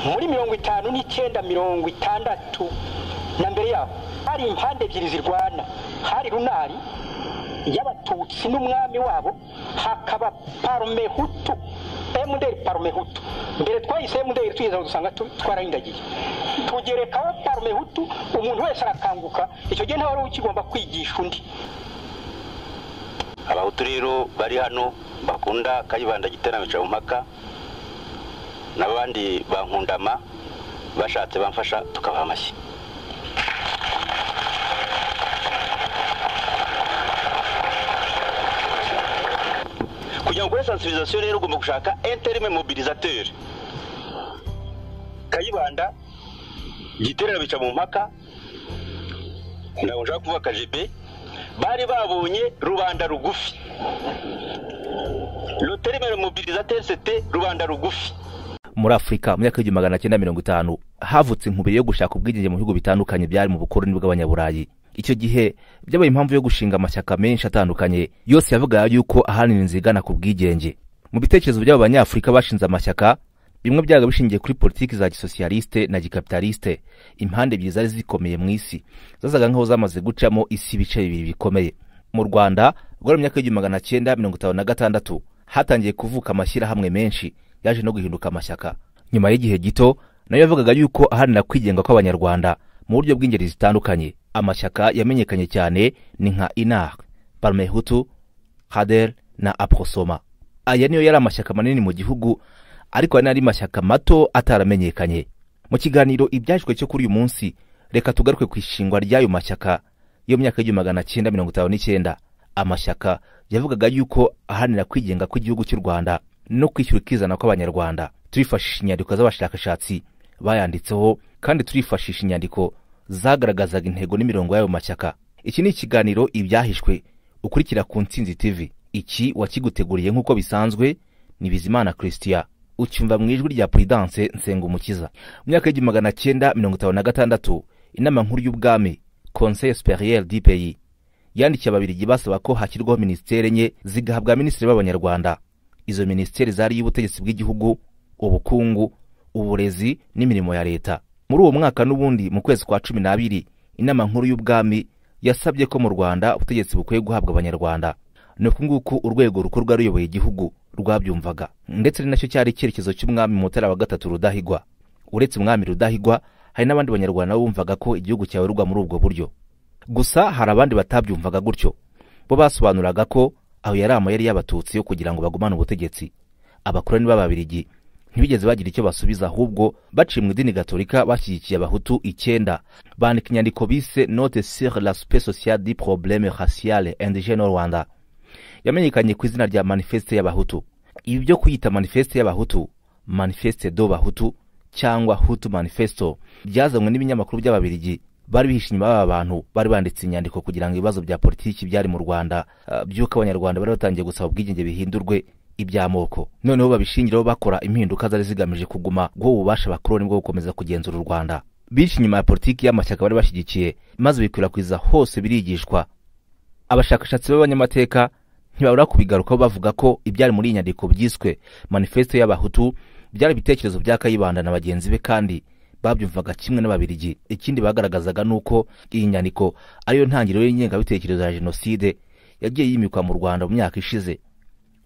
muri 59 60 na mbere yaho hari impande ebyiri zirwana, hari runari y'abatutsi n'umwami wabo, hakaba Parmehutu, MDR Parmehutu. Mbere twayise MDR tugeza dusanga twarahindagiye, tugerekaho Parmehutu, umuntu wese arakanguka, icyo gihe nta wari ukigomba kwigisha undi. Abahutu rero bari hano bakunda Kayibanda Giterane cya Mpaka n'abandi bankundama bashatse bamfasha tukabaha amashyi. Kugira ngo sensibilisation rero ugomba gushaka interme mobilisateur. Kayibanda Giterane bica mu Mpaka naho nshaka kuvuga KGB bari babonye rubanda rugufi. Le terme mobilisateur c'était rubanda rugufi. Muri Afrika mu myaka y'1950 havutse inkubiri yo gushaka ubwigenge mu bihugu bitandukanye byari mu bukoroni bw'abanyaburayi. Icyo gihe byabaye impamvu yo gushinga amashyaka menshi atandukanye yose yavuga yuko ahanini nzigana ku bwigenge. Mu bitekerezo by'abo banyafrika bashinze amashyaka, bimwe byaga bishingiye kuri politiki za gisocialiste na gikapitaliste. Impande ebyiri zari zikomeye mu isi zazaga nkaho zamaze gucamo isi ibice bibiri bikomeye. Mu Rwanda rwo mu myaka y'1956 hatangiye kuvuka amashyirahamwe menshi yaje no guhinduka amashyaka. Nyuma y'igihe gito nayo yavugaga yuko ahanira kwigenga kw'abanyarwanda mu buryo bw'ingeri zitandukanye. Amashyaka yamenyekanye cyane ni nka INAR, Parmehutu, HADER na APROSOMA. Aya niyo yari amashyaka manini mu gihugu, ariko ari mashyaka mato ataramenyekanye. Mu kiganiro ibyajwe cyo kuri uyu munsi, reka tugaruke ku ishingwa ry'ayo mashyaka yo myaka y'1959. Amashyaka yavugaga yuko ahanira kwigenga kw'igihugu cy'u Rwanda no kwishyura ikizana kw'abanyarwanda. Turifashisha inyandiko z'abashakashatsi bayanditseho, kandi turifashisha inyandiko zagaragazaga intego n'imirongo y'ayo mashyaka. Iki ni ikiganiro ibyahishwe ukurikira ku Ntsinzi TV. Iki wakiguteguriye nk'uko bisanzwe ni Bizimana Christian, ucyumva mu ijwi rya Prudence Nsengumukiza. Mu myaka y'1956 inama nkuru y'ubwami Conseil supérieur du pays yandikiye ababirigi basaba ko hashyirwaho ministere enye zigahabwa minisitiri b'abanyarwanda. Izo ministeri zari y'ubutegetsi bw'igihugu, ubukungu, uburezi n'imirimo ya leta. Muri uwo mwaka n'ubundi mu kwezi kwa 12 inama nkuru y'ubwami yasabye ko mu Rwanda ubutegetsi bukwiye guhabwa abanyarwanda. Nuko nguko urwego rukorwa ruyoboye igihugu rwabyumvaga, ndetse ari nacyo cyari icyerekezo cy'umwami Mutara wa gatatu Rudahigwa. Uretse umwami Rudahigwa, hari n'abandi banyarwanda bumvaga ko igihugu cyawerwa muri ubwo buryo. Gusa hari abandi batabyumvaga gutyo. Bo basobanuraga ko aho yari y'abatutsi yo kugira ngo bagumane ubutegetsi. Abakoroni b'ababirigi ntibigeze bagira icyo basubiza, ahubwo baciye mu idini gatolika bashyigikiye abahutu 9 bandika inyandiko bise Note sur l'aspect social du problème racial indigène au Rwanda. Yamenyekanye ku izina rya Manifeste y'abahutu. Ibi byo kuyita Manifeste y'abahutu, Manifeste do Bahutu cyangwa Hutu Manifesto, byazanywe n'ibinyamakuru by'ababirigi bari bihishe inyuma y'abantu bari banditse inyandiko kugira ngo ibibazo bya politiki byari mu Rwanda byuka abanyarwanda bari batangiye gusaba ubwigenge bihindurwe iby'amoko. Noneho babishingiraho bakora impinduka zari zigamije kuguma ngo ububasha bakoroni bwo gukomeza kugenzura u Rwanda. Bihishe inyuma ya politiki y'amashyaka bari bashyigikiye, maze bikwirakwiza hose birigishwa. Abashakashatsi b'abanyamateka ntibabura kubigarukaho bavuga ko ibyari muri inyandiko byiswe Manifesto y'abahutu byari ibitekerezo bya Kayibanda na bagenzi be, kandi babyumvaga kimwe n'ababirigi. Ikindi bagaragazaga nuko iyi nyandiko ariyo ntangiriro y'ingengabitekerezo ya jenoside yagiye yimikwa mu Rwanda mu myaka ishize,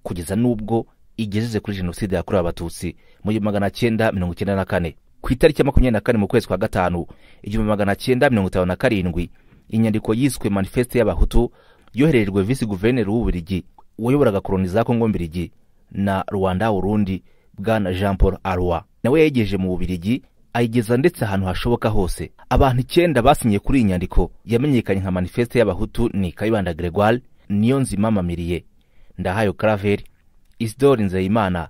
kugeza nubwo igeze kuri jenoside yakorewe abatutsi mu 1994. Ku itariki ya 24 mu kwezi kwa gatanu 1957 inyandiko yiswe Manifeste y'abahutu yoherejwe vice guverneur w'Ububiligi wayoboraga koloni za Kongo Mbiligi na Rwanda Burundi bwana Jean Paul Arwa. Nawe yayigeje mu Bubiligi ayigeza ndetse ahantu hashoboka hose. Abantu 9 basinye kuri iyi nyandiko yamenyekanye nka Manifeste y'abahutu ni Kayibanda Gregoire, Niyonzima Mamiriye, Ndahayo Claver, Isidore Nzeyimana,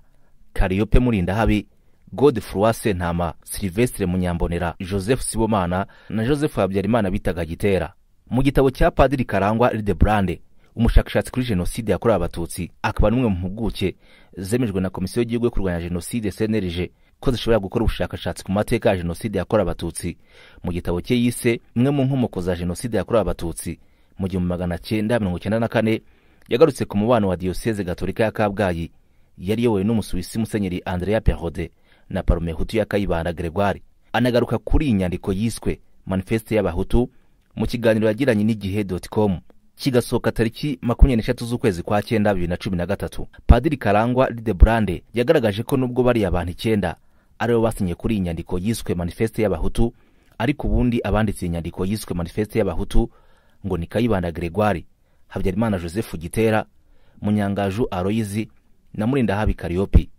Kariope Murindahabi, Godefroid Sentama, Sylvestre Munyambonera, Joseph Sibomana na Joseph Habyarimana bitaga Gitera. Mu gitabo cya Padiri Karangwa Hildebrand, umushakashatsi kuri jenoside yakorewe abatutsi, akaba n'umwe mu mpuguke zemejwe na Komisiyo y'Igihugu yo kurwanya jenoside CNLG ko zishobora gukora ubushakashatsi ku mateka ya jenoside yakorewe abatutsi. Mu gitabo cye yise imwe mu nkomoko za jenoside yakorewe abatutsi mu 1994, yagarutse ku mubano wa Diocese Gatolika ya Kabgayi yari yowe n'umusuwisi Musenyeri Andrea Perrode na parume hutu ya Kayibanda Gregoire. Anagaruka kuri iyi nyandiko yiswe Manifeste y'Abahutu mu kiganiro yagiranye n'igihe.com kigasohoka tariki 23 z'ukwezi kwa 9 2013. Padiri Karangwa Lidebrande yagaragaje ko nubwo bari abantu 9 aribo basinye kuri iyi nyandiko yiswe Manifeste y'Abahutu, ariko ubundi abanditse inyandiko yiswe Manifeste y'Abahutu ngo ni Kayibanda Gregoire, Habyarimana Joseph Gitera, Munyangaju Aloyizi na Murindahabi Kariopi.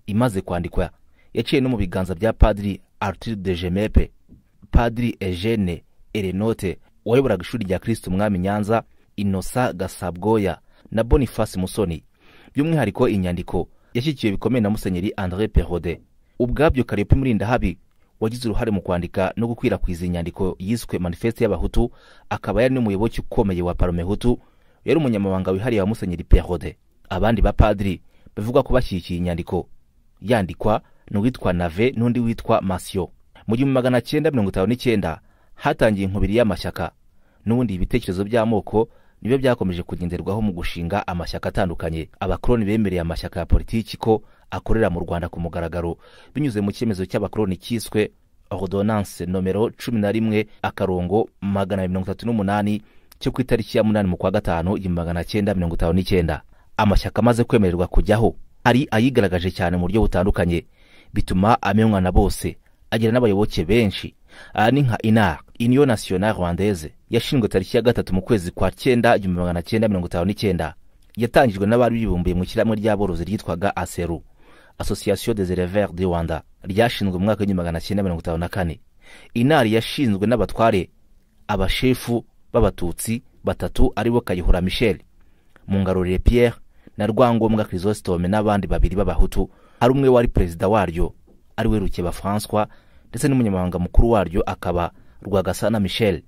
Imaze kwandikwa yaciye no mu biganza bya Padiri Arthur de Gemepe, Padiri Eugene Erenote wayoboraga ishuri rya Kristo Umwami Nyanza, Innocent Gasabwoya na Boniface Musoni. By'umwihariko inyandiko yashyikiwe bikomeye na Musenyeri André Perode. Ubwabyo Kariopi Murindahabi wagize uruhare mu kwandika no gukwirakwiza inyandiko yiswe Manifeste y'Abahutu, akaba yari n'umuyoboke ukomeye wa Parume Hutu, yari umunyamabanga wihariye wa Musenyeri Perode. Abandi bapadiri bavuga ko bashyikiye inyandiko yandikwa n'uwitwa Nave n'undi witwa Masio. Mu 1959 hatangiye inkubiri y'amashyaka, n'ubundi ibitekerezo by'amoko nibyo byakomeje kugenderwaho mu gushinga amashyaka atandukanye. Abakoloni bemereye amashyaka ya politiki ko akorera mu Rwanda ku mugaragaro binyuze mu cyemezo cy'abakoloni cyiswe Ordonnance nomero 11/238 cyo ku itariki ya 8 mu kwa 5 1959. Amashyaka amaze kwemererwa kujyaho ari ayigaragaje cyane mu buryo butandukanye, bituma amenywa na bose, agira n'abayoboke benshi. Ni nka INAR, Union Nationale Rwandaise, yashinzwe tariki ya 3 mu kwezi kwa 9 1959. Yatangijwe n'abari bibumbiye mu kiramwe ry'aborozi ryitwaga ASERU, Association des éleveurs du Rwanda, ryashinzwe mu mwaka wa 1954. INAR yashinzwe n'abatware abashefu b'abatutsi batatu aribo Kayihura Michel, Mungarurire Pierre na Rwangombwa Chrysostome n'abandi babiri b'Abahutu. Hari umwe wari perezida waryo ari we Rukeba François, ndetse n'umunyamabanga mukuru waryo akaba Rwagasana Michel,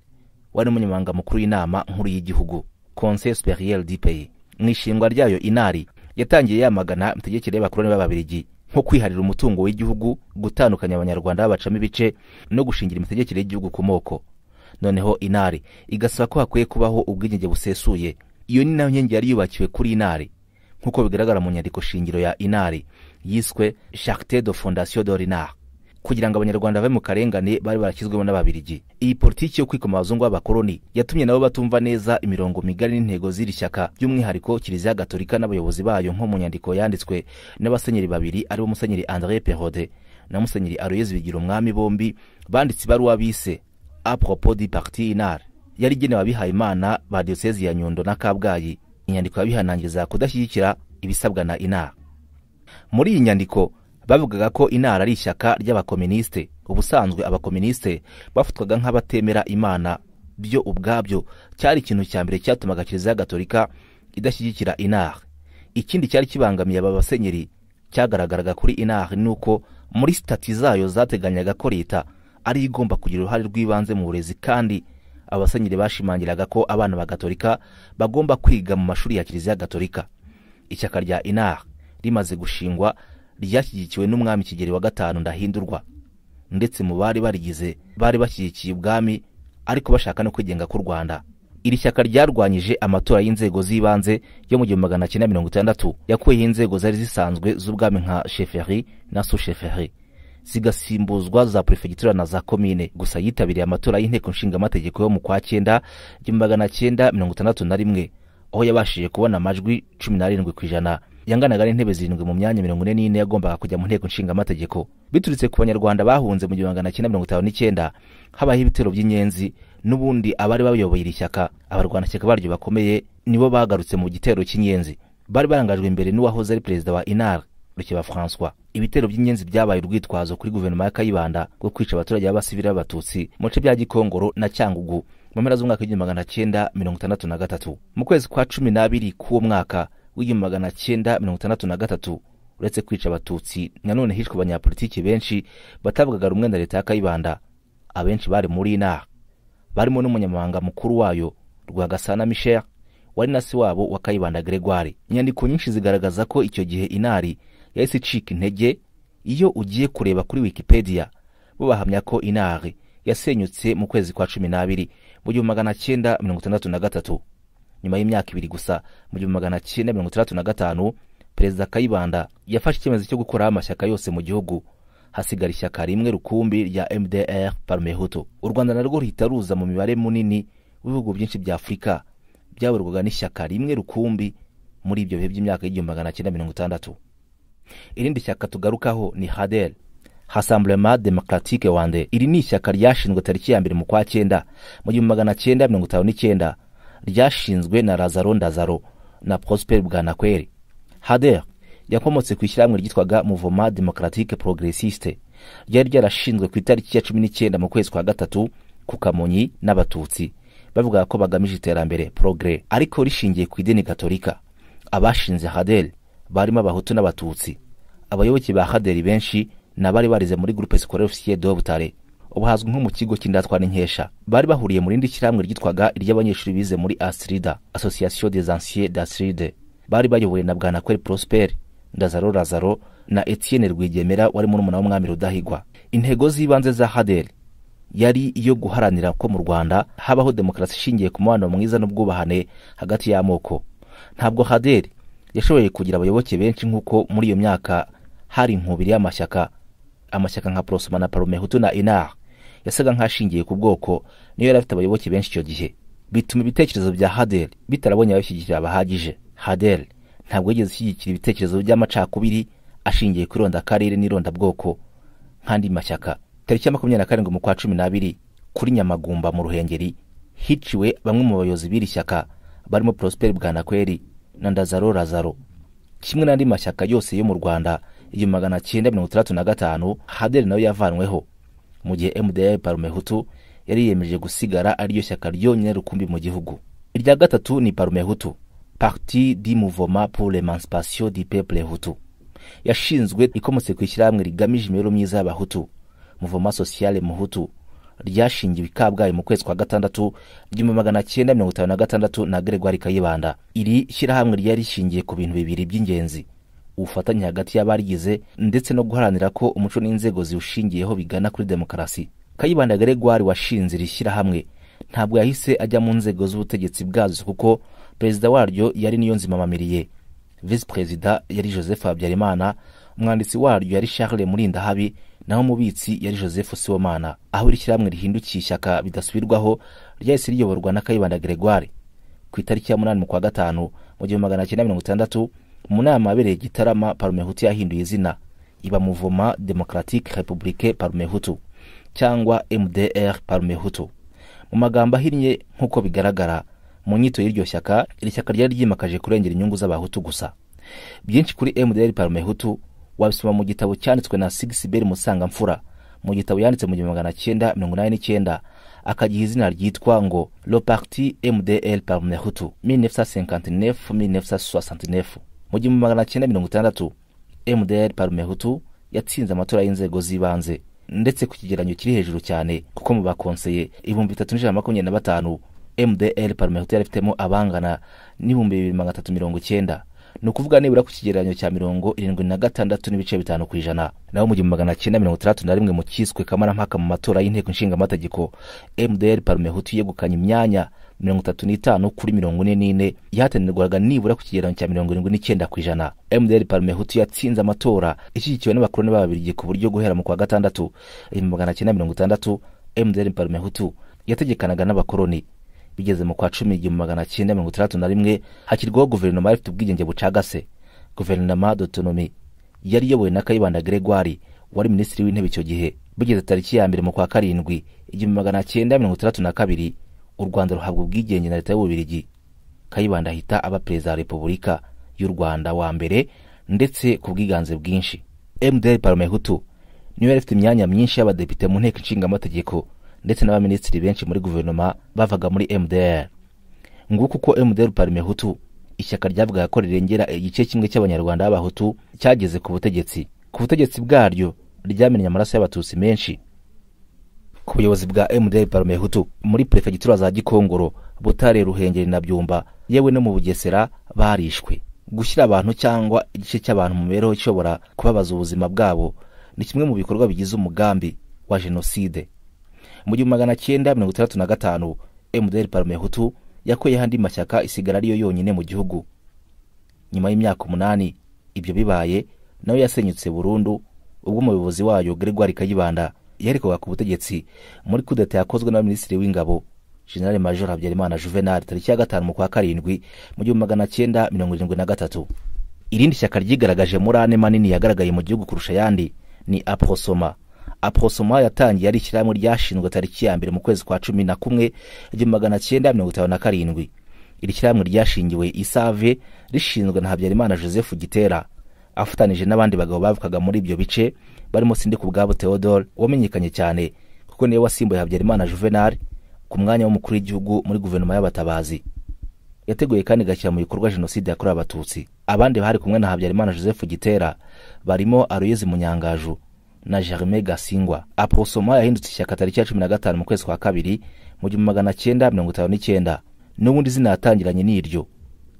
wari umunyamabanga mukuru y'inama nkuru y'igihugu, Conseil supérieur du pays. Mwishingwa ryayo INAR yatangiye yamagana imitegekere y'abakoloni b'Ababiligi nko kwiharira umutungo w'igihugu, gutandukanya abanyarwanda babacamo ibice no gushingira imitegekere y'igihugu ku moko. Noneho INAR igasaba ko hakwiye kubaho ubwigenge busesuye. Iyo ni nayo nyengi yari yubakiwe kuri INAR nkuko bigaragara mu nyandiko shingiro ya INAR yiswe Charte de Fondation de l'INAR, kugira ngo abanyarwanda bave mu karengane bari barakizwemo n'Ababiligi. Iyi politiki yo kwikoma abazungu b'abakoloni yatumye nabo batumva neza imirongo migari n'intego z'iri shyaka, by'umwihariko Kiliziya Gatolika n'abayobozi bayo, nko mu nyandiko yanditswe n'abasenyeri babiri aribo Musenyeri André Perode na Musenyeri Aloyizi Bigirumwami. Bombi banditse ibaruwa bise A propos du parti INAR, yari igenewe abihayimana ba diocese ya Nyundo na Kabgayi. Inyandiko yabihanangiza kudashyigikira ibisabwa na INAR. Muri iyi nyandiko bavugaga ko INAR ari ishyaka ry'abakomuniste. Ubusanzwe abakomuniste bafatwaga nk'abatemera Imana, byo ubwabyo cyari ikintu cya mbere cyatumaga Kiliziya Gatolika idashyigikira INAR. Ikindi cyari kibangamiye aba basenyeri cyagaragaraga kuri INAR nuko muri stati zayo zateganyaga ko leta ari igomba kugira uruhare rw'ibanze mu burezi, kandi abasenyeri bashimangiraga ko abana ba Gatolika bagomba kwiga mu mashuri ya Kiliziya Gatolika. Ishyaka rya INAR rimaze gushingwa ryashyigikiwe n'umwami Kigeli wa gatanu Ndahindurwa, ndetse mu bari barigize bari bashyigikiye ubwami ariko bashaka no kwigenga ku Rwanda. Iri shyaka ryarwanyije amatora y'inzego z'ibanze yo mu 1960, yakuyeho inzego zari zisanzwe z'ubwami nka chefferie na sous-chefferie, zigasimbuzwa za prefegitura na za komine. Gusa yitabiriye amatora y'inteko nshingamategeko yo mu kwa 9 1961, aho yabashije kubona amajwi 17%, yanganaga n'intebe 7 mu myanya 44 yagombaga kujya mu nteko nshingamategeko. Biturutse ku banyarwanda bahunze mu 1959 habaho ibitero by'inyenzi, n'ubundi abari bayoboye iri shyaka abarwanashyaka baryo bakomeye nibo bagarutse mu gitero cy'inyenzi. Bari barangajwe imbere n'uwahoze ari perezida wa INAR Rukeba François. Ibitero by'inyenzi byabaye urwitwazo kuri guverinoma ya Kayibanda rwo kwica abaturage b'abasivili b'Abatutsi mu bice bya Gikongoro na Cyangugu mu mpera z'umwaka w'1963. Mu kwezi kwa 12 k'uwo mwaka w'1963, uretse kwica Abatutsi, nanone hishwe abanyapolitiki benshi batavugaga rumwe na leta ya Kayibanda. Abenshi bari muri INAR, barimo n'umunyamabanga mukuru wayo Rwagasana Michel, wari nasi wabo wa Kayibanda Gregoire. Inyandiko nyinshi zigaragaza ko icyo gihe INAR yahise icika intege. Iyo ugiye kureba kuri Wikipedia, bo bahamya ko INAR yasenyutse mu kwezi kwa 12 mu 1963. Nyuma y'imyaka 2 gusa, mu 1965, Perezida Kayibanda yafashe icyemezo cyo gukora amashyaka yose mu gihugu hasigara ishyaka rimwe rukumbi rya MDR Parmehutu. U Rwanda narwo ruhita ruza mu mibare munini w'ibihugu byinshi bya Afurika byaburwaga n'ishyaka rimwe rukumbi muri ibyo bihe by'imyaka y'1960. Irindi shyaka tugarukaho ni HADER, Rassemblement Démocratique Rwandais. Iri ni ishyaka ryashinzwe tariki ya 2 mu kwa 9 mu 1959, ryashinzwe na Lazaro Ndazaro na Prosper Bwanakweli. HADER yakomotse ku ishyirahamwe ryitwaga Mouvement Démocratique Progressiste, ryari ryarashinzwe ku itariki ya 19 mu kwezi kwa 3 ku Kamonyi n'abatutsi bavuga ko bagamije iterambere progrès, ariko rishingiye ku idini Gatolika. Abashinze HADER barimo abahutu n'abatutsi. Abayoboke ba HADER benshi nabari barize muri groupe scolaire officier de Butare, ubahazwe nko mu kigo cy'indatwa n'inkesha. Bari bahuriye muri ndi shyirahamwe ryitwaga iry'abanyeshuri bize muri Astrida, Association des anciens d'Astride. Bari bayobowe na Bwanakweli Prosper, Ndazaro Lazaro na Etienne Rwigemera wari muri umuna w'umwami Rudahigwa. Intego z'ibanze za HADER yari iyo guharanira ko mu Rwanda habaho demokarasi ishingiye ku mubano mwiza n'ubwubahane hagati y'amoko. Ntabwo HADER yashoboye kugira abayoboke benshi nk'uko muri iyo myaka hari inkubiri y'amashyaka nka Prosoma na Parmehutu na INAR yasaga nk'ashingiye ku bwoko, niyo yari afite abayoboke benshi icyo gihe, bituma ibitekerezo bya HADER bitarabonye abashyigikira bahagije. HADER ntabwo yigeze ishyigikira ibitekerezo by'amacakubiri ashingiye ku ironda karere n'ironda bwoko nk'andi mashyaka. Tariki ya 27 mu kwa 12 kuri Nyamagumba mu Ruhengeri hiciwe bamwe mu bayobozi b'iri shyaka barimo Prosper Bwanakweli na Ndazaro Lazaro. Kimwe n'andi mashyaka yose yo mu Rwanda 1965, HADER nayo yavanweho, mu gihe MDR Parmehutu yari yemeje gusigara ariyo shyaka ryonyine rukumbi mu gihugu. Irya gatatu ni Parmehutu, Parti du Mouvement pour l'Émancipation du Peuple Hutu. Yashinzwe ikomotse ku ishyirahamwe rigamije imibereho myiza y'abahutu, Mouvement Social Muhutu, ryashingiwe Kabgayi mu kwezi kwa 6 1956 na Gregoire Kayibanda. Iri shyirahamwe ryari rishingiye ku bintu bibiri by'ingenzi: ubufatanye hagati y'abarigize ndetse no guharanira ko umuco n'inzego ziwushingiyeho bigana kuri demokarasi. Kayibanda Gregoire washinze iri shyirahamwe ntabwo yahise ajya mu nzego z'ubutegetsi bwazo, kuko perezida waryo yari Niyonzima Mamiriye, vice perezida yari Joseph Habyarimana, umwanditsi waryo yari Charles Murindahabi, naho mubitsi yari Joseph Sibomana. Aho iri shyirahamwe rihindukiye ishyaka bidasubirwaho, ryahise riyoborwa na Kayibanda Gregoire. Ku itariki ya 8 mu kwa 5 mu 1960, mu nama yabereye Gitarama, Parmehutu yahinduye izina iba Mouvement Démocratique Républicain Parmehutu cyangwa MDR Parmehutu. Mu magambo ahinnye nk'uko bigaragara mu nyito y'iryo shyaka, iri shyaka ryari ryimakaje kurengera inyungu z'abahutu gusa. Byinshi kuri MDR Parmehutu wabisoma mu gitabo cyanditswe na Sigisbert Musangamfura, mu gitabo yanditse mu 1989 akagiha izina ryitwa ngo Le Parti MDR Parmehutu 1959-1969. Mu 1960 MDR Parmehutu yatsinze amatora y'inzego z'ibanze, ndetse ku kigeranyo kiri hejuru cyane, kuko mu bakonseye 325 MDR Parmehutu yarifitemo abangana n'ibihumbi 2390, ni ukuvuga nibura ku kigeranyo cya 76.5%. Naho mu 1961 mu kiswe kamarampaka mu matora y'inteko nshingamategeko, MDR Parmehutu yegukanye imyanya 35 kuri 44 yahatanirwaga nibura ku kigeranyo cya 79%. MDR Parmehutu yatsinze amatora ishyigikiwe n'abakoloni b'Ababiligi ku buryo guhera mu kwa 6 1960 MDR Parmehutu yategekanaga n'abakoloni. Bigeze mu kwa 10 1961 hakirwaho guverinoma ifite ubwigenge bucagase, guverinoma d'autonomie, yari yobowe na Kayibanda Gregoire wari minisitiri w'intebe icyo gihe. Bigeze tariki ya 2 mu kwa 7 1962 u Rwanda ruhabwa ubwigenge na leta y'Ububiligi. Kayibanda ahita aba perezida wa Repubulika y'u Rwanda wa mbere, ndetse ku bwiganze bwinshi. MDR Parmehutu niyo yari ifite imyanya myinshi y'abadepite mu nteko nshingamategeko, ndetse n'abaminisitiri benshi muri guverinoma bavaga muri MDR. Nguko uko MDR Parmehutu, ishyaka ryavuga ko rirengera igice kimwe cy'abanyarwanda b'abahutu, cyageze ku butegetsi. Ku butegetsi bwaryo ryamenye amaraso y'abatutsi menshi. Ku buyobozi bwa MDR Parmehutu muri prefegitura za Gikongoro, Butare, Ruhengeri na Byumba, yewe no mu Bugesera barishwe. Gushyira abantu cyangwa igice cy'abantu mu mibereho ishobora kubabaza ubuzima bwabo ni kimwe mu bikorwa bigize umugambi wa jenoside. Mu 1965 MDR Parmehutu yakoye handi mashyaka isigara ariyo yonyine mu gihugu. Nyuma y'imyaka 8 ibyo bibaye, nayo yasenyutse burundu ubwo umuyobozi wayo Gregoire Kayibanda yerekwaga ku butegetsi muri kudeta yakozwe na minisitiri w'ingabo General Major Habyarimana Juvenal tariki ya 5 mu kwa karindwi mu 1973. Irindi shyaka ryigaragaje muri ane manini yagaragaye mu gihugu kurusha yandi ni Aprosoma. Aprosoma yatangiye ari ishyirahamwe ryashinzwe tariki ya 1 mu kwezi kwa 11 1957. Iri shyirahamwe ryashingiwe Isave rishinzwe na Habyarimana Joseph Gitera afatanije n'abandi bagabo bavukaga muri ibyo bice barimo Sindikubwabo Theodore wamenyekanye cyane kuko niwe wasimbuye Habyarimana Juvenal ku mwanya w'umukuru w'igihugu muri guverinoma y'abatabazi. Yateguye kandi gashyira mu bikorwa jenoside yakorewe abatutsi. Abandi bari kumwe na Habyarimana Joseph Gitera barimo Aloyse Munyangaju na Germain Gasingwa. Aprosoma yahindutse ishyaka tariki ya 15 mu kwezi kwa 2 mu 1959. N'ubundi zina yatangiranye n'iryo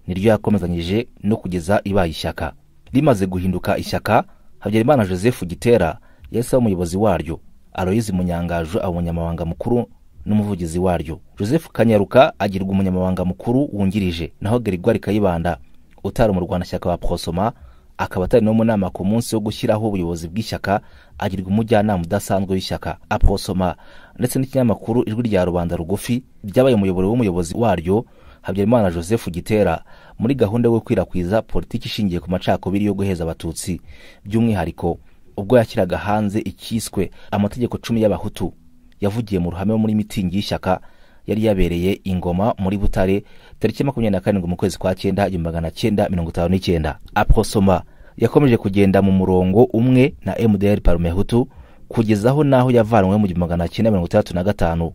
niryo yakomezanyije no kugeza ibaye ishyaka. Rimaze guhinduka ishyaka, Habyarimana Joseph Gitera yahise umuyobozi waryo, Aloyse Munyangaju umunyamabanga mukuru n'umuvugizi waryo. Joseph Kanyaruka agirwa umunyamabanga mukuru wungirije, naho Gregoire Kayibanda utari mu Rwanashyaka wa Aprosoma akaba atari no mu nama ku munsi wo gushyiraho ubuyobozi bw'ishyaka agirwa umujyanama udasanzwe w'ishyaka Aprosoma. Ndetse n'ikinyamakuru Ijwi rya Rubanda Rugufi ryabaye umuyoboro w'umuyobozi waryo Habyarimana Joseph Gitera muri gahunda yo kwikwirakwiza politiki ishingiye ku macakubiri yo guheza abatutsi, by'umwihariko ubwo yakiraga hanze ikiswe amategeko 10 y'abahutu yavugiye mu ruhame muri mitingi y'ishyaka yari yabereye Ingoma muri Butare tariki 27 mu kwezi kwa 9 1959. Aprosoma yakomeje kugenda mu murongo umwe na MDR Parmehutu kugezaho naho yavanwe mu 1965.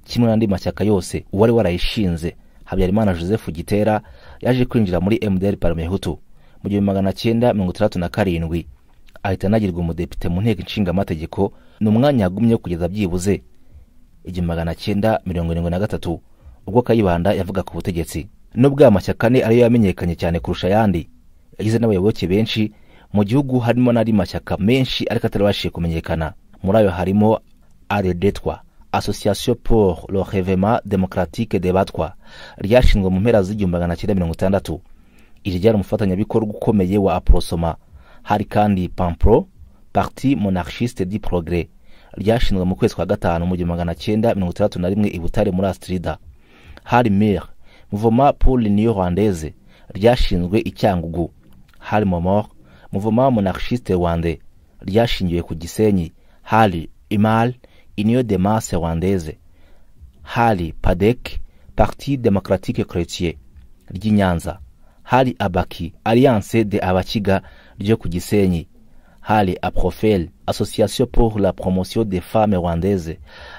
Kimwe n'andi mashyaka yose wari warayishinze, Habyarimana Joseph Gitera yaje kwinjira muri MDR Parmehutu mu 1967 ahita anagirwa umudepite mu nteko inshinga amategeko n'umwanya yagumye kugeza byibuze 1973 ubwo Kayibanda yavuga ku butegetsi. Nubwo amashyaka ane ariyo yamenyekanye cyane kurusha yandi, yagize n'abayoboke benshi mu gihugu, harimo n'ari mashyaka menshi ariko atarabashije kumenyekana. Muri ayo harimo ARD3, Association pour le Réveillement Démocratique des Batwa, ryashinzwe mu mpera z'1960. Iri ryari umufatanyabikorwa ukomeye wa Aprosoma. Hari kandi PAMPRO, Parti Monarchiste du Progrès, ryashinzwe mu kwezi kwa 5 mu 1961 i Butare muri Astrida. Hari MIR, Mouvement pour l'Union Rwandaise, ryashinzwe i Cyangugu. Hari MOMOR, Mouvement Monarchiste Rwandais, ryashingiwe ku Gisenyi. Hari IMAL, Union des Masses Rwandaises. Hari PADEC, Parti Démocratique Chrétien, ry'Inyanza. Hari ABAKI, Alliance de Abakiga, ryo ku Gisenyi. Hari APROFEL, Association pour la Promotion des Femmes Rwandaises.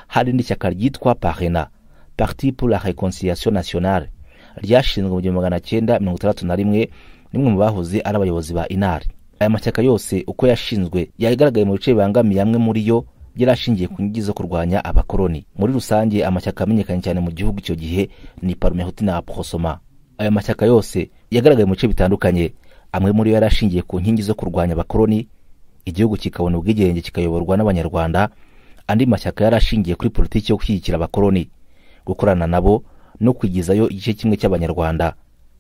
Hari n'ishyaka ryitwa PARENA, Parti pour la Réconciliation Nationale, ryashinzwe mu 1961 nimwe mu bahoze ari abayobozi ba INAR. Aya mashyaka yose uko yashinzwe yagaragaye mu bice bibangamiye amwe muri yo yarashingiye ku nyigizo zo kurwanya abakoloni. Muri rusange amashyaka amenyekanye cyane mu gihugu icyo gihe ni Parmehutu na Aprosoma. Aya mashyaka yose yagaragaye mu bice bitandukanye, amwe muri yo yarashingiye ku nkingi zo kurwanya abakoloni, igihugu kikabona ubwigenge kikayoborwa n'abanyarwanda. Andi mashyaka yarashingiye kuri politiki yo kwishyikira abakoloni, gukorana nabo no kwigizayo igice kimwe cy'abanyarwanda.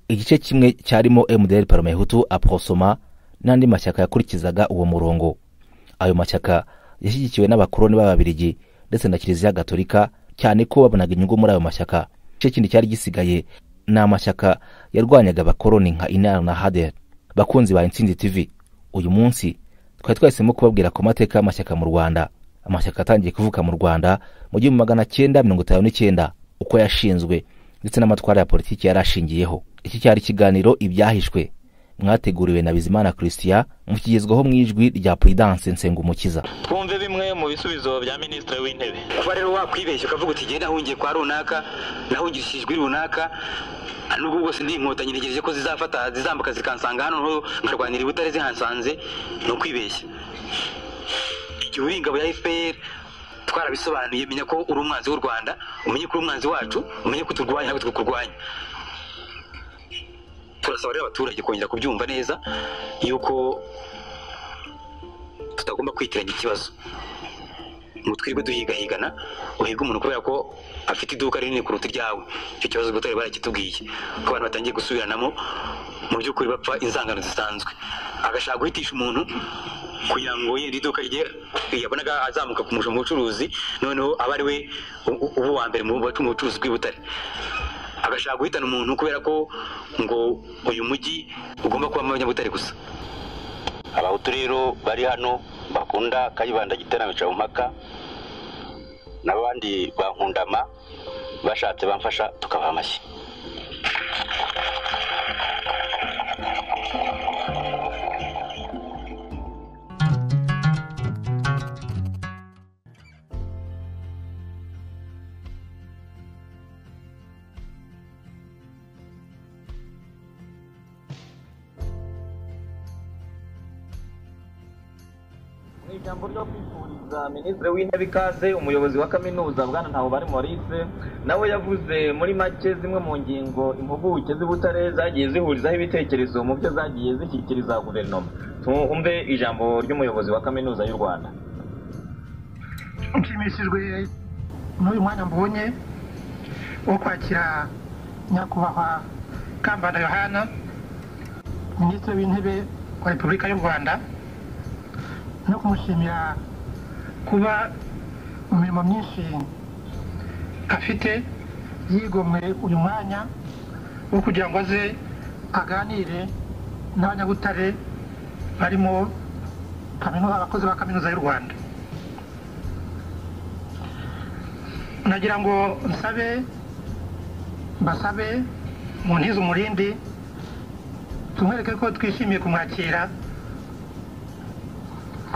Igice kimwe cyarimo MDR Parmehutu, Aprosoma n'andi mashyaka yakurikizaga uwo murongo. Ayo mashyaka yashyigikiwe n'abakoloni b'Ababiligi ndetse na Kiliziya Gatolika, cyane ko babonaga inyungu muri ayo mashyaka. Igice kindi cyari gisigaye na amashyaka yarwanyaga abakoloni nka INAR na HADER. Bakunzi ba Intsinzi TV, uyu munsi twari twahisemo kubabwira ku mateka y'amashyaka mu Rwanda. Amashyaka atangiye kuvuka mu Rwanda mu 1959 uko yashinzwe ndetse n'amatwara ya politiki yarashingiyeho. Iki cyari kiganiro ibyahishwe mwateguriwe na Bizimana Christian, mukigezweho mu ijwi rya Prudence Nsengumukiza. Twumve bimwe mu bisubizo bya Minisitiri w'Intebe. Kuba rero wakwibeshya ukavuga uti genda hungiye kwa runaka nahungishijwe runaka, nubwo bwose ndi inkotanyi ntegereje ko zizambuka zikansanga hano nkarwanira Butare zihansanze, no kwibeshya. Igihe uri ingabo ya FPR twarabisobanuye, menya ko uri umwanzi w'u Rwanda, umenye ko uri umwanzi wacu, umenye ko turwanya ntabwo tukurwanya. Turasaba rero abaturage kongera kubyumva neza yuko tutagomba kwitiranya ikibazo ngo twirwe duhigahigana, uhiga umuntu kubera ko afite iduka rinini kuruta iryawe. Icyo kibazo Butare barakitubwiye ko abantu batangiye gusubiranamo mu by'ukuri bapfa inzangano zisanzwe, agashaka guhitisha umuntu kugira ngo iri duka rye yabonaga azamuka kumusha mu bucuruzi noneho aba ari we ubu wa mbere mu bucuruzi bw'Ibutare agashaka guhitana umuntu kubera ko ngo uyu mujyi ugomba kuba Abanyabutare gusa. Abahutu rero bari hano bakunda Kayibanda Giterane cya Mpaka n'abandi bankundama bashatse bamfasha tukaba amashyi. Ijambo ryo kwifuriza Minisitiri w'Intebe ikaze, umuyobozi wa kaminuza Bwana Ntahobari Maurice nawe yavuze muri make zimwe mu ngingo impuguke z'Ibutare zagiye zihurizaho ibitekerezo mu byo zagiye zishyikiriza guverinoma. Tumve ijambo ry'umuyobozi wa kaminuza y'u Rwanda. Nshimishijwe n'uyu mwanya mbonye wo kwakira nyakubahwa Kambanda Yohana, Minisitiri w'Intebe wa Repubulika y'u Rwanda, no kumushimira kuba mu mirimo myinshi afite yigomwe uyu mwanya wo kugira ngo aze aganire n'Abanyabutare barimo abakozi ba kaminuza y'u Rwanda. Nagira ngo mbasabe mu ntiza umurindi tumwereke ko twishimiye kumwakira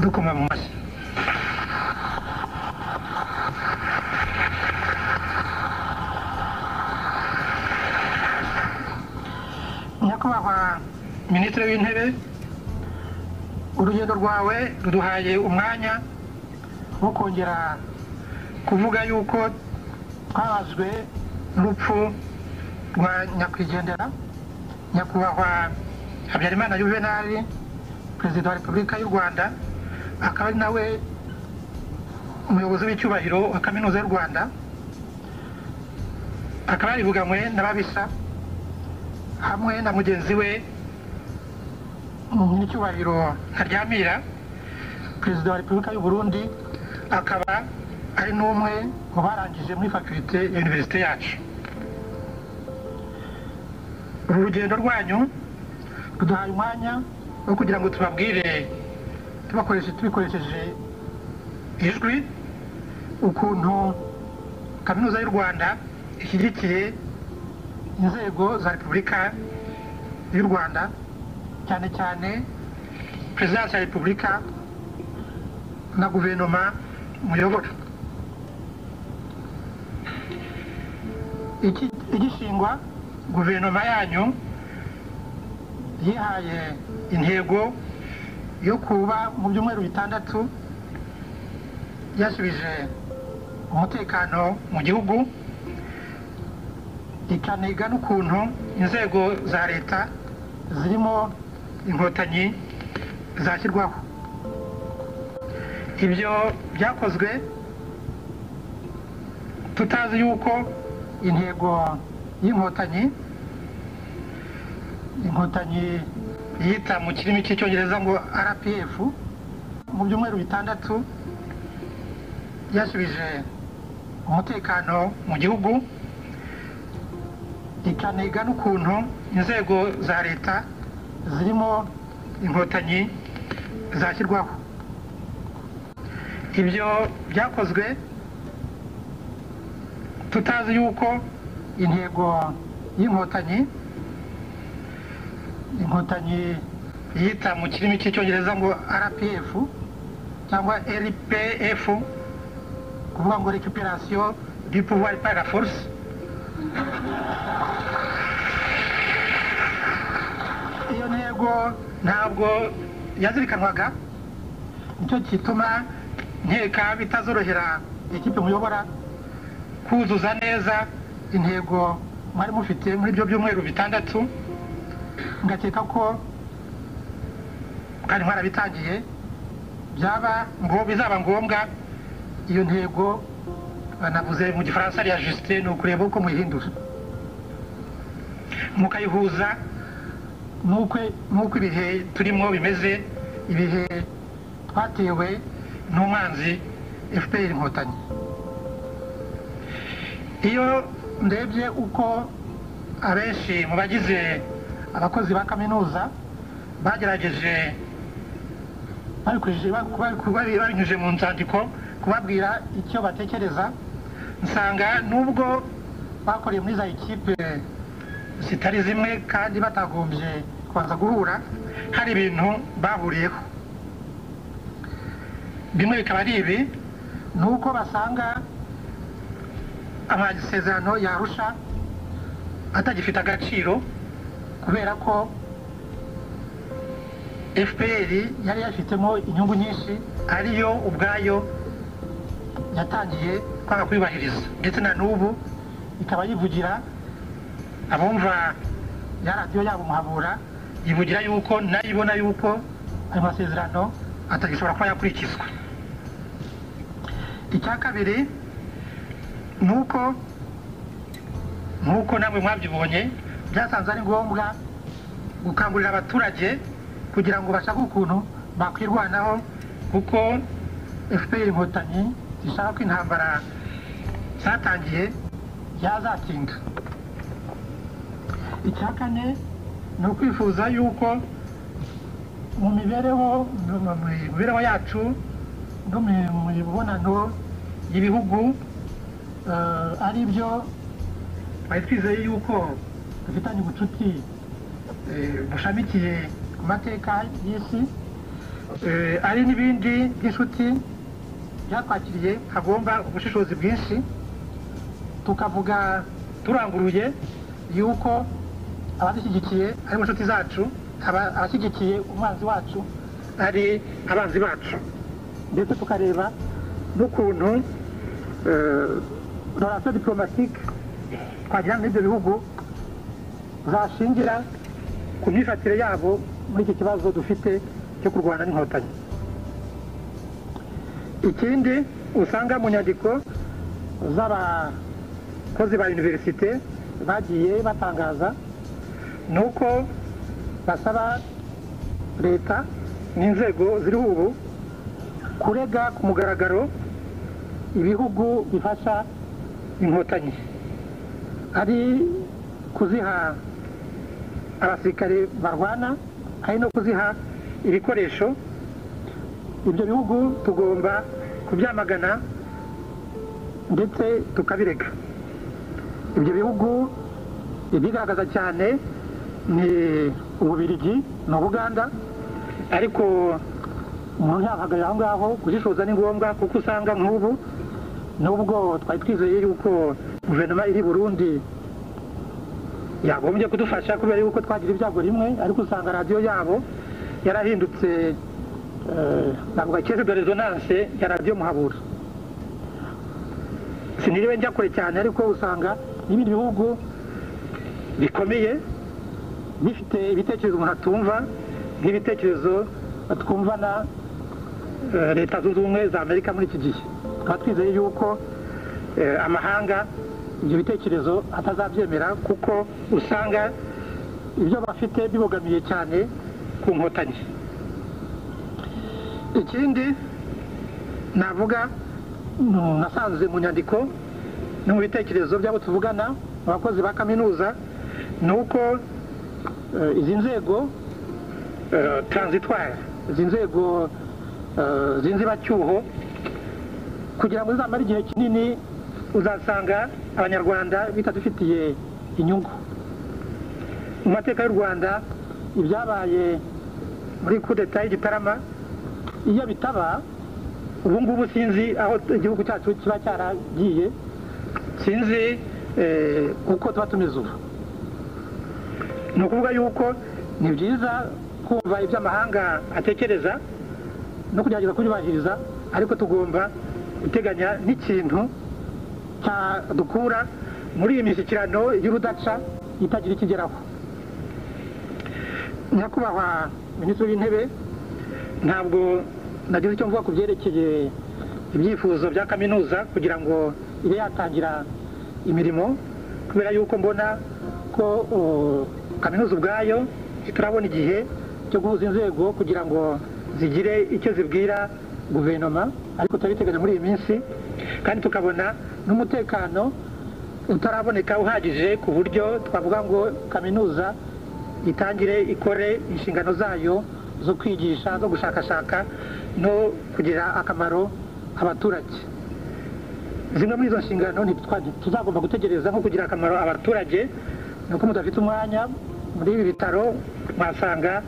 dukoma mu mashyi. Nyakubahwa Minisitiri w'Intebe, urugendo rwawe ruduhaye umwanya wo kongera kuvuga yuko twabazwe n'urupfu rwa nyakwigendera nyakubahwa Habyarimana Juvenal, Perezida wa Repubulika y'u Rwanda, akaba ari nawe umuyobozi w'icyubahiro wa kaminuza y'u Rwanda, akaba yarivuganywe n'ababisha hamwe na mugenzi we nyiricyubahiro Ntaryamira, Perezida wa Repubulika y'u Burundi, akaba ari n'umwe mu barangije muri fakulite ya universite yacu. Uru rugendo rwanyu ruduhaye umwanya wo kugira ngo tubabwire tubikoresheje ijwi ukuntu kaminuza y'u Rwanda ishyigikiye inzego za Repubulika y'u Rwanda, cyane cyane Perezidansi ya Repubulika na guverinoma muyobora. Igishingwa guverinoma yanyu yihaye intego yo kuba mu byumweru 6 yasubije umutekano mu gihugu, ikaniga n'ukuntu inzego za leta zirimo inkotanyi zashyirwaho. Ibyo byakozwe tutazi yuko intego y'inkotanyi yita mu kirimi cy'icyongereza ngo RPF mu byumweru 6 yasubije umutekano mu gihugu, ikaniga n'ukuntu inzego za leta zirimo inkotanyi zashyirwaho. Ibyo byakozwe tutazi yuko intego y'inkotanyi yita mu kirimi cy'icyongereza ngo RPF cyangwa RPF, kuvuga ngo récupération du pouvoir par la force, iyo ntego ntabwo yazirikanwaga. Nicyo gituma nkeka bitazorohera ikipe muyobora kuzuza neza intego mwari mufite muri ibyo byumweru 6. Ngakeka ko kandi mwarabitangiye bizaba ngombwa iyo ntego navuze mu gifaransa ya juste ni ukureba uko muyihindura mukayihuza n'uko ibihe turimo bimeze, ibihe twatewe n'umwanzi FPR Inkotanyi. Iyo ndebye uko abenshi mu bagize abakozi ba kaminuza bagerageje babinyuje mu nzandiko kubabwira icyo batekereza, nsanga nubwo bakoreye muri za ekipe zitari zimwe kandi batagombye kubanza guhura, hari ibintu bahuriyeho. Bimwe bikaba ari ibi, ni uko basanga amasezerano ya Arusha atagifite agaciro kubera ko FPR yari yafitemo inyungu nyinshi, ariyo ubwayo yatangiye kwanga kwibahiriza, ndetse na n'ubu ikaba yivugira, abumva ya radiyo yabo Muhabura yivugira yuko nayo ibona yuko ayo masezerano atagishobora kuba yakurikizwa. Icya kabiri ni uko nk'uko namwe mwabyibonye, byasanze ari ngombwa gukangurira abaturage kugira ngo bashake ukuntu bakwirwanaho, kuko FPR Inkotanyi zishaka ko intambara zatangiye yazatinda. Icya kane ni ukwifuza yuko mu mibereho yacu no mu mibonano y'ibihugu ari byo twari twizeye yuko dufitanye ubucuti bushamikiye ku mateka y'isi, ari n'ibindi by'inshuti byatwakiriye, hagomba ubushishozi bwinshi, tukavuga turanguruye yuko abadushyigikiye ari inshuti zacu, abashyigikiye umwanzi wacu ari abanzi bacu, ndetse tukareba n'ukuntu relation diplomatique twagira n'ibyo bihugu zashingira ku myifatire yabo muri iki kibazo dufite cyo kurwana n'inkotanyi. Ikindi usanga mu nyandiko z'abakozi ba universite bagiye batangaza ni uko basaba leta n'inzego ziriho ubu kurega ku mugaragaro ibihugu bifasha inkotanyi, ari kuziha abasirikare barwana, ari no kuziha ibikoresho. Ibyo bihugu tugomba kubyamagana ndetse tukabirega. Ibyo bihugu ibigaragaza cyane ni Ububiligi na Uganda, ariko umuntu yahagarara aho ngaho kuzishoza ni ngombwa, kuko usanga nk'ubu nubwo twari twizeye yuko guverinoma iri Burundi yagombye kudufasha kubera yuko twagira ibyago rimwe, ariko usanga radiyo yabo yarahindutse navuga kese de resonance ya radiyo Muhabura. Siniriwe njya kure cyane, ariko usanga n'ibindi bihugu bikomeye bifite ibitekerezo umuntu atumva, nk'ibitekerezo twumva na leta zunze ubumwe za Amerika muri iki gihe. Tukaba twizeye yuko amahanga ibyo bitekerezo atazabyemera, kuko usanga ibyo bafite bibogamiye cyane ku nkotanyi. Ikindi navuga nasanze mu nyandiko no mu bitekerezo by'abo tuvugana abakozi ba kaminuza, ni uko izi nzego transitoire, izi nzego z'inzibacyuho, kugira ngo zizamare igihe kinini, uzasanga abanyarwanda bitadufitiye inyungu. Mu mateka y'u Rwanda ibyabaye muri coup d'etat y'Igitarama, iyo bitaba ubu ngubu sinzi aho igihugu cyacu kiba cyaragiye, sinzi uko tuba tumeze ubu. Ni ukuvuga yuko ni byiza kumva ibyo amahanga atekereza no kugerageza kubyubahiriza, ariko tugomba guteganya n'ikintu cyadukura muri iyi mishyikirano y'urudaca itagira ikigeraho. Nyakubahwa Minisitiri w'Intebe, ntabwo nagize icyo mvuga ku byerekeye ibyifuzo bya kaminuza kugira ngo ibe yatangira imirimo, kubera yuko mbona ko kaminuza ubwayo turabona igihe cyo guhuza inzego kugira ngo zigire icyo zibwira guverinoma, ariko turabiteganya muri iyi minsi, kandi tukabona n'umutekano utaraboneka uhagije ku buryo twavuga ngo kaminuza itangire ikore inshingano zayo zo kwigisha, zo gushakashaka no kugira akamaro abaturage. Zimwe muri izo nshingano tuzagomba gutegereza nko kugira akamaro abaturage, nuko mudafite umwanya muri ibi bitaro. Mwasanga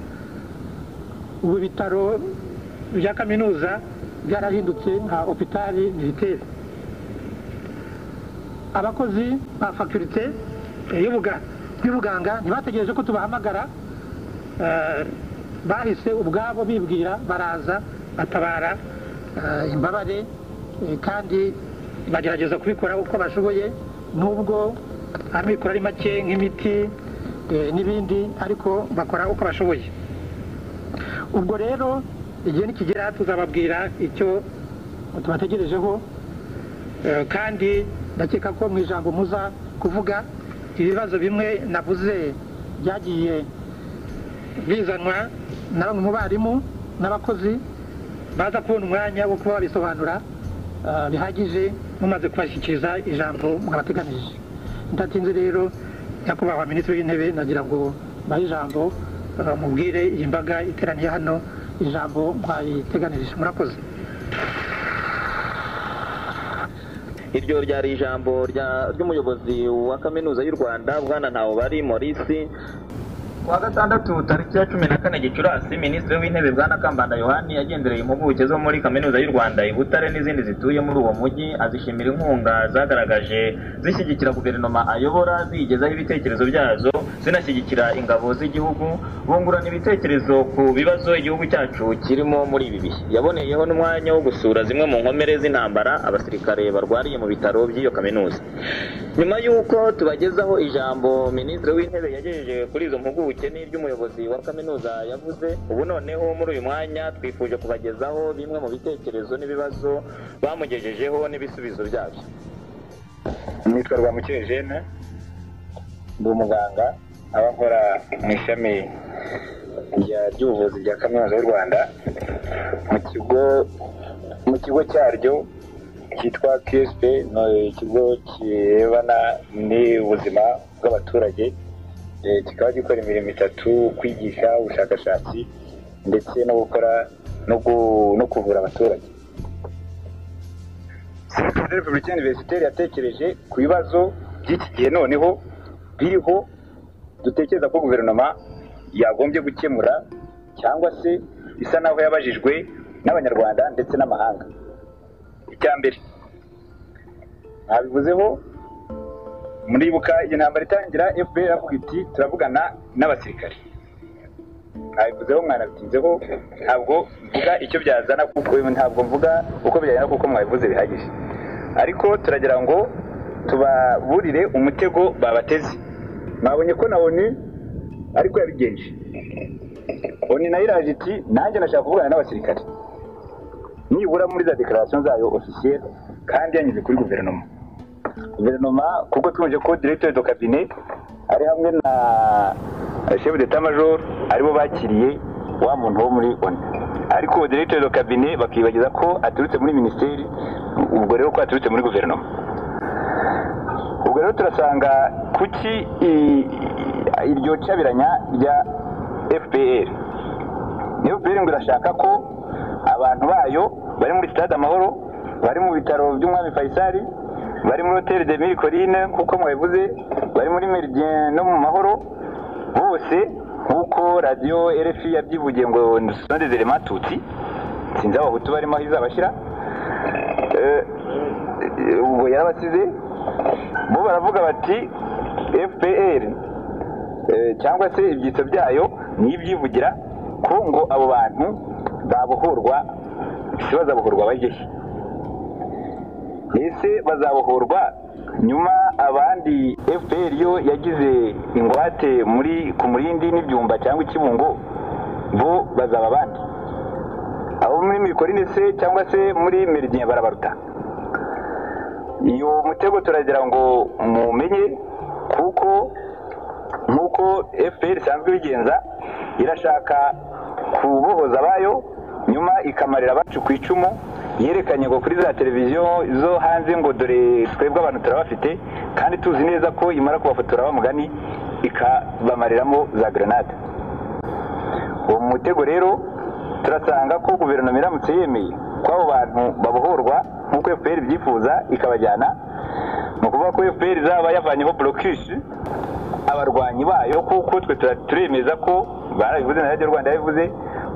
ubu bitaro bya kaminuza byarahindutse nka hopitali militaire. Abakozi ba fakulite y'ubuganga ntibategereje ko tubahamagara, bahise ubwabo bibwira, baraza batabara imbabare, kandi bagerageza kubikora uko bashoboye, nubwo amikoro ari make nk'imiti n'ibindi, ariko bakora uko bashoboye. Ubwo rero igihe nikigera tuzababwira icyo tubategerejeho, kandi ndakeka ko mu ijambo muza kuvuga ibibazo bimwe navuze byagiye bizanwa na bamwe mu barimu n'abakozi, baza kubona umwanya wo kuba babisobanura bihagije mumaze kubashyikiriza ijambo mwabateganije. Ndatinze rero, nyakubahwa Minisitiri w'Intebe, nagira ngo bahe ijambo mubwire iyi mbaga iteraniye hano ijambo mwayiteganirije. Murakoze. Iryo ryari ijambo ry'umuyobozi wa kaminuza y'u Rwanda Bwana Ntawobari Maurice. Kuwa gatandatu tariki ya 14 Gicurasi, Minisitiri w'Intebe Bwana Kambanda Yohani yagendereye impuguke zo muri kaminuza y'u Rwanda i Butare n'izindi zituye muri uwo mujyi, azishimira inkunga zagaragaje zishyigikira guverinoma ayobora, zigezaho ibitekerezo byazo, zinashyigikira ingabo z'igihugu, bungurana ibitekerezo ku bibazo igihugu cyacu kirimo muri ibi bihe. Yaboneyeho n'umwanya wo gusura zimwe mu nkomere z'intambara abasirikare barwariye mu bitaro by'iyo kaminuza. Nyuma y'uko tubagezaho ijambo Minisitiri w'Intebe yagejeje kuri izo mpuguke n'iry'umuyobozi wa kaminuza yavuze, ubu noneho muri uyu mwanya twifuje kubagezaho bimwe mu bitekerezo n'ibibazo bamugejejeho n'ibisubizo byabyo. Nitwa Rwamukire Jeune, ndi umuganga, aba nkora mu ishami ry'ubuvuzi rya kaminuza y'u Rwanda, mu kigo cyaryo cyitwa QSP, ikigo kirebana n'ubuzima bw'abaturage, kikaba gikora imirimo itatu: kwigisha, ubushakashatsi ndetse no gukora no kuvura abaturage. Site Republicaine Universitaire yatekereje ku bibazo by'iki gihe noneho biriho, dutekereza ko guverinoma yagombye gukemura, cyangwa se bisa naho yabajijwe n'abanyarwanda ndetse n'amahanga. Icya mbere nabivuzeho, muribuka iyi ntambara itangira FPR avuga iti turavugana n'abasirikare. Nabivuzeho, mwanabitinzeho, ntabwo mvuga icyo byazana kuko ntabwo mvuga uko byajyana kuko mwabivuze bihagije, ariko turagira ngo tubaburire umutego babateze. Mwabonye ko na ONU ariko yabigenje. ONU nayo iraje iti nanjye nashaka kuvugana n'abasirikare, nibura muri za declaration zayo officielle, kandi yanyuze kuri guverinoma. Kuko twumvise ko directeur de cabinet ari hamwe na chef d'état major aribo bakiriye wa muntu wo muri ONU, ariko directeur de cabinet bakibagiza ko aturutse muri ministeri, ubwo rero ko aturutse muri guverinoma. Ubwo rero turasanga kuki iryo cabiranya rya FPR ngo irashaka ko abantu bayo bari muri stade Amahoro, bari mu bitaro by'Umwami Faisal, bari muri Hotel de Mille Collines kuko mwabivuze, bari muri Meridien no mu Mahoro, bose nkuko radio RFI yabyivugiye ngo sont des éléments tutsi, sinzi abahutu barimo aho izabashyira. Ubwo yarabasize, bo baravuga bati FPR cyangwa se ibyitso byayo n'ibyivugira ko ngo abo bantu babohorwa, bazabohorwa bagehe. Ese bazabohorwa nyuma abandi FPR yo yagize ingwate ku Murindi n'ibyumba cyangwa Ikibungo, bo bazaba abandi? Abo muri Mille se cyangwa se muri Meridien barabaruta? Iyo mutego turagira ngo mumenye, kuko nkuko FPR isanzwe bigenza, irashaka kubohoza abayo nyuma ikamarira abacu ku icumu, yerekanye ngo kuri za televiziyo zo hanze ngo dore twebwe abantu turabafite, kandi tuzi neza ko imara kubafotora bamugani ikabamariramo za grenade. uwo mutego rero turasanga ko guverinoma iramutse yemeye ko abo bantu babohorwa nk'uko FPR byifuza ikabajyana, ni ukuvuga ko FPR izaba yavanyeho blocus abarwanyi bayo, kuko twe turemeza ko barabivuze na Radio Rwanda yabivuze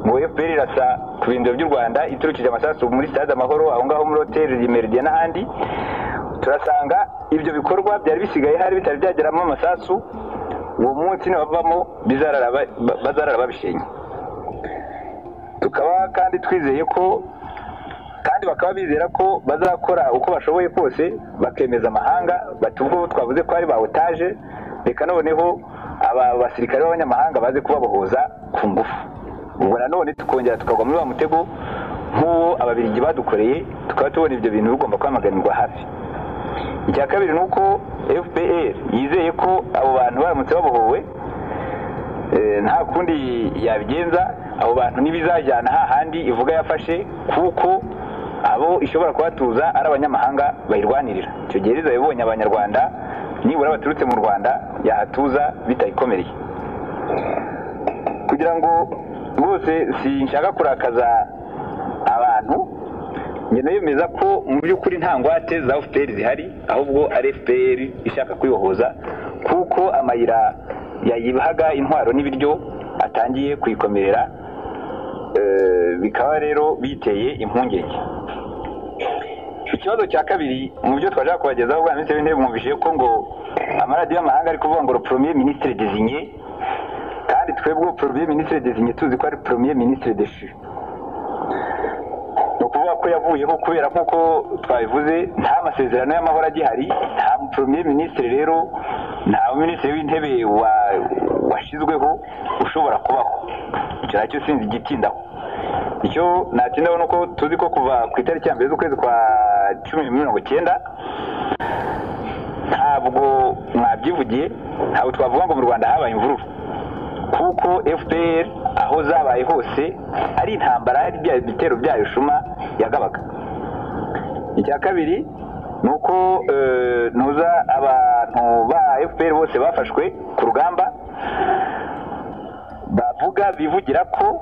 ngo FPR irasa ku bindiro by'u Rwanda iturukije amasasu muri Stade Amahoro, aho ngaho muri Hotel Meridian n'ahandi. Turasanga ibyo bikorwa byari bisigaye hari bitari byageramo amasasu, uwo munsi nibavamo bazarara babishenye. Tukaba kandi twizeye ko kandi bakaba bizera ko bazakora uko bashoboye kose bakemeza amahanga bati ubwo twavuze ko ari ba otage, reka noneho aba basirikare b'abanyamahanga baze kubabohoza ku ngufu. Ubwo nanone tukongera tukagwa muri wa mutego nk'uwo ababiligi badukoreye, tukaba tubona ibyo bintu bigomba kwamaganirwa hafi. Icya kabiri ni uko FPR yizeye ko abo bantu baramutse babohowe nta kundi yabigenza, abo bantu ntibizajyana hahandi ivuga yafashe, kuko abo ishobora kubatuza ari abanyamahanga bayirwanirira. Icyo gihe riza bibonye abanyarwanda nibura baturutse mu Rwanda yahatuza bitayikomereye. Kugira ngo rwose sinshaka kurakaza abantu, njye nayemeza ko mu by'ukuri nta ngwate za FPR zihari, ahubwo ari FPR ishaka kwibohoza, kuko amayira yayibahaga intwaro n'ibiryo atangiye kwikomerera, bikaba rero biteye impungenge. Ikibazo cya kabiri mu byo twaje kubagezaho bwa minsi w'intebe, mwumvise ko ngo amaradiyo y'amahanga ari kuvuga ngo premier ministre désigné, kandi twebwe premier ministre désigné tuzi ko ari premier ministre déchu. No kuvuga ko yavuyeho kubera nk'uko twabivuze nta masezerano y'amahoro agihari, nta premier ministre rero, nta minisitiri w'intebe washyizweho ushobora kubaho. Icyo nacyo sinzi igitindaho. Icyo natindaho ni uko tuzi ko kuva ku itariki ya mbere z'ukwezi kwa 10/19 ntabwo mwabyivugiye, ntabwo twavuga ngo mu Rwanda habaye imvururu, kuko FPR aho zabaye hose ari intambara, hari bya bitero byayo shuma yagabaga. Icya kabiri ni uko ntuza abantu ba FPR bose bafashwe ku rugamba bavuga bivugira ko,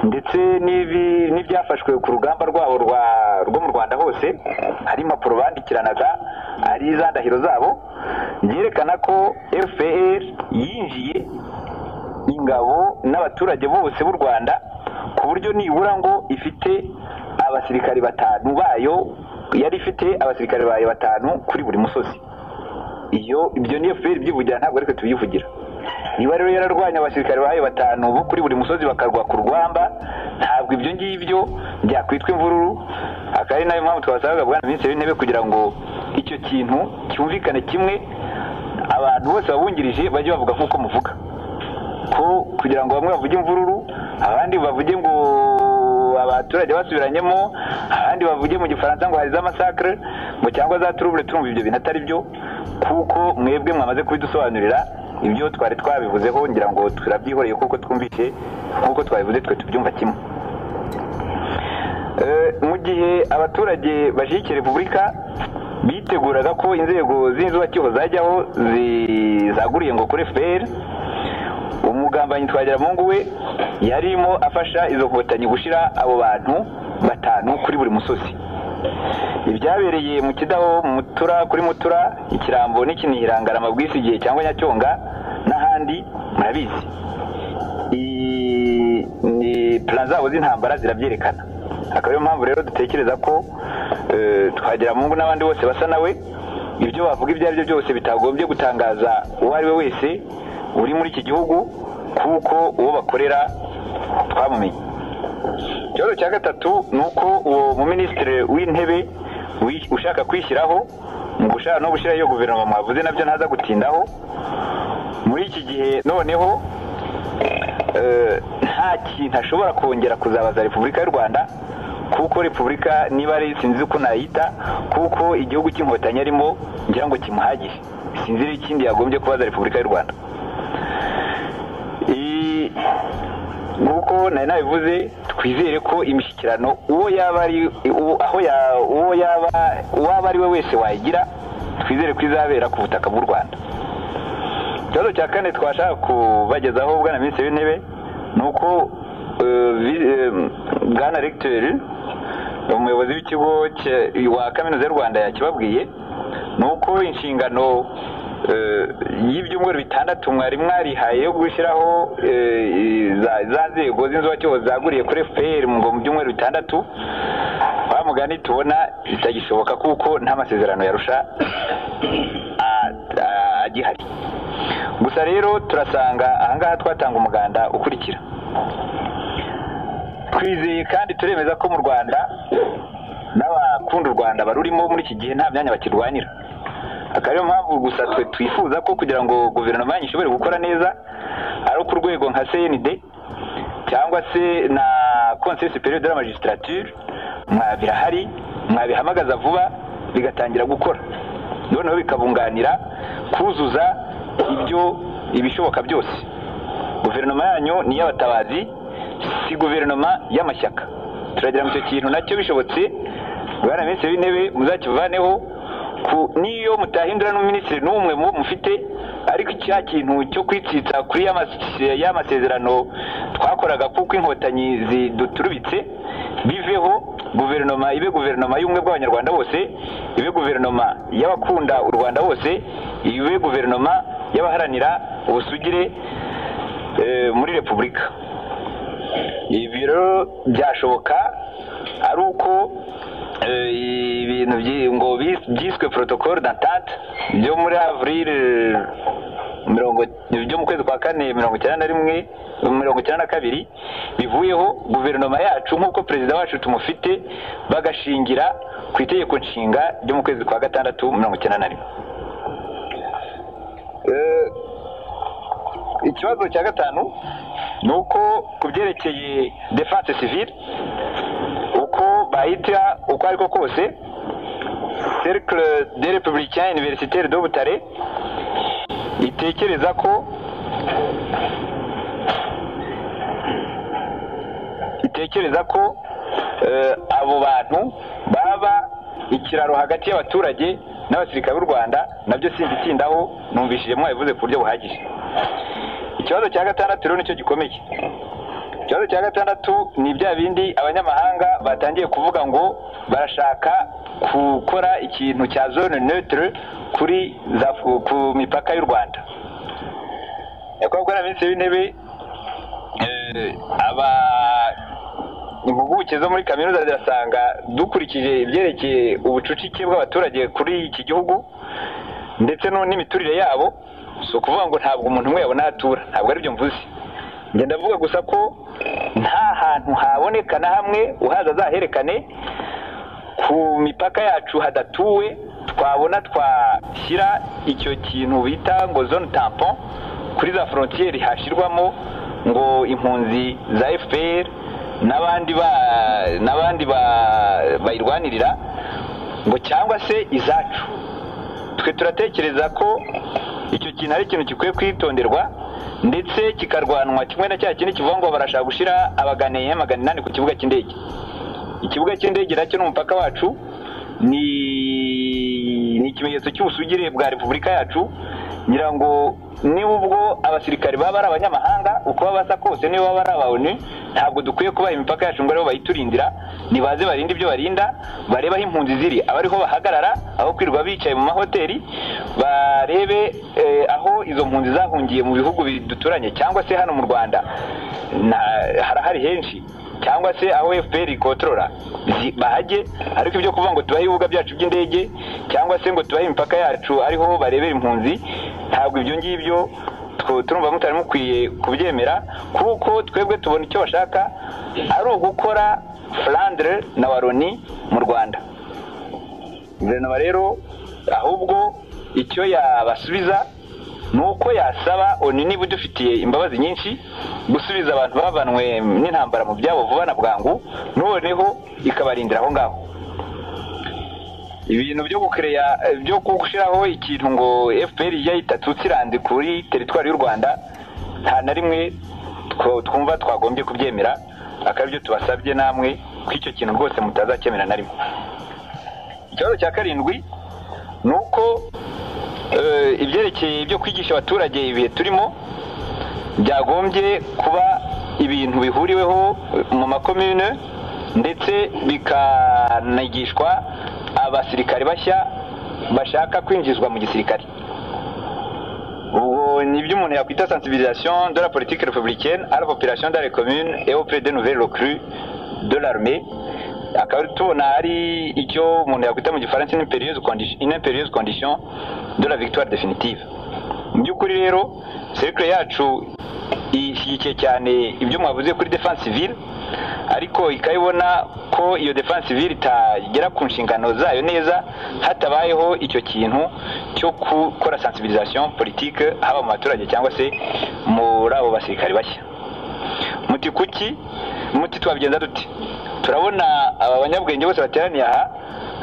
ndetse n'ibyafashwe ku rugamba rwabo rwo mu Rwanda hose hari impapuro bandikiranaga, ari izandahiro zabo byerekana ko FPR yinjiye ingabo n'abaturage bose b'u Rwanda, ku buryo nibura ngo ifite abasirikari 5 bayo, yari ifite abasirikare bayo 5 kuri buri musozi. Ibyo ni FPR byivugira, ntabwo ariko tubivugira. Niba rero yararwanya abasirikare bayo 5 bo kuri buri musozi bakarwa ku rwamba, ntabwo ibyo ngibyo byakwitwa imvururu. Akari nayo mpamvu twasabaga bwana minisitiri w'intebe kugira ngo icyo kintu cyumvikane kimwe, abantu bose babungirije bajye bavuga nk'uko muvuga, ko kugira ngo bamwe bavuge imvururu, abandi bavuge ngo abaturage basubiranyemo, abandi bavuge mu gifaransa ngo hari za massacre ngo cyangwa za trouble. Turumva ibyo bintu atari byo, kuko mwebwe mwamaze kubidusobanurira. Ibyo twari twabivuzeho ngira ngo turabyihoreye, kuko twumvise nk'uko twabivuze twe tubyumva kimwe. Mu gihe abaturage bashyigikiye Repubulika biteguraga ko inzego z'inzubakiho zajyaho zaguriye ngo kuri FPR, umugambanyi Twagiramungu we yarimo afasha izo nkotanyi gushira abo bantu 5 kuri buri musozi. Ibyabereye mu Kidaho, mu Mutura, kuri Mutura, Ikirambo n'Ikinihirangara, Amabwisigiye cyangwa Nyacyonga n'ahandi murabizi. Ni plan zabo z'intambara zirabyerekana. Akaba mpamvu rero dutekereza ko Twagiramungu n'abandi bose basa nawe, ibyo bavuga ibyo ari byo byose bitagombye gutangaza uwo ari we wese uri muri iki gihugu, kuko uwo bakorera twamumenye. Ikibazo cya gatatu ni uko uwo mu minisitiri w'intebe ushaka kwishyiraho mu gushaka no gushyiraho iyo guverinoma mwavuze, nabyo ntaza gutindaho. Muri iki gihe noneho nta kintu ashobora kongera kuzabaza Repubulika y'u Rwanda, kuko Repubulika niba ari sinzi uko nayita, kuko igihugu cy'inkotanyi arimo ngira ngo kimuhagije, sinzi ikindi yagombye kubaza Repubulika y'u Rwanda. nk'uko nari nabivuze twizere ko imishyikirano uwo yaba ari we wese wayigira twizere ko izabera ku butaka bw'u Rwanda. Ikibazo cya kane twashaka kubagezaho bwana minisitiri w'intebe ni uko bwana recteur umuyobozi w'ikigo wa kaminuza y'u Rwanda yakibabwiye ni uko inshingano y'ibyumweru 6 mwari mwarihaye yo gushyiraho za nzego z'inzibacyuho zaguriye kuri FPR mu byumweru 6 bamugani tubona bitagishoboka kuko nta masezerano yarusha agihari. Gusa rero turasanga ahangaha twatanga umuganda ukurikira. Twizeye kandi turemeza ko mu Rwanda n'abakunda u Rwanda barurimo muri iki gihe nta myanya bakirwanira. Akariyo mpamvu gusa twe twifuza ko kugira ngo guverinoma ishobore gukora neza ari ku rwego nka CND cyangwa se na Conseil supérieur de la magistrature mwabirahari mwabihamagaza vuba bigatangira gukora, noneho bikabunganira kuzuza ibishoboka byose. Guverinoma yanyu ni y'abatabazi, si guverinoma y'amashyaka. Turagira ngo icyo kintu nacyo bishobotse bwana minisitiri w'intebe muzakivaneho, niyo mutahindura n'umuminisitiri n'umwe mufite, ariko icya kintu cyo kwitsitsa kuri y'amasezerano twakoraga kuko inkotanyi ziduturubitse biveho. Guverinoma ibe guverinoma y'ubumwe bw'abanyarwanda bose, ibe guverinoma y'abakunda u Rwanda bose, ibe guverinoma y'abaharanira ubusugire muri repubulika. Ibi rero byashoboka ari uko ibintu ngo byiswe protocole d'entente byo muri avril byo mu kwezi kwa 4 1992 bivuyeho, guverinoma yacu nk'uko perezida wacu tumufite bagashingira ku itegeko nshinga ryo mu kwezi kwa 6 1991. Ikibazo cya gatanu ni uko ku byerekeye defense civile uko bahita uko ariko kose Cercle des Républicains Universitaires de Butare itekereza ko abo bantu baba ikiraro hagati y'abaturage n'abasirikare b'u Rwanda, nabyo sinditindaho numvishije mwabivuze ku buryo buhagije. Ikibazo cya gatandatu rero nicyo gikomeye. Ikibazo cya gatandatu ni bya bindi abanyamahanga batangiye kuvuga ngo barashaka gukora ikintu cya zone neutre ku mipaka y'u Rwanda. Nyakubahwa na minisitiri w'intebe, impuguke zo muri kaminuza zirasanga dukurikije ibyerekeye ubucucike bw'abaturage kuri iki gihugu ndetse n'imiturire yabo, si ukuvuga ngo ntabwo umuntu umwe yabona ahatura, ntabwo ari byo mvuze. Njye ndavuga gusa ko nta hantu haboneka na hamwe uhaza azaherekane ku mipaka yacu hadatuwe twabona twashyira icyo kintu bita ngo zone tampon kuri za frontiere hashyirwamo ngo impunzi za FPR n'abandi bayirwanirira ngo cyangwa se izacu. Twe turatekereza ko icyo kintu ari ikintu gikwiye kwitonderwa ndetse kikarwanwa kimwe na cya kindi kivuga ngo barashaka gushyira abaganeye 800 ku kibuga cy'indege. Ikibuga cy'indege nacyo n'umupaka wacu ni ikimenyetso cy'ubusugire bwa repubulika yacu. Ngira ngo niba ubwo abasirikare baba ari abanyamahanga uko basa kose, niba baba ari abawuni, ntabwo dukwiye kubaha imipaka yacu ngo ariho bayiturindira. Nibaze barinde ibyo barinda, bareba aho impunzi ziri abariho bahagarara, aho kwirirwa bicaye mu mahoteli, barebe aho izo mpunzi zahungiye mu bihugu biduturanye cyangwa se hano mu Rwanda harahari henshi, cyangwa se aho FPR ikotorora bahajye. Ariko ibyo kuvuga ngo tubahe ibibuga byacu by'indege cyangwa se ngo tubahe imipaka yacu ariho barebera impunzi, ntabwo ibyo ngibyo turumva mutari mukwiye kubyemera, kuko twebwe tubona icyo bashaka ari ugukora Flandre na Wallonie mu Rwanda. Guverinoma rero ahubwo icyo yabasubiza nuko yasaba ONU niba dufitiye imbabazi nyinshi gusubiza abantu bavanwe n'intambara mu byabo vuba na bwangu, noneho ikabarindira aho ngaho. Ibintu byo gushiraho ikintu ngo FPR yahita tutsirande kuri territoire y'u Rwanda nta na rimwe twumva twagombye kubyemera akaba ibyo tubasabye namwe ko icyo kintu rwose mutazakemera na rimwe. Ikibazo cya karindwi ni uko ibyerekeye ibyo kwigisha abaturage ibihe turimo byagombye kuba ibintu bihuriweho mu makomune ndetse bikanigishwa abasirikare bashya bashaka kwinjizwa mu gisirikare. Ubwo ni ibyo umuntu yakwita sensibilisation de la politique républicaine à la population dans les communes et auprès des nouvelles recrues de l'armée. Akaba tubona ari icyo umuntu yakwita mu gifaransa une impérieuse condition de la victoire définitive. Mu by'ukuri rero cercle yacu ishyigikiye cyane ibyo mwavuze kuri défense civile, ariko ikayibona ko iyo défense civile itagera ku nshingano zayo neza hatabayeho icyo kintu cyo gukora sensibilisation politique haba mu baturage cyangwa se muri abo basirikare bashya. Muti kuki? Muti twabigenza dute? Turabona aba banyabwenge bose bateraniye aha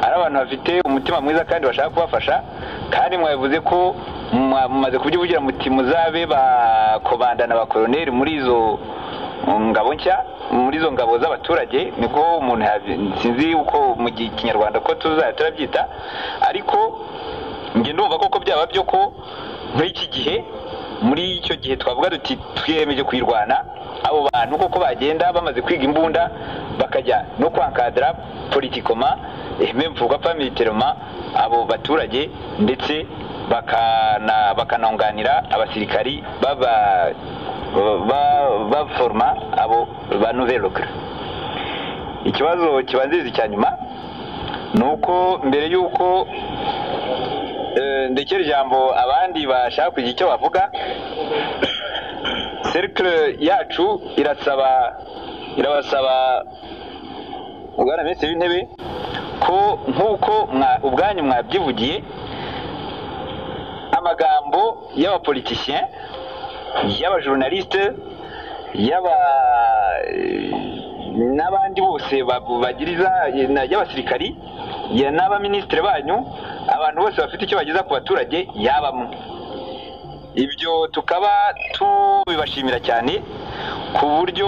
ari abantu bafite umutima mwiza kandi bashaka kubafasha, kandi mwabivuze ko mumaze kubyivugira muti muzabe bakomanda na bakoloneli muri izo ngabo nshya, muri izo ngabo z'abaturage. Niko umuntu sinzi uko mu kinyarwanda ko tuzajya turabyita, ariko nge ndumva koko byaba byo ko muri iki gihe, muri icyo gihe twavuga duti twiyemeje kwirwana, abo bantu koko bagenda bamaze kwiga imbunda bakajya no kwankadra politikoma même pourquoi pas militairement abo baturage, ndetse bakanonganira abasirikari baforma abo ba nouvelle recrue. Ikibazo kibanziriza cya nyuma ni uko mbere y'uko ndekera ijambo abandi bashaka kugira icyo bavuga, cercle yacu irabasaba Bwana Minisitiri w'Intebe ko nk'uko ubwanyu mwabyivugiye, amagambo y'abapoliticiens, y'abajournaliste, n'abandi bose bagiriza, y'abasirikari, n'abaministre banyu, abantu bose bafite icyo bageza ku baturage yabamwe. Ibyo tukaba tubibashimira cyane ku buryo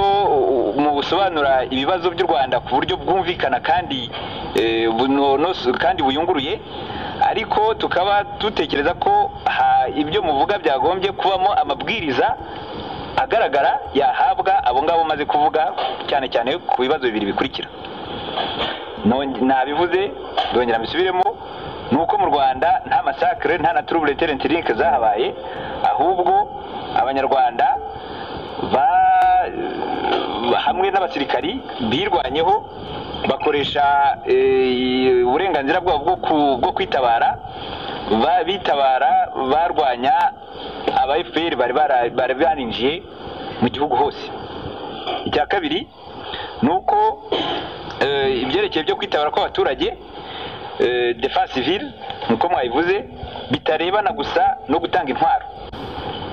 mu gusobanura ibibazo by'u Rwanda ku buryo bwumvikana kandi buyunguruye, ariko tukaba dutekereza ko ibyo muvuga byagombye kubamo amabwiriza agaragara yahabwa abo ngabo maze kuvuga, cyane cyane ku bibazo bibiri bikurikira. Nabivuze ndongera mbisubiremo, nuko mu Rwanda nta massacre nta na trouble terroriste zahabaye, ahubwo abanyarwanda hamwe n'abasirikari birwanyeho bakoresha uburenganzira bwabo bwo kwitabara, bitabara barwanya aba FPR bari barinjiye mu gihugu hose. Icya kabiri nuko ibyerekeye byo kwitabara kw'abaturage, defense civile nkuko mwabivuze, bitarebana gusa no gutanga intwaro,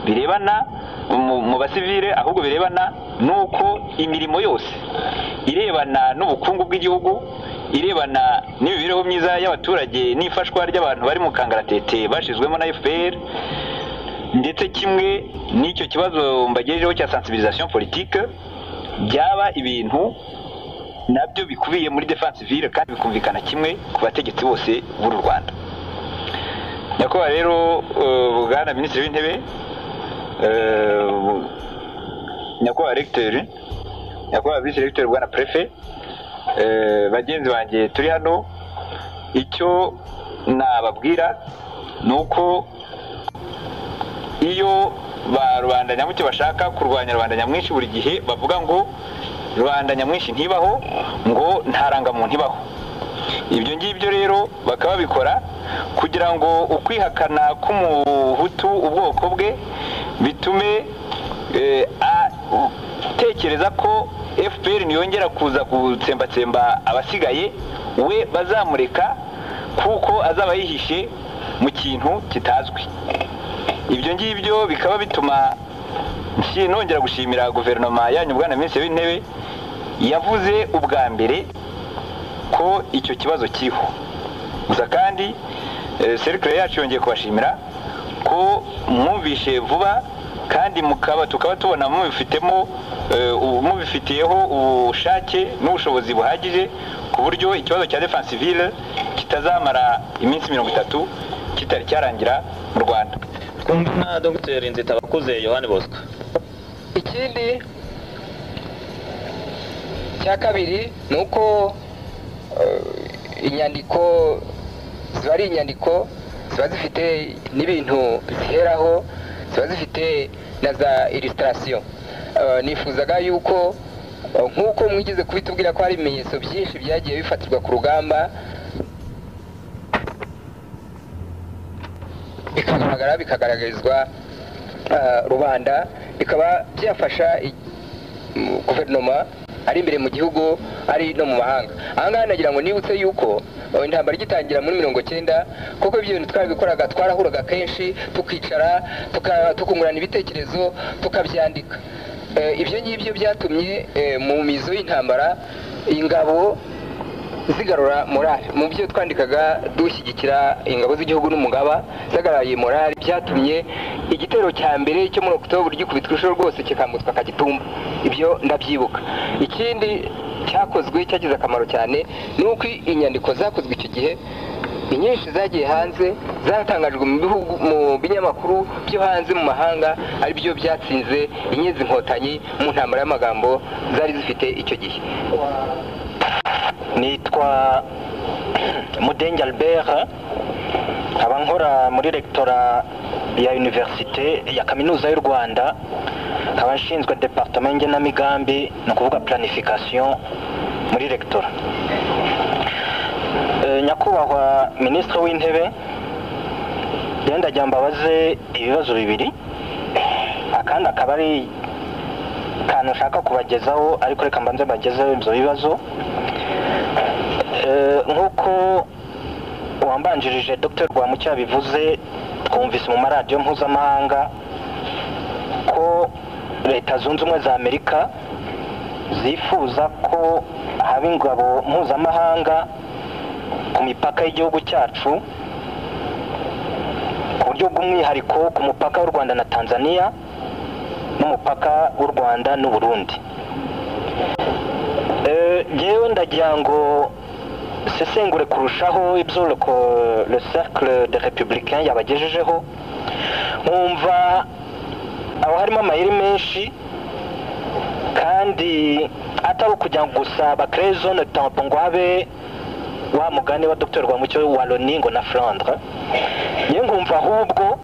birebana mu basivile, ahubwo birebana nuko imirimo yose irebana n'ubukungu bw'igihugu, irebana n'imibereho myiza y'abaturage n'ifashwa ry'abantu bari mu kangaratete bashizwemo na FPR, ndetse kimwe n'icyo kibazo mbagejejeho cya sensibilisation politique, byaba ibintu nabyo bikubiye muri defense civile kandi bikumvikana kimwe ku bategetsi bose b'u Rwanda. Nyakubahwa rero Bwana Minisitiri w'Intebe, nyakubahwa Recteur, nyakubahwa Vice Recteur, Bwana Prefet, bagenzi banjye turi hano, icyo nababwira nuko iyo ba rubanda nyamwinshi bashaka kurwanya rubanda nyamwinshi, buri gihe bavuga ngo rubanda nyamwinshi ntibaho, ngo ntarangamuntu ibaho. Ibyo ngibyo rero bakaba bikora kugira ngo ukwihakana k'umuhutu ubwoko bwe bitume tekereza ko FPR niyongera kuza gutsembatsemba abasigaye, we bazamureka kuko azaba yihishe mu kintu kitazwi. Ibyo ngibyo bikaba bituma nongera gushimira guverinoma yanyu Bwana Minisitiri w'Intebe, yavuze ubwa mbere ko icyo kibazo kiriho. Gusa kandi cercle yacu yongeye kubashimira ko mwumvishe vuba kandi tukaba tubona mubifitiyeho ubushake n'ubushobozi buhagije ku buryo ikibazo cya defense civile kitazamara iminsi 30 kitari cyarangira mu Rwanda. Twumva na Dr. Nzitabakuze Yohani Bosco. Ikindi cya kabiri ni uko inyandiko ziba ari inyandiko ziba zifite n'ibintu ziheraho, ziba zifite na za illustration. Nifuzaga yuko nk'uko mwigeze kubitubwira ko hari ibimenyetso byinshi byagiye bifatirwa ku rugamba bikagaragarizwa rubanda, bikaba byafasha guverinoma ari imbere mu gihugu ari no mu mahanga. Ahangaha nagira ngo nibutse yuko intambara igitangira muri 90 kuko ibyo bintu twabikoraga, twarahuraga kenshi tukicara tukungurana ibitekerezo tukabyandika. Ibyo ngibyo byatumye mu mizo y'intambara ingabo zigarura morale. Mu byo twandikaga dushyigikira ingabo z'igihugu n'umugaba zagaraye morale, byatumye igitero cya mbere cyo muri October gikubitwa ishoro rwose kikambutswa Kagitumba. Ibyo ndabyibuka. Ikindi cyakozwe cyagize akamaro cyane ni uko inyandiko zakozwe icyo gihe inyinshi zagiye hanze, zatangajwe mu binyamakuru byo hanze mu mahanga, ari byo byatsinze inyezi inkotanyi mu ntambara y'amagambo zari zifite icyo gihe. Nitwa Mudenge Albert, nkaba nkora muri rectora ya Université ya Kaminuza y'u Rwanda, nkaba nshinzwe departement ngenamigambi, ni ukuvuga planification muri rectora. Nyakubahwa Minisitiri w'Intebe, yenda jya mbabaze ibibazo bibiri, akandi akaba ari kantu nshaka kubagezaho, ariko reka mbanze mbagezeho ibyo bibazo. Nk'uko uwambanjirije Dr. Rwamucyo bivuze, twumvise mu maradiyo mpuzamahanga ko Leta Zunze Ubumwe za Amerika zifuza ko haba ingabo mpuzamahanga ku mipaka y'igihugu cyacu, ku buryo bw'umwihariko ku mupaka w'u Rwanda na Tanzania n'umupaka w'u Rwanda n'u Burundi. Jewe ndagira ngo sesengure kurushaho ibyo le cercle des républicains yabagejejeho, nkumva aho harimo amayeri menshi kandi atari ukugira ngo gusa bakore zone tampon ngo habe wa mugani wa Dr. Rwamucyo wa Loni ngo na Flandre. Ye nkumva ahubwo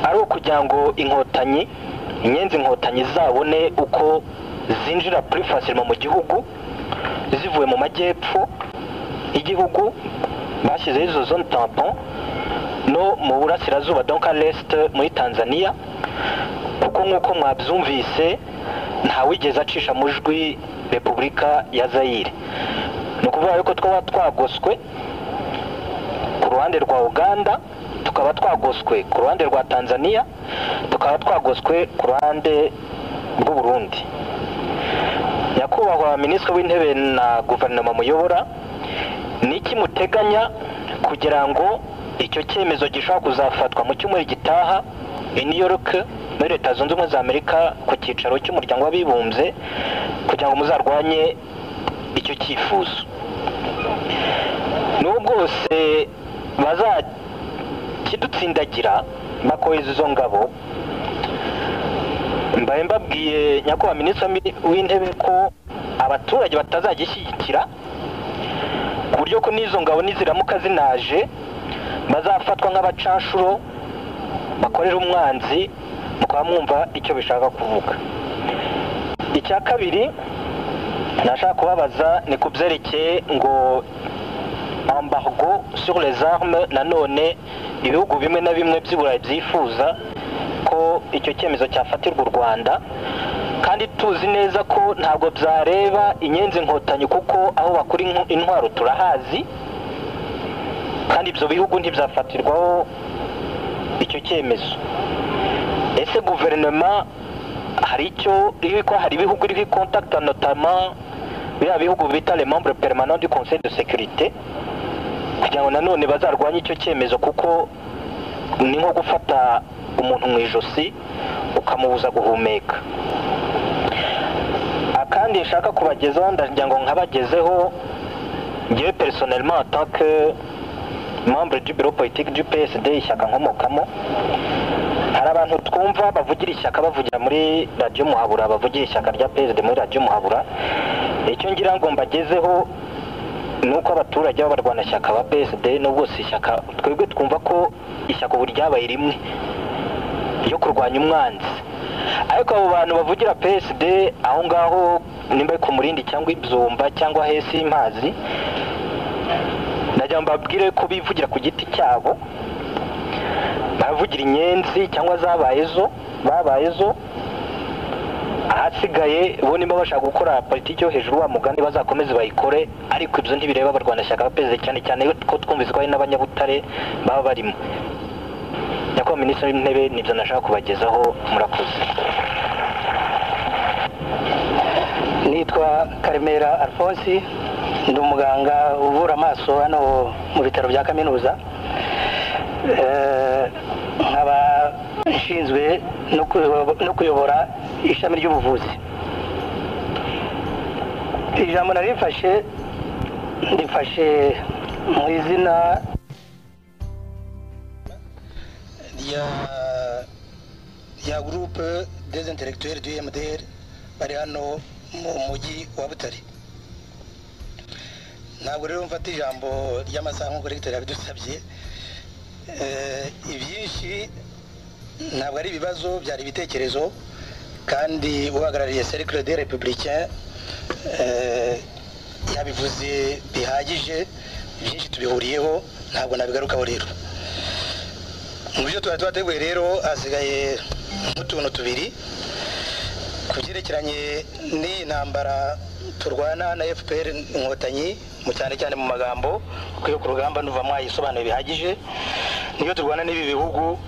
ari ukugira ngo inyenzi inkotanyi zabone uko zinjira plus facilement mu gihugu zivuye mu majyepfo y'igihugu, bashyizeho izo zone tampon no mu burasirazuba, donc à l'est muri Tanzania, kuko nk'uko mwabyumvise ntawigeze acisha mujwi Repubulika ya Zaire. Ni ukuvuga yuko twaba twagoswe ku ruhande rwa Uganda, tukaba twagoswe ku ruhande rwa Tanzania, tukaba twagoswe ku ruhande rw'u Burundi. Nyakubahwa Minisitiri w'Intebe na guverinoma muyobora, niki muteganya kugira ngo icyo cyemezo gishobora kuzafatwa mu cyumweru gitaha i New York muri Leta Zunze Ubumwe za Amerika ku cyicaro cy'umuryango w'abibumbye, kugira ngo muzarwanye icyo cyifuzo? Nubwo bose bazakidutsindagira bakohereza izo ngabo, mbaye mbabwiye nyakubahwa Minisitiri w'Intebe ko abaturage batazagishyigikira, ku buryo ko n'izo ngabo niziramuka zinaje bazafatwa nk'abacanshuro bakorera umwanzi, mukaba mwumva icyo bishaka kuvuga. Icya kabiri nashaka kubabaza ni ku byerekeye ngo embargo sur les armes. Nanone ibihugu bimwe na bimwe by'Iburayi byifuza ko icyo cyemezo cyafatirwa u Rwanda, kandi tuzi neza ko ntabwo byareba inyenzi inkotanyi kuko aho bakora intwaro turahazi, kandi ibyo bihugu ntibyafatirwaho icyo cyemezo. Ese guverinoma hari icyo ko hari ibihugu iri contact, notamment bya bihugu bita les membres permanents du Conseil de sécurité, kugira ngo nanone bazarwanye icyo cyemezo, kuko ni nko gufata umuntu mu ijosi ukamubuza guhumeka. Akandi nshaka kubagezaho ndagira ngo nkabagezeho ngewe personnellement en tant que membre du bureau politique du PSD ishyaka nkomokamo, hari abantu twumva bavugira ishyaka bavugira muri radio Muhabura, bavugira ishyaka rya PSD muri radio Muhabura. Icyo ngira ngo mbagezeho nuko abaturage b'abarwanashyaka ba PSD n'ubwo si ishyaka twebwe twumva ko ishyaka ubu ryabaye rimwe yo kurwanya umwanzi, ariko abo bantu bavugira PSD aho ngaho nimba ku Murindi cyangwa Ibyumba cyangwa hesi impazi, najya mbabwire ko bivugira ku giti cyabo, bavugira inyenzi cyangwa babayezo ahasigaye bo nimba bashaka gukora politiki yo hejuru wa mugani bazakomeze bayikore, ariko ibyo ntibireba abarwanashyaka ba PSD cyane cyane ko twumvise ko hari n'abanyabutare baba barimo. Nyakubahwa Minisitiri w'Intebe nibyo nashaka kubagezaho, murakoze. Nitwa Karemera Alphonse, ndi umuganga uvura amaso hano mu bitaro bya kaminuza, nkaba nshinzwe no kuyobora ishami ry'ubuvuzi. Ijambo narifashe ndifashe mu izina ya groupe des intellectuels du MDR bari hano mu mujyi wa Butare. Ntabwo rero mfata ijambo ry'amasaha nk'uko recteur yabidusabye. Ibyinshi ntabwo ari ibibazo, byari ibitekerezo, kandi uhagarariye Cercle des Républicains yabivuze bihagije, byinshi tubihuriyeho, ntabwo nabigarukaho rero. Mu byo twateguye rero hasigaye nk'utuntu tubiri ku byerekeranye n'intambara turwana na FPR inkotanyi, mu cyane mu magambo, kuko yo ku rugamba nuva mwayisobanuye bihagije. Niyo turwana n'ibi bihugu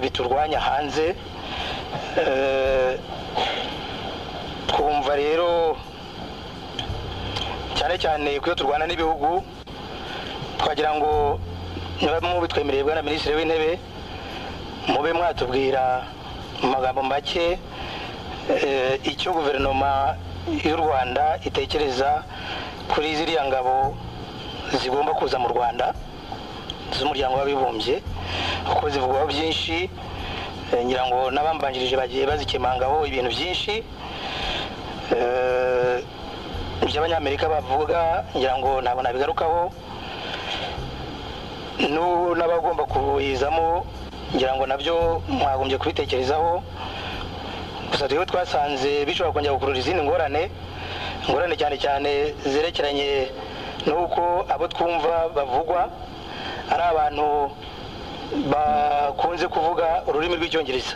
biturwanya hanze. Twumva rero cyane kuyo turwana n'ibihugu, twagira ngo niba mu bitwemereye bwana Minisitiri w'Intebe mube mwatubwira mu magambo make icyo guverinoma y'u Rwanda itekereza kuri ziriya ngabo zigomba kuza mu Rwanda z'umuryango w'abibumbye, kuko zivugwaho byinshi. Ngira ngo n'abambanjirije bagiye bazikemangaho ibintu byinshi by'Abanyamerika bavuga, ngira ngo ntabwo nabigarukaho. N'abagomba kuhizamo ngira ngo nabyo mwagombye kubitekerezaho. Gusa rero twasanze bishobora kongera gukurura izindi ngorane cyane zerekeranye n'uko abo twumva bavugwa ari abantu bakunze kuvuga ururimi rw'icyongereza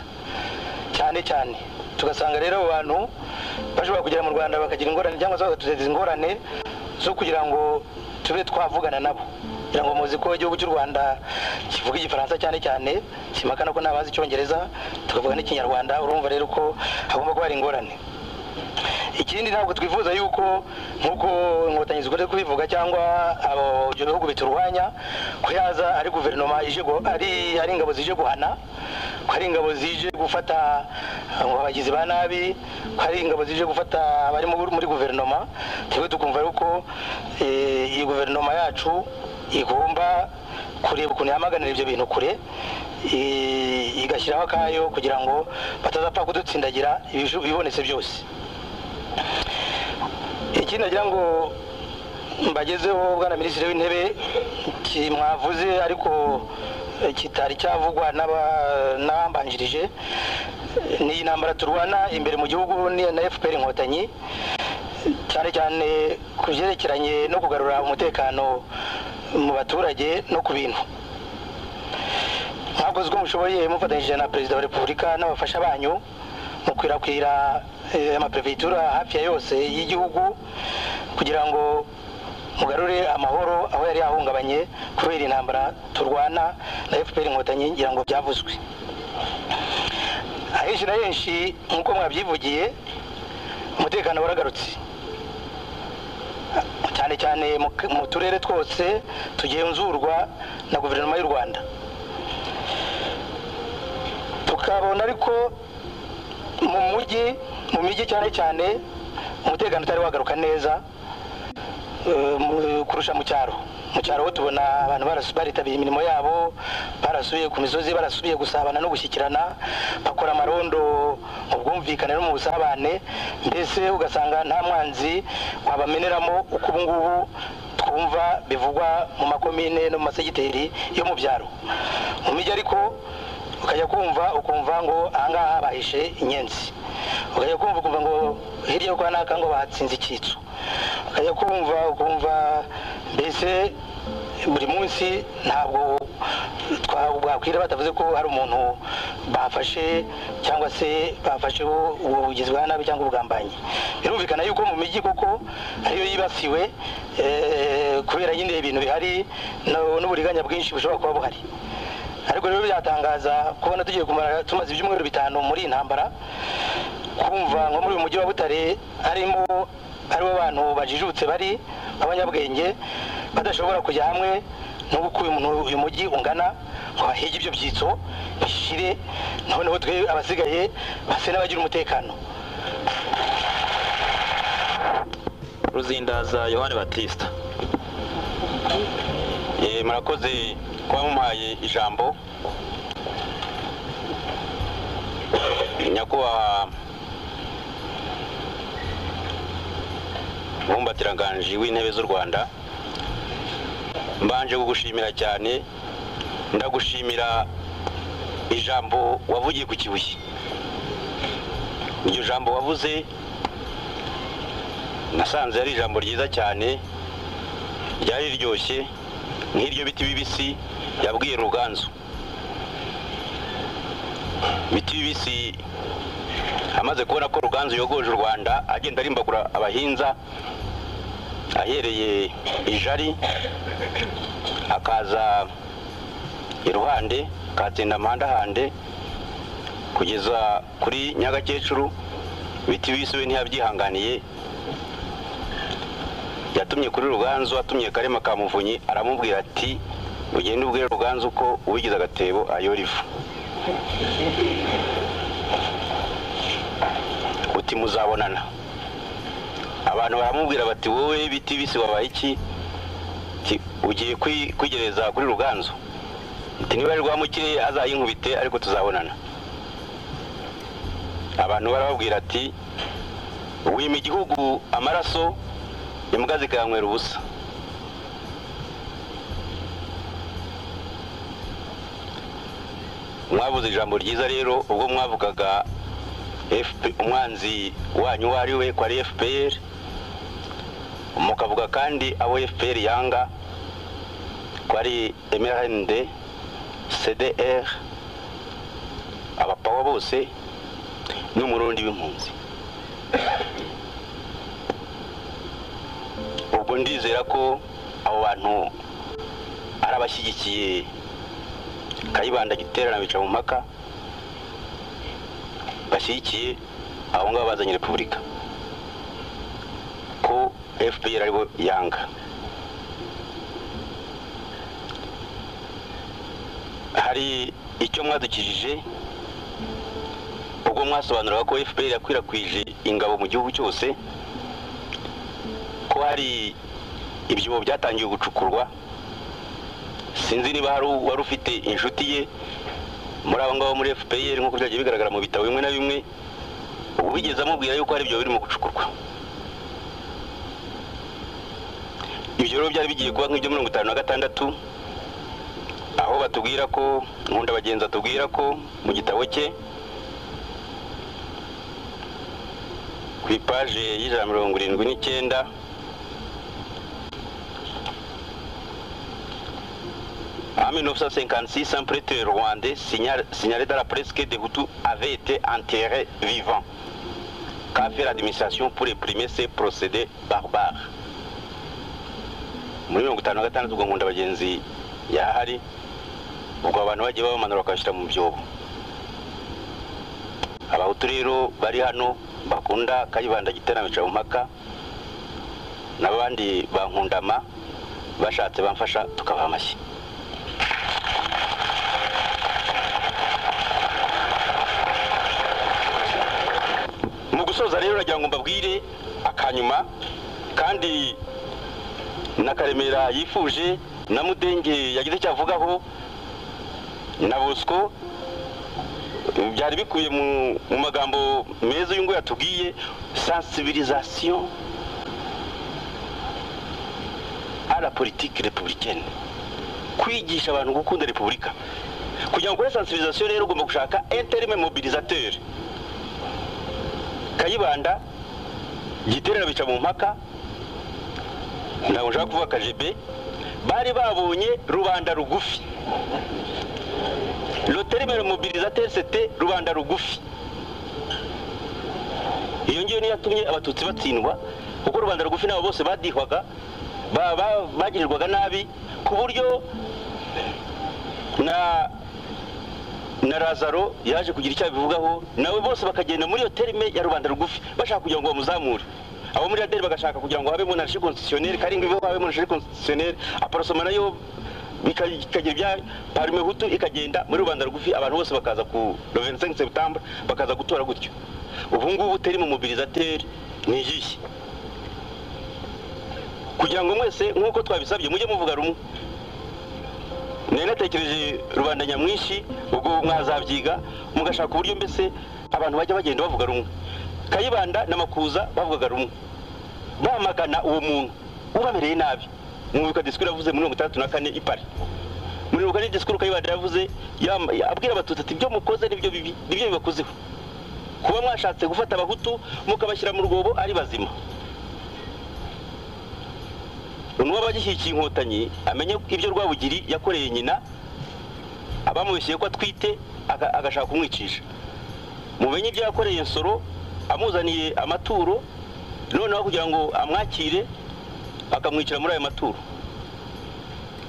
cyane. Tugasanga rero abo bantu bashobora kugera mu Rwanda bakagira ingorane cyangwa se bakatuzeza ingorane zo kugira ngo tube twavugana nabo. Kugira ngo muzi ko igihugu cy'u Rwanda kivuga igifaransa cyane, kimakana ko nabazi icyongereza, tukavuga n'ikinyarwanda. Urumva rero ko hagomba kuba hari ingorane. Ikindi ntabwo twifuza yuko nk'uko inkotanyi zikunze kubivuga cyangwa ibyo bihugu biturwanya ko yaza ari guverinoma ari ingabo zije guhana, ko ari ingabo zije gufata abagizi ba nabi, ko ari ingabo zije gufata abari muri guverinoma. Twebwe tukumva yuko iyi guverinoma yacu igomba kureba ukuntu yamaganira ibyo bintu kure, igashyiraho akayo kugira ngo batazapfa kudutsindagira ibibonetse byose. Ikindi nagira ngo mbagezeho bwana Minisitiri w'Intebe mwavuze ariko kitari cyavugwa n'abambanjirije, ni intambara turwana imbere mu gihugu na FPR inkotanyi, cyane ku byerekeranye no kugarura umutekano mu baturage no ku bintu. Mwakoze uko mushoboye mufatanyije na Perezida wa Repubulika n'abafasha banyu mu kwirakwira amaperefegitura hafi ya yose y'igihugu kugira ngo mugarure amahoro aho yari yahungabanye kubera intambara turwana na FPR inkotanyi. Ngira ngo byavuzwe ahenshi na henshi nk'uko mwabyivugiye, umutekano waragarutse cyane mu turere twose tugenzurwa na guverinoma y'u Rwanda. tukabona ariko mu mijyi cyane cyane umutekano utari wagaruka neza kurusha mu cyaro ho tubona abantu baritabiriye imirimo yabo, barasubiye ku misozi, barasubiye gusabana no gushyikirana, bakora amarondo mu bwumvikane no mu busabane, mbese ugasanga nta mwanzi wabameneramo uko ubu ngubu twumva bivugwa mu makomine no mu masegiteri yo mu byaro. Mu mijyi ariko ukajya ukumva ngo ahangaha bahishe inyenzi, ukajya ukumva ngo hirya yo kwa naka ngo bahatsinze icyitso, ukajya ukumva mbese buri munsi ntabwo bwakwira batavuze ko hari umuntu bafashe cyangwa se bafasheho ubugizi bwa nabi cyangwa ubugambanyi. Birumvikana yuko mu mijyi koko ariyo yibasiwe kubera nyine ibintu bihari n'uburiganya bwinshi bushobora kuba buhari. Ariko rero byatangaza kubona tugiye kumara tumaze ibyumweru 5 muri intambara, kumva nko muri uyu mujyi wa Butare harimo abantu bajijutse bari abanyabwenge badashobora kujya hamwe n'uko uyu mujyi ungana ngo bahige ibyo byitso bishire, noneho twe abasigaye base n'abagira umutekano. Ruzindaza Yohani Batista. Murakoze kuba mumpaye ijambo. Nyakubahwa Umubatiranganji w'intebe z'u Rwanda, mbanje kugushimira cyane, ndagushimira ijambo wavugiye ku Kibuye. Iryo jambo wavuze nasanze ari ijambo ryiza cyane, ryari riryoshye nk'iryo biti bibisi yabwiye Ruganzu. Biti bibisi amaze kubona ko Ruganzu yogoje u Rwanda, agenda arimbagura abahinza ahereye ijari akaza iruhande, akatsinda amahanda hande kugeza kuri Nyagakecuru. Biti bibisi we ntiyabyihanganiye, yatumye kuri Ruganzu, atumye Karema ka Muvunyi, aramubwira ati ugende ubwire Ruganzu ko ubigize agatebo ayora ivu, uti muzabonana. Abantu baramubwira bati wowe Biti bisi wabaye iki, ugiye kwigereza kuri Ruganzu, ati niba ari rwamukire azayinkubite ariko tuzabonana. Abantu barababwira ati wima igihugu amaraso, imbwa zikanywera ubusa. Mwavuze ijambo ryiza rero ubwo mwavugaga umwanzi wanyu wari we ko ari FPR, mukavuga kandi abo FPR yanga ko ari MRND, CDR, abapawa bose n'umurundi w'impunzi. Ubwo ndizera ko abo bantu arabashyigikiye Kayibanda Giterana bica mu mpaka, bashyigikiye abo ngabo bazanye Repubulika, ko FPR aribo yanga. Hari icyo mwadukijije ubwo mwasobanuraga ko FPR yakwirakwije ingabo mu gihugu cyose, ko hari ibyo byatangiye gucukurwa. Sinzi niba hari wari ufite inshuti ye muri abo ngabo muri FPR nk'uko byagiye bigaragara mu bitabo bimwe na bimwe, ubigeze amubwira yuko hari ibyo birimo gucukurwa. Ibyo rero byari bigiye kuba nk'ibyo 56, aho batubwira ko Nkunda Bagenzi atubwira ko mu gitabo cye ku ipaje y'79 en 1956, un prêtre rwandais signalait dans la presse que des Hutus avaient été enterrés vivants, qu'a fait l'administration pour réprimer ces procédés barbares. Muri 56 ubwo Nkunda Bagenzi yahari, ubwo abantu bagiye babamanura bakashyira mu byobo. Abahutu rero bari hano bakunda Kayibanda Giterana bica mu mpaka, n'abandi bankundama bashatse bamfasha tukabaha amashyi. gusoza rero nagira ngo mbabwire akanyuma kandi na Karemera yifuje na Mudenge yagize icyo avugaho na Bosco byari bikuye mu magambo meza uyu ngo yatubwiye sensibilisation à la politique républicaine, kwigisha abantu gukunda repubulika. Kugira ngo ukore sensibilisation rero ugomba gushaka interme mobilisateur. Kayibanda Giterera bica mu mpaka ntabwo nshaka kuvuga KGB bari babonye rubanda rugufi. Le terme mobilisateur c'était rubanda rugufi. Iyo ngiyo niyo yatumye abatutsi batsindwa kuko rubanda rugufi nabo bose badihwaga bagirirwaga nabi ku buryo na Lazaro yaje kugira icyo bivugaho nawe bose bakagenda muri iyo terme ya rubanda rugufi bashaka kugira ngo bamuzamure. Abo muri ADR bagashaka kugira ngo habe monarchie constitutionnelle karinga biho habe monarchie constitutionnelle aparosoma nayo bikagira bya parme hutu ikagenda muri rubanda rugufi abantu bose bakaza ku 25 Septembre bakaza gutora gutyo. Ubu ngubu terme mobilisateur ni yishi kugira ngo mwese nkuko twabisabye mujye muvuga rumwe. Nenatekereje rubanda nyamwinshi ubwo mwazabyiga mugashaka uburyo mbese abantu bajya bagenda bavuga rumwe. Kayibanda na Makuza bavugaga rumwe bamagana uwo muntu ubamereye nabi. Mwuka discours yavuze muri 64 ipari muri rugari discours Kayibanda yavuze abwira abatutsi ati byo mukoze nibyo bibi nibyo bibakozeho kuba mwashatse gufata abahutu mukabashyira mu rugobo ari bazima. Nuwa bagishikiye inkotanyi amenye ibyo Rwabugiri yakoreye nyina abamubeshyeye ko atwite agashaka kumwicisha. Mumenye ibyo yakoreye Nsoro amuzaniye amaturo noneho kugira ngo amwakire akamwicira muri ayo maturo.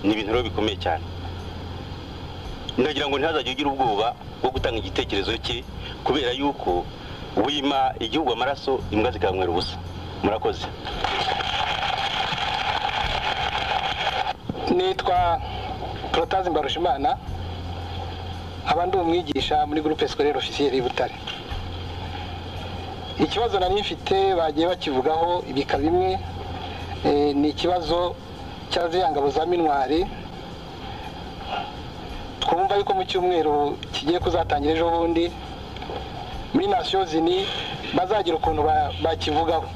Ni ibintu rero bikomeye cyane. Ndagira ngo ntihazajye ugira ubwoba bwo gutanga igitekerezo cye kubera yuko wima igihugu amaraso imbwa zikamwera ubusa. Murakoze. Nitwa Protaze Mbarushimana abandi umwigisha muri groupe scolaire officielle Butare. Ikibazo nari mfite bagiye bakivugaho ibika bimwe ni ikibazo cyaziyangabo za Minwari. Twumva yuko mu cyumweru kigiye kuzatangira ejo bundi muri Nations Unies bazagira ukuntu bakivugaho,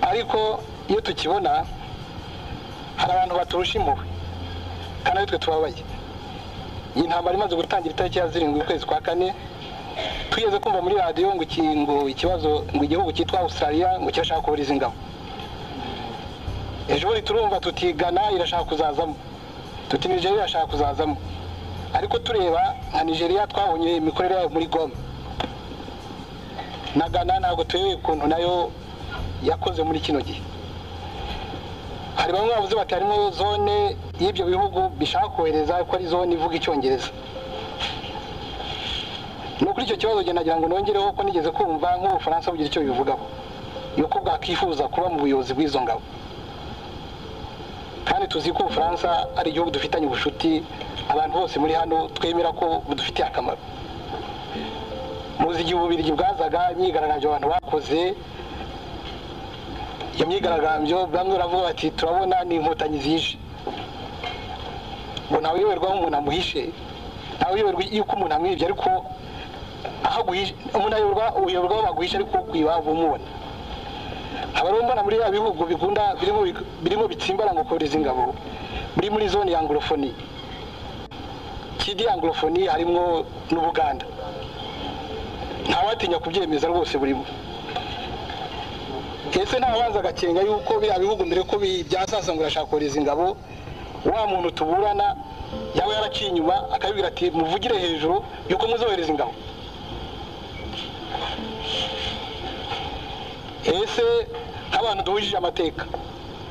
ariko iyo tukibona hari abantu baturusha impuhwe kandi ari twe tubabaye. Iyi ntambara imaze gutangira itariki ya 7 ukwezi kwa 4 tugeze kumva muri radio ngo ikibazo ngo igihugu cyitwa Australia ngo kirashaka kuburiza ingabo. Ejo buri turumva tutigana irashaka kuzazamo, tuti Nigeria irashaka kuzazamo, ariko tureba nka Nigeria twabonye imikorere yayo muri Goma na Ghana ntabwo tuyewe kuntu nayo yakoze muri kino gihe. Hari bamwe bavuze bati harimo zone y'ibyo bihugu bishaka kohereza ko ari zone ivuga icyongereza. No kuri icyo kibazo genda nagira ngo nongereho ko nigeze kumva nk'Ubufaransa bugira icyo bivugaho yuko bwakifuza kuba mu buyobozi bw'izo ngabo, kandi tuzi ko Ubufaransa ari igihugu dufitanye ubushuti abantu bose muri hano twemera ko budufitiye akamaro. Muzi igihe Ububirigi bwazaga imyigaragambyo abantu bakoze iyo myigaragambyo bamwe baravuga bati turabona ni inkotanyi zije. Ngo nawe yoberwa umuntu amuhishe, nawe yoberwa yuko umuntu amwibye, ariko aho guhisha umuntu uyoberwa baguhisha ariko kwiba umubona. Abarumbana muri ya bihugu bigunda birimo bitsimbara ngo kohereza ingabo muri zone ya Anglophonie. Kidi Anglophonie harimo n'Ubuganda. Ntawatinya kubyemeza rwose burimo. Ese ntabanza agakenga yuko bya bihugu mbere ko byasasangura ashaka kohereza ingabo, wa muntu tuburana yawe yaraciye inyuma akabibwira ati muvugire hejuru yuko muzohereza ingabo. Ese abantu duhujije amateka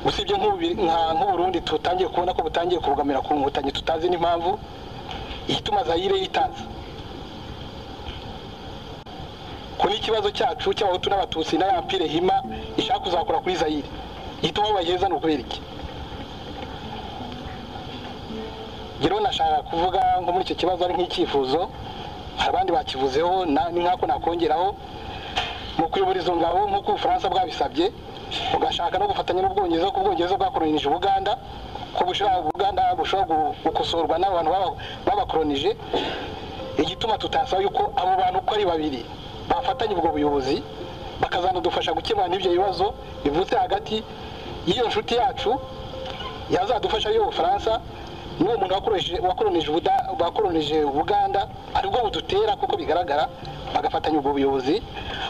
usibye nk'Uburundi tutangiye kubona ko butangiye kurugamira ku nkotanyi tutazi n'impamvu ituma Zaire yitanze. Kuri ikibazo cyacu cy'abahutu n'abatutsi na yampire hima ishaka kuzakora kuri Zaire ituma bageza no kubera iki. Gero nashaka kuvuga ngo muri icyo kibazo ari nk'icyifuzo abandi bakivuzeho ni nk'ako nakongeraho mu kuyobora izo ngabo nk'uko Ubufaransa bwabisabye ugashaka no gufatanya n'Ubwongereza kuko Ubwongereza bwakolonije Uganda ko Uganda bushobora gukosorwa n'abantu babakolonije igituma tutasaba yuko abo bantu uko ari babiri bafatanye ubwo buyobozi bakazanadufasha gukemura n'ibyo bibazo bivutse hagati y'iyo nshuti yacu yazadufasha y'Ubufaransa n'uwo muntu wakolonije Uganda aribwo budutera kuko bigaragara bagafatanya ubwo buyobozi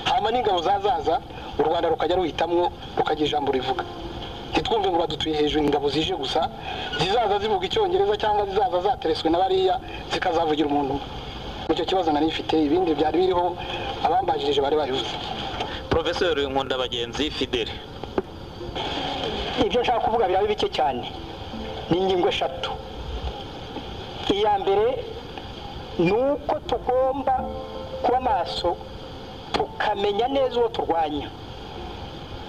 hama n'ingabo zazaza u Rwanda rukajya ruhitamwo rukagira ijambo rivuga ntitwumve ngo badutuye hejuru ingabo zije gusa zizaza zivuga Icyongereza cyangwa zizaza zatereswe na bariya zikazavugira umuntu icyo kibazo nari ifite ibindi byari biriho abambajirije bari babivuze. Professor Nkundabagenzi Fidele, ibyo nshaka kuvuga birabe bike cyane ni ingingo eshatu. Iya mbere ni uko tugomba kuba maso tukamenya neza uwo turwanya.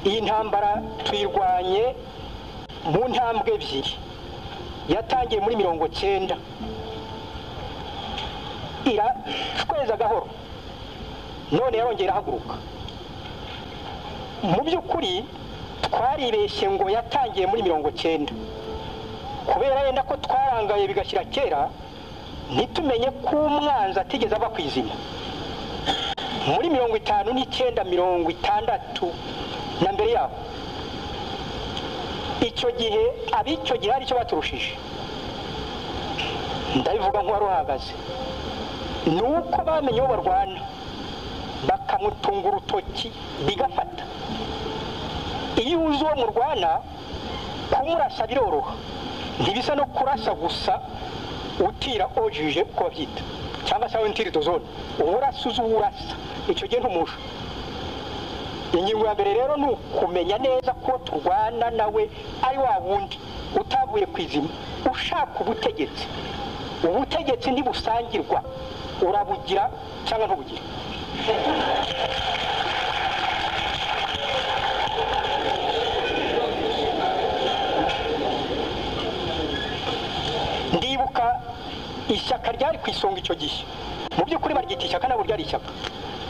Iyi ntambara tuyirwanye mu ntambwe ebyiri, yatangiye muri 90 tweza gahoro none yarongera irahaguruka. Mu by'ukuri twaribeshye ngo yatangiye muri 90 kubera yenda ko twarangaye bigashyira kera ntitumenye ko umwanzi atigeze ava kwizima. Muri 59 60 na mbere yaho icyo gihe abicyo gihe ari cyo baturushije ndabivuga nk'uwari uhagaze nuko bamenye uwo barwana bakamutunga urutoki bigafata. Iyo uzi uwo murwana kumurasa biroroha, ntibisa no kurasa gusa utira ojije uko babyita cyangwa se wentiri dozone urasa uzi urasa icyo gihe ntumusha. Ingingo ya mbere rero ni ukumenya neza ko turwana nawe ari wa wundi utavuye kwizima ushaka ubutegetsi. Ubutegetsi ntibusangirwa, urabugira cyangwa ntubugira. Ndibuka ishyaka ryari ku isonga icyo gihe, mu by'ukuri baryita ishyaka ntabwo ryari ishyaka.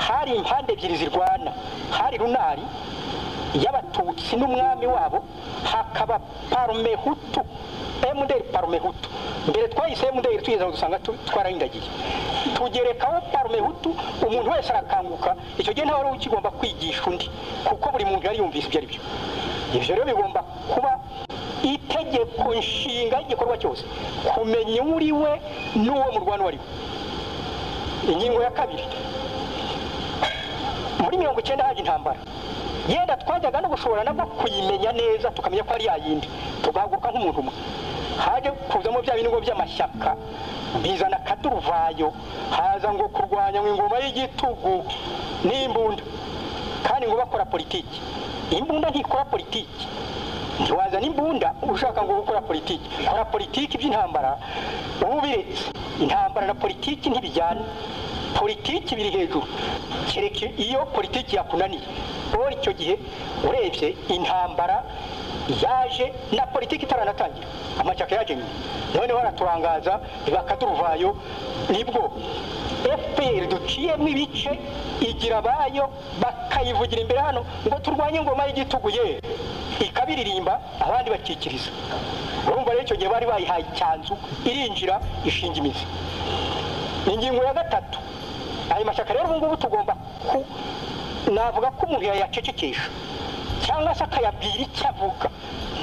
Hari impande ebyiri zirwana, hari runari y'abatutsi n'umwami wabo, hakaba parume hutu, MDR parume hutu. Mbere twahise MDR tugeze aho dusanga twarahindagiye tugerekaho parume hutu, umuntu wese arakanguka. Icyo gihe ntawe ukigomba kwigisha undi kuko buri muntu yari yumvise ibyo ari byo. Ibyo rero bigomba kuba itegeko nshinga y'igikorwa cyose, kumenya uri we n'uwo murwana wari we. Ingingo ya kabiri, muri 90 haje intambara, yenda twajyaga no gushobora nabwo kuyimenya neza tukamenya ko ari yayindi tugahaguruka nk'umuntu umwe. Haje kuzamo bya bintu by'amashyaka bizana kaduruvayo, haza ngo kurwanya ingoma y'igitugu n'imbunda, kandi ngo bakora politiki. Imbunda ntikora politiki, ntiwazana imbunda ushaka ngo gukora politiki. Kora politiki by'intambara ubu biretse. Intambara na politiki ntibijyana, politiki biri hejuru kereka iyo politiki yakunaniye. Uri icyo gihe urebye intambara yaje na politiki itaranatangira, amashyaka yaje nyuma, noneho baraturangaza bakaduruvayo. Nibwo FPR duciyemo ibice igira bayo bakayivugira imbere hano ngo turwanye ingoma y'igitugu ye, ikabiririmba abandi bakikiriza. Urumva rero icyo gihe bari bayihaye icyanzu irinjira ishinga imizi. Ingingo ya gatatu, ayo mashyaka rero ubungubu tugomba navuga ko umuntu yayacecekesha cyangwa se akayabwira icyo avuga,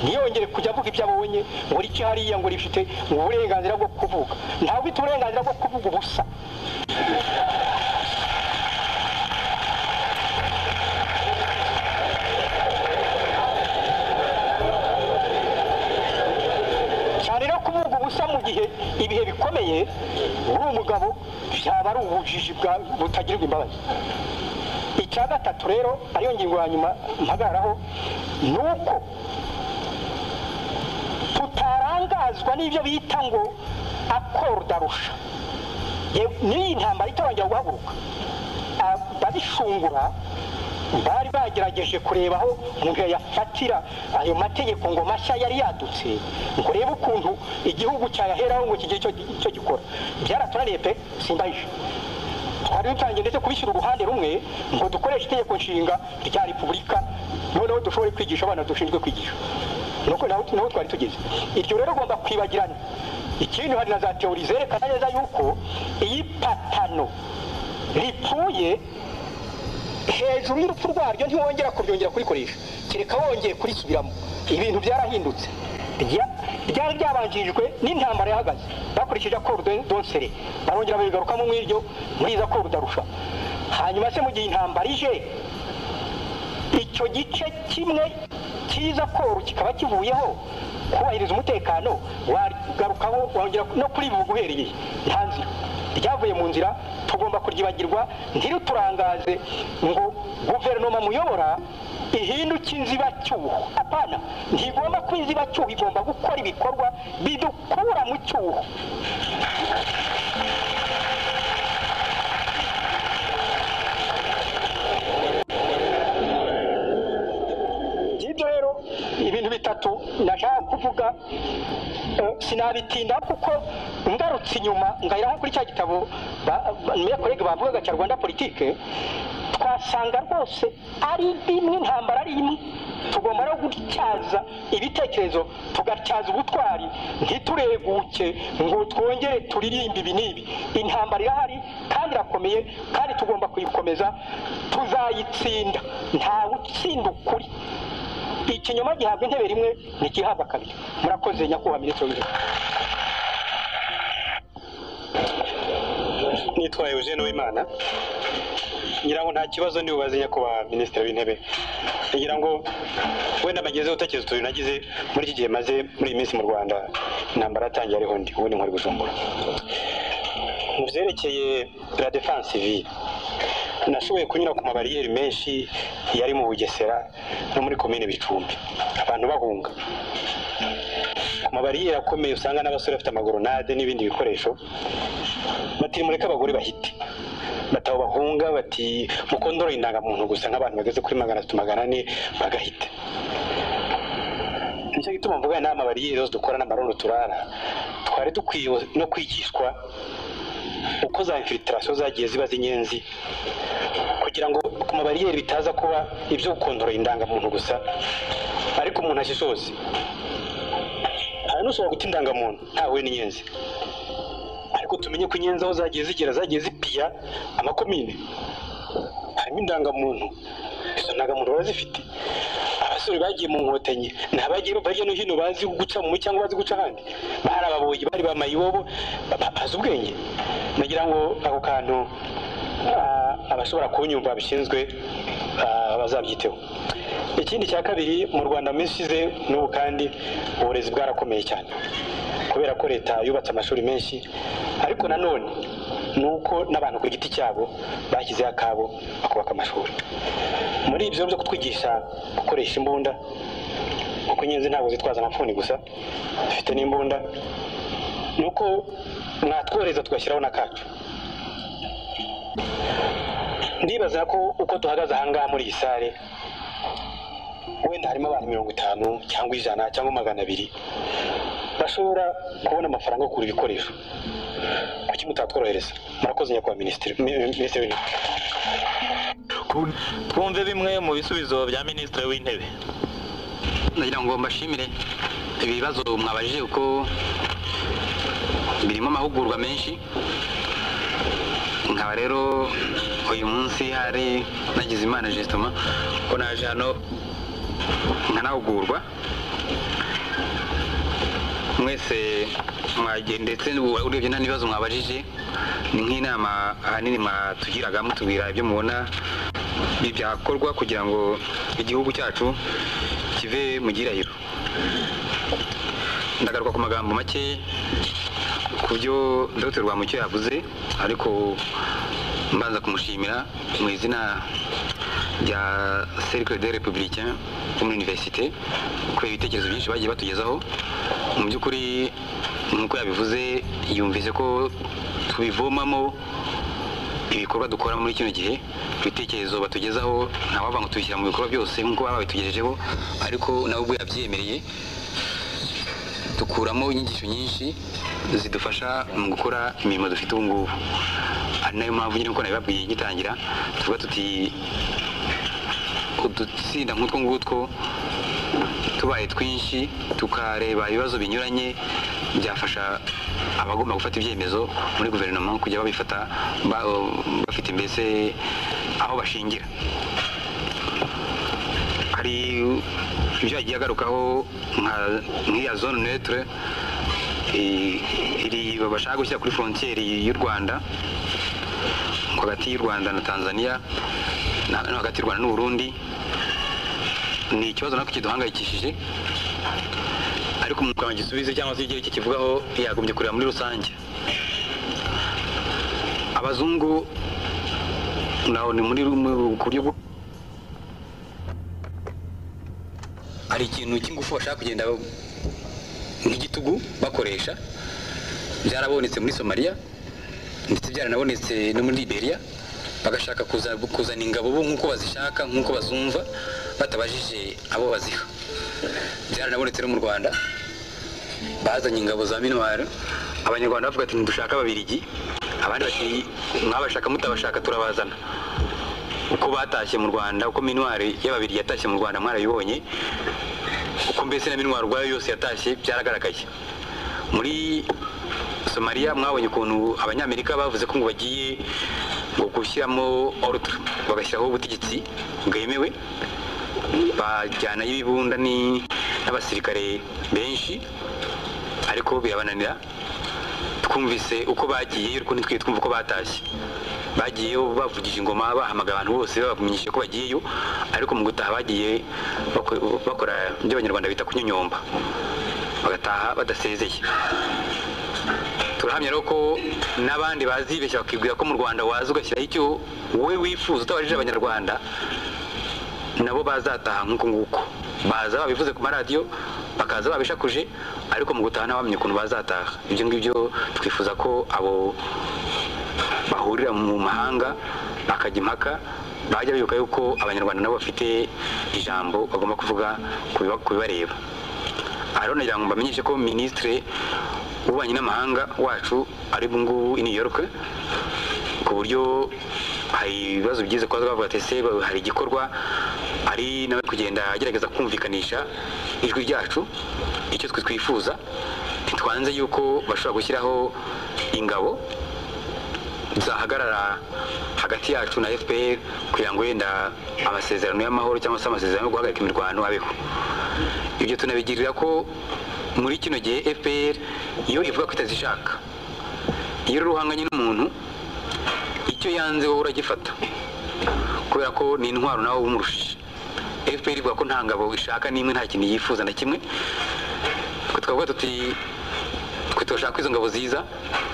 ntiyongere kujya avuga ibyo abonye ngo rice hariya ngo rifite uburenganzira bwo kuvuga. Ntabwo ufite uburenganzira bwo kuvuga ubusa. Cyane no kuvuga ubusa mu gihe ibihe bikomeye uri umugabo byaba ari ubujiji butagirirwa imbabazi. Icya gatatu rero ariyo ngingo ya nyuma mpagararaho, ni uko tutarangazwa n'ibyo bita ngo akorudarusha. N'iyi ntambara itarongera guhaguruka, babishungura bari bagerageje kureba aho umuntu yafatira ayo mategeko ngo mashya yari yadutse, ngo rebe ukuntu igihugu cyayaheraho ngo kigire icyo gikora. Byaraturaniye pe, simbahishe. twari dutangiye ndetse kubishyira uruhande rumwe ngo dukoreshe itegeko nshinga rya repubulika noneho dushobore kwigisha abana dushinzwe kwigisha nuko naho twari tugeze iryo rero ugomba kwibagirana. ikindi hari na za teori zerekana neza yuko iyi patano ripfuye hejuru y'urupfu rwaryo ntiwongera kuryongera kurikoresha kereka wongeye kurisubiramo. ibintu byarahindutse ryari ryabanjirijwe n'intambara yahagaze bakurikije akoro donsere barongera babigarukamo muri iza akoro darusha. hanyuma se mu gihe intambara ije icyo gice kimwe cyiza akoro kikaba kivuyeho kubahiriza umutekano wagarukaho wongera no kuri bivuga uhereye nta nzira ryavuye mu nzira. tugomba kuryibagirwa ntiruturangaze ngo guverinoma muyobora ihinduke inzibacyuho. apana, ntigomba kuba inzibacyuho, igomba gukora ibikorwa bidukura mu cyuho. ngibyo rero ibintu bitatu nashaka kuvuga, sinabitinda kuko ngarutse inyuma ngahera kuri cya gitabo mekorege bavugaga cya Rwanda politike, twasanga rwose ari imwe intambara ari imwe. tugomba no gutyaza ibitekerezo tugatyaza ubutwari ntitureguke ngo twongere turirimbe ibi n'ibi. intambara irahari kandi irakomeye kandi tugomba kuyikomeza, tuzayitsinda. ntawe utsinda ukuri. ikinyoma gihabwa intebe rimwe ntigihabwa kabiri. murakoze nyakubahwa minisitiri w'intebe. nitwaye Eugene Uwimana. ngira ngo nta kibazo nibubaze nyakubahwa minisitiri w'intebe. ngira ngo wenda bagezeho utekerezo turi nagize muri iki gihe maze muri iyi minsi mu Rwanda intambara yatangiye ariho ndi ubundi nkora Bujumbura. mu byerekeye la défense civile nashoboye kunyura ku mabariyeri menshi yari mu Bugesera no muri komine Bicumbi abantu bahunga ku mabariyeri akomeye usanga n'abasore bafite amagoronade n'ibindi bikoresho bati mureke abagore bahite bataho bahunga bati mukondoro indangamuntu gusa nk'abantu bageze kuri 300-400 bagahita. nicyo gituma mvuga n'ama bariyeri yose dukora n'amarondo turara twari dukwiye no kwigishwa uko za infiltration zagiye ziba zinyenzi kugira ngo ku mabariyeri bitaza kuba ibyo gukondoro indangamuntu gusa ariko umuntu ashishoze. hari n'ushobora guta indangamuntu ntawe n'inyenzi, ariko tumenye ko inyenzi aho zagiye zigera zagiye zipiya amakomine harimo indangamuntu. izo ndangamuntu barazifite. abasore bagiye mu nkotanyi n'abagiye bava no hino bazi guca mu cyangwa bazi guca ahandi, bari ababoyi bari bamayibobo bazi ubwenge. nagira ngo ako kantu abashobora kunyumva bishinzwe bazabyiteho. ikindi cya kabiri, mu Rwanda mishize n'ubu kandi uburezi bwarakomeye cyane kubera ko leta yubatse amashuri menshi, ariko nanone nuko n'abantu ku giti cyabo bashyizeho akabo bakubaka amashuri. muri ibyo byo kutwigisha gukoresha imbunda, kuko inyenzi ntabwo zitwaza amapfuni gusa, dufite n'imbunda, nuko mwatworeza tugashyiraho n'akacu. ndibaza ko uko duhagaze ahangaha muri iyi sare wenda harimo abantu 50 cyangwa 100 cyangwa 200 bashobora kubona amafaranga yo kugura ibikoresho. kuki mutatworohereza? murakoze nyakubahwa minisitiri. twumve bimwe mu bisubizo bya minisitiri w'intebe. nagira ngo mbashimire ibibazo mwabajije uko birimo amahugurwa menshi. nkaba rero uyu munsi hari nagize imana justement ko naje hano nkanahugurwa. mwese mwagendetse urebye nta n'ibibazo mwabajije, ni nk'inama ahanini mwatugiraga mutubwira ibyo mubona byakorwa kugira ngo igihugu cyacu kive mu gihirahiro. ndagaruka ku magambo make ku byo Dr. Rwamucyo yavuze, ariko mbanza kumushimira mu izina rya Cercle des Républicains muri université kubera ibitekerezo byinshi bagiye batugezaho. mu by'ukuri nk'uko yabivuze yumvise ko tubivomamo ibikorwa dukora muri kino gihe. ibitekerezo batugezaho ntawava ngo tubishyira mu bikorwa byose nk'uko baba babitugejejeho, ariko nawe ubwo yabyemereye dukuramo inyigisho nyinshi zidufasha mu gukora imirimo dufite ubu ngubu. ari nayo mpamvu nyine uko nabibabwiye ngitangira tuvuga tuti udutsinda nk'utwo ngutwo tubaye twinshi tukareba ibibazo binyuranye byafasha abagomba gufata ibyemezo muri guverinoma kujya babifata bafite mbese aho bashingira. Hari ibyo yagiye agarukaho nk'iya zone neutre iri bashaka gushyira kuri frontiere y'u Rwanda hagati y'u Rwanda na Tanzania no hagati y'u Rwanda n'u Burundi. Ni ikibazo nako kiduhangayikishije, ariko mu kwanga gisubize cyangwa se igihe kivugaho yagombye kureba muri rusange. Abazungu naho ni muri kuryo hari ikintu cy'ingufu bashaka kugenda nk'igitugu bakoresha, byarabonetse muri Somalia ndetse byaranabonetse no muri Liberia, bagashaka kuzana ingabo bo nk'uko bazishaka nk'uko bazumva batabajije abo baziha. Byaranabonetse no mu Rwanda, bazanye ingabo za minuar, abanyarwanda bavuga ati ndushaka ababiligi, abandi bati mwabashaka mutabashaka turabazana. Uko batashye mu Rwanda, uko minuar y'ababiligi yatashye mu Rwanda mwarabibonye, uko mbese na minuar rwayo yose yatashye byaragaragaye. Muri Somalia mwabonye ukuntu abanyamerika bavuze ko ngo bagiye gushyiramo ordre, bagashyiraho ubutegetsi bwemewe, bajyana y'ibibunda n'abasirikare benshi, ariko birabananira. Twumvise uko bagiye, ariko ntitwiye twumva uko batashye. Bagiyeyo bavugije ingoma, bahamagara abantu bose babamenyesha ko bagiyeyo, ariko mu gutaha bagiye bakora ibyo abanyarwanda bita kunyonyomba, bagataha badasezeye. Turahamya rero ko n'abandi bazibeshya bakibwira ko mu Rwanda waza ugashyiraho icyo wowe wifuza utabajije abanyarwanda, nabo bazataha nk'uko nguko. Baza babivuze ku maradiyo, bakaza babishakuje, ariko mu gutaha nabamenye ukuntu bazataha. Ibyo ngibyo twifuza ko abo bahurira mu mahanga bakajya impaka, bajya bibuka yuko abanyarwanda nabo bafite ijambo bagomba kuvuga ku bibareba. Aha nagira ngo mbamenyeshe ko Minisitiri w'ububanyi n'amahanga wacu ari bungu i New York, ku buryo hari ibibazo bigeze kwa bavuga ati se hari igikorwa ari nawe kugenda agerageza kumvikanisha ijwi ryacu, icyo twifuza. Ntitwanze yuko bashobora gushyiraho ingabo zahagarara hagati yacu na FPR kugira ngo wenda amasezerano y'amahoro cyangwa se amasezerano yo guhagarika imirwano abeho. Ibyo tunabigirira ko muri kino gihe FPR iyo ivuga ko itazishaka, iyo ruhanganye n'umuntu icyo yanze wowe uragifata, kubera ko ni intwaro nawe umurushije. FPR ivuga ko nta ngabo ishaka n'imwe, nta kintu yifuza na kimwe. Twavuga tuti twe turashaka izo ngabo ziza,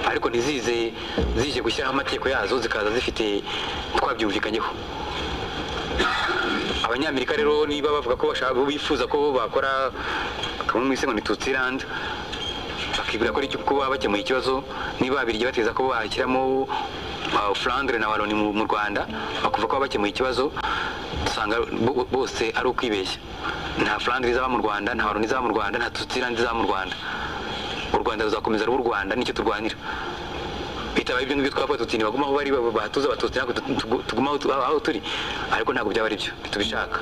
ariko ntizize zije gushyiraho amategeko yazo zikaza zifite twabyumvikanyeho. Abanyamerika rero niba bavuga ko bashaka bifuza ko bakora kamwe mu isi ngo ni Tutsiland, bakibwira ko ari cyo kuba bakemuye ikibazo, niba abirigi bateza ko bashyiramo Flandre na Wallonie mu Rwanda, bakuvuga ko bakemuye ikibazo, usanga bose ari ukwibeshya. Nta Flandre izaba mu Rwanda, nta Wallonie izaba mu Rwanda, nta Tutsiland izaba mu Rwanda. U Rwanda ruzakomeza ruba u Rwanda, nicyo turwanira. Bitabaye ibyo ngibyo twavuga tuti baguma aho bari batuza abatutsi, ntabwo tuguma aho turi, ariko ntabwo byaba ari byo tubishaka.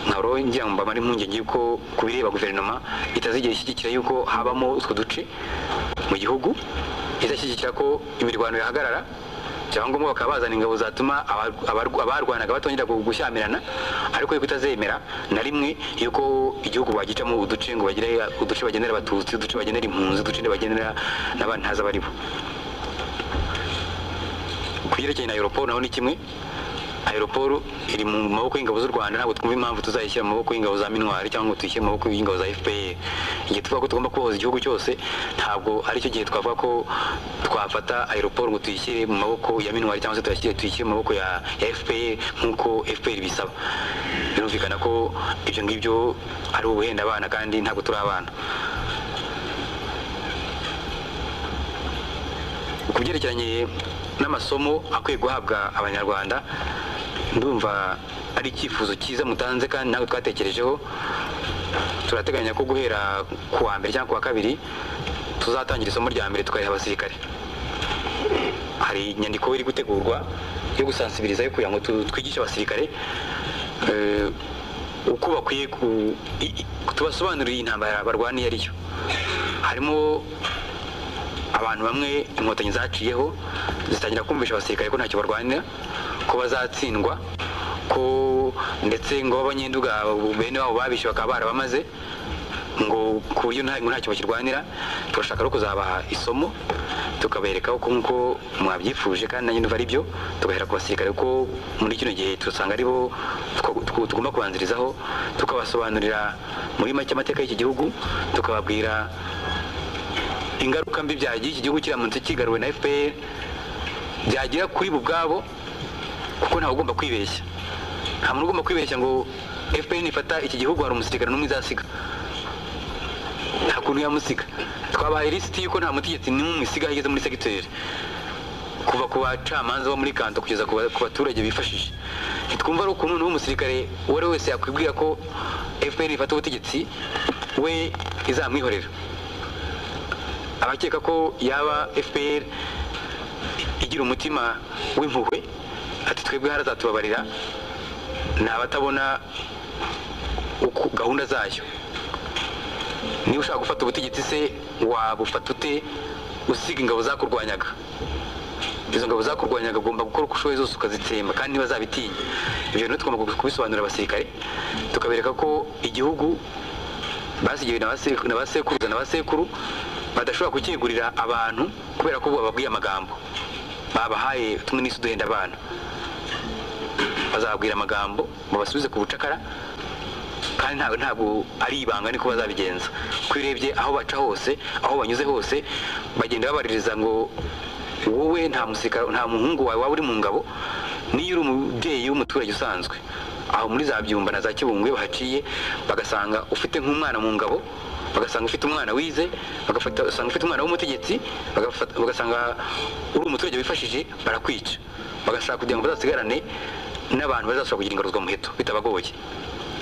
Nkaro ngira ngo mbamara impungenge yuko kubireba guverinoma itazigera ishyigikira yuko habamo utwo duce mu gihugu, izashyigikira ko imirwano yahagarara, cyangwa ngo bakaba bazana ingabo zatuma abarwanaga batongera gushyamirana, ariko yuko itazemera na rimwe yuko igihugu bagicamo uduce ngo bagire uduce bagenera abatutsi, uduce bagenera impunzi, uduce bagenera n'abandi ntaza baribo. Kuyerekeye na aeroport naho ni kimwe. Aeroport iri mu maboko y'ingabo z'u Rwanda, ntabwo twumva impamvu tuzayishyira mu maboko y'ingabo za minuar cyangwa ngo tuyishyire mu maboko y'ingabo za FPR. Igihe tuvuga ko tugomba kubohoza igihugu cyose, ntabwo ari cyo gihe twavuga ko twafata aeroport ngo tuyishyire mu maboko ya minuar cyangwa se tuyishyire mu maboko ya FPR nk'uko FPR bisaba. Birumvikana ko ibyo ngibyo ari ubuhenda abana, kandi ntabwo turi abana. Kubyerekeranye n'amasomo akwiye guhabwa abanyarwanda, ndumva ari icyifuzo cyiza mutanze kandi nawe twatekerejeho. Turateganya ko guhera ku wa mbere cyangwa ku wa kabiri tuzatangira isomo rya mbere tukariha abasirikare. hari inyandiko iri gutegurwa yo gusansibiriza yo kugira ngo twigishe abasirikare uko bakwiye tubasobanurira intambara barwaniye ariyo. Harimo abantu bamwe inkotanyi zaciyeho zitangira kumvisha abasirikare ko ntacyo barwanira, ko bazatsindwa, ko ndetse ngo abanyenduga bene wabo babishe bakaba barabamaze, ngo ku buryo ntacyo bakirwanira. Turashaka no kuzabaha isomo tukabereka uko nkuko mwabyifuje kandi nanjye numva ari byo, tugahera ku basirikare ko muri kino gihe tusanga ari bo tugomba kubanzirizaho, tukabasobanurira muri make amateka y'iki gihugu, tukababwira ingaruka mbi byagiye iki gihugu kiramutse kigaruwe na FPR byagira kuri bo ubwabo, kuko ntawe ugomba kwibeshya. Nta muntu ugomba kwibeshya ngo FPR nifata iki gihugu hari umusirikare n'umwe izasiga. Nta kuntu yamusiga. Twabaye lisiti yuko nta mutegetsi n'umwe isiga higeze muri segiteri, kuva ku bacamanza bo muri kanto kugeza ku baturage bifashije. Ntitwumva ari ukuntu n'umusirikare uwo ari wese yakwibwira ko FPR ifata ubutegetsi we izamwihorera. Abakeka ko yaba FPR igira umutima w'impuhwe ati twebwe harazatubabarira, ni abatabona gahunda zayo. Niba ushaka gufata ubutegetsi se wabufata ute usiga ingabo zakurwanyaga? Izo ngabo zakurwanyaga ugomba gukora uko ushoboye zose ukazitsemba kandi ntibazabitinya. Ibyo bintu tugomba kubisobanurira abasirikare, tukabereka ko igihugu basigiwe n'abasekuruza n'abasekuru badashobora kukigurira abantu kubera ko bababwiye amagambo babahaye. Tumwe n'isi duhenda abana, bazababwira amagambo babasubize ku bucakara, kandi ntabwo ari ibanga niko bazabigenza. Kwirebye aho baca hose, aho banyuze hose, bagenda babaririza ngo wowe nta musirikare, nta muhungu wawe waba uri mu ngabo, niyo uri umubyeyi w'umuturage usanzwe. Aho muri za Byumba na za Kibungwe bahaciye bagasanga ufite nk'umwana mu ngabo, bagasanga ufite umwana wize, bagasanga ufite umwana w'umutegetsi, bagasanga uri umuturage wifashije, barakwica. Bagashaka kugira ngo bazasigarane n'abantu bazashobora kugira ingaruzwa muheto bitabagoye.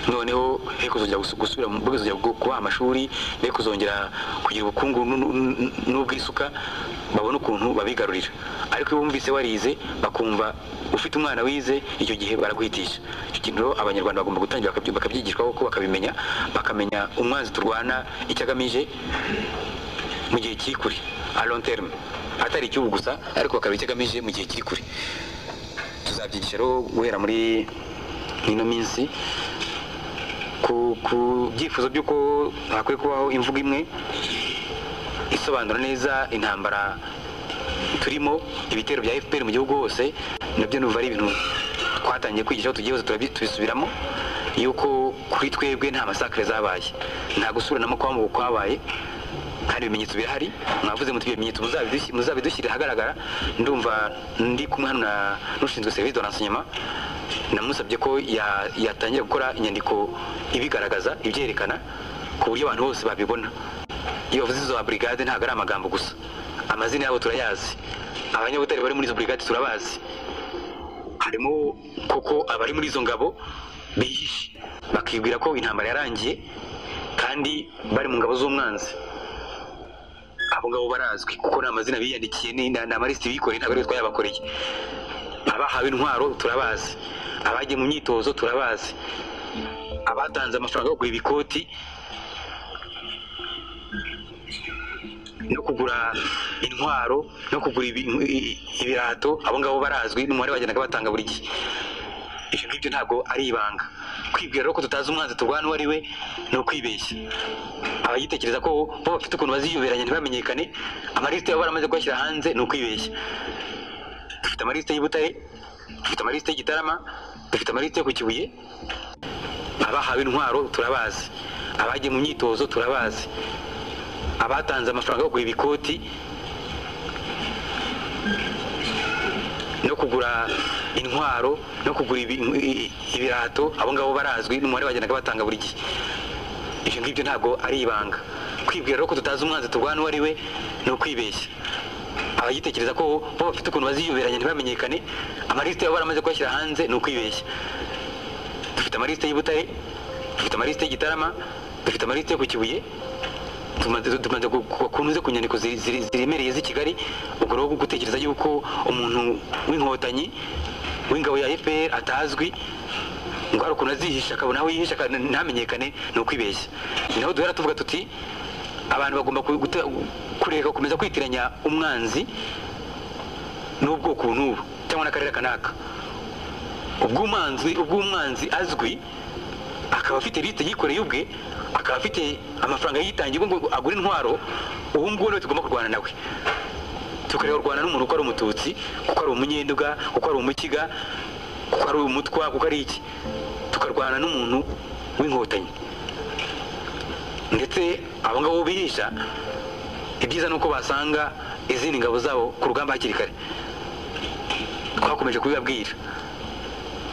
Noneho he kuzongera gusubira mu bwizongera kuba amashuri, he kuzongera kugira ubukungu n'ubwisuka, babona ukuntu babigarurira. Ariko iyo bumvise warize bakumva ufite umwana wize, icyo gihe baraguhitisha. Icyo kintu abanyarwanda bagomba gutangira bakabyigishwa ko bakabimenya, bakamenya umwanzi turwana icyo agamije mu gihe kiri kure, a long terme, atari igihugu gusa, ariko bakaba icyo agamije mu gihe kiri kure. Tuzabyigisha rero guhera muri ino minsi ku byifuzo by'uko hakwiye kubaho imvugo imwe isobanura neza intambara turimo, ibitero bya FPR mu gihugu hose. Nabyo numva ari ibintu twatangiye kwigisha, tugiye hose tubisubiramo, yuko kuri twebwe nta masakare zabaye, nta gusuranamo kw'amaboko kwabaye, kandi ibimenyetso birahari. Mwavuze muti ibimenyetso muzabidushyirira ahagaragara. Ndumva ndi kumwe hano n'ushinzwe service de renseignement, namusabye ko yatangira gukora inyandiko ibigaragaza, ibyerekana, ku buryo abantu bose babibona. Iyo bavuze izo brigade ntabwo ari amagambo gusa, amazina yabo turayazi, abanyabutare bari muri izo brigade turabazi. Harimo koko abari muri izo ngabo bihishe bakibwira ko intambara yarangiye kandi bari mu ngabo z'umwanzi. Abo ngabo barazwi kuko ni amazina biyandikiye, ni amalisiti bikoreye, ntabwo ari twayabakoreye. Abahawe intwaro turabazi, abagiye mu myitozo turabazi, abatanze amafaranga yo kugura ibikoti no kugura intwaro no kugura ibirato, abo ngabo barazwi n'umubare bagendaga batanga buri gihe. Ibyo ngibyo ntabwo ari ibanga. Kwibwira rero ko tutazi umwanzi turwana uwo ari we ni ukwibeshya. Abayitekereza ko bo bafite ukuntu baziyoberanya ntibamenyekane, amalisiti yabo baramaze kuyashyira hanze, ni ukwibeshya. Dufite amalisiti y'Ibutare, dufite amalisiti y'Igitarama, dufite amalisiti yo ku Kibuye. Abahawe intwaro turabazi, abagiye mu myitozo turabazi, abatanze amafaranga yo kugura ibikoti no kugura intwaro no kugura ibirato, abo ngabo barazwi n'umubare bagendaga batanga buri gihe. Ibyo ngibyo ntabwo ari ibanga. Kwibwira rero ko tutazi umwanzi turwana uwo ari we ni ukwibeshya. Abayitekereza ko bo bafite ukuntu baziyoberanya ntibamenyekane, amalisiti yabo baramaze kuyashyira hanze, ni ukwibeshya. Dufite amalisiti y'Ibutare, dufite amalisiti y'Igitarama, dufite amalisiti yo ku Kibuye. tumaze kunuze ku nyandiko ziremereye z'i Kigali, ubwo rero gutekereza yuko umuntu w'inkotanyi w'ingabo ya FPR atazwi ngo hari ukuntu azihisha akabona aho yihisha ntamenyekane ni ukwibeshya. Ni naho duhera tuvuga tuti abantu bagomba kureka gukomeza kwitiranya umwanzi n'ubwoko n'ubu cyangwa n'akarere kanaka. Ubw'umwanzi azwi akaba afite liste yikoreye ubwe, akaba afite amafaranga yitangiye ngo agura intwaro, ubu ngubu niwe tugomba kurwana nawe. Tukareba kurwana n'umuntu uko ari umututsi, kuko ari umunyenduga, kuko ari umukiga, kuko ari umutwa, kuko ari iki. Tukarwana n'umuntu w'inkotanyi. Ndetse abo ngabo bihisha, ibyiza nuko basanga izindi ngabo zabo ku rugamba hakiri kare. Twakomeje kubibabwira,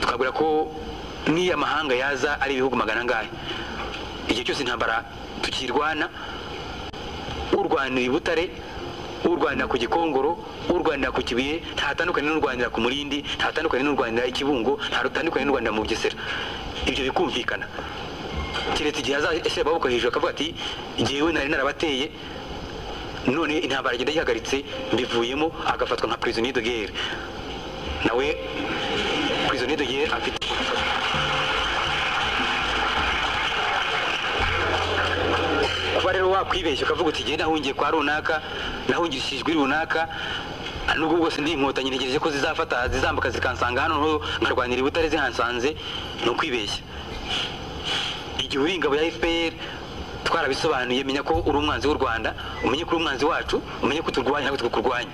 tukabwira ko niyo amahanga yaza ari ibihugu magana angahe, igihe cyose intambara tukirwana, urwanira i Butare, urwanira ku Gikongoro, urwanira ku Kibuye, ntatandukanye n'urwanira ku Murindi, ntatandukanye n'urwanira i Kibungo, ntatandukanye n'urwanira mu Bugesera. Ibyo bikumvikana. Keretse igihe azashyira amaboko hejuru akavuga ati igihe we nari narabateye, none intambara igenda yihagaritse mbivuyemo, agafatwa nka prisonnier de guerre. Nawe prisonnier de guerre afite kuba rero wakwibeshya ukavuga uti igihe nahungiye kwa runaka, nahungishijwe runaka, nubwo bwose ndi inkotanyi ntegereje ko zizambuka zikansanga hano nkarwanira i Butare zihansanze, ni ukwibeshya. Igihe uri ingabo ya FPR twarabisobanuye, menya ko uri umwanzi w'u Rwanda, umenye ko uri umwanzi wacu, umenye ko turwanya ntabwo tukurwanya.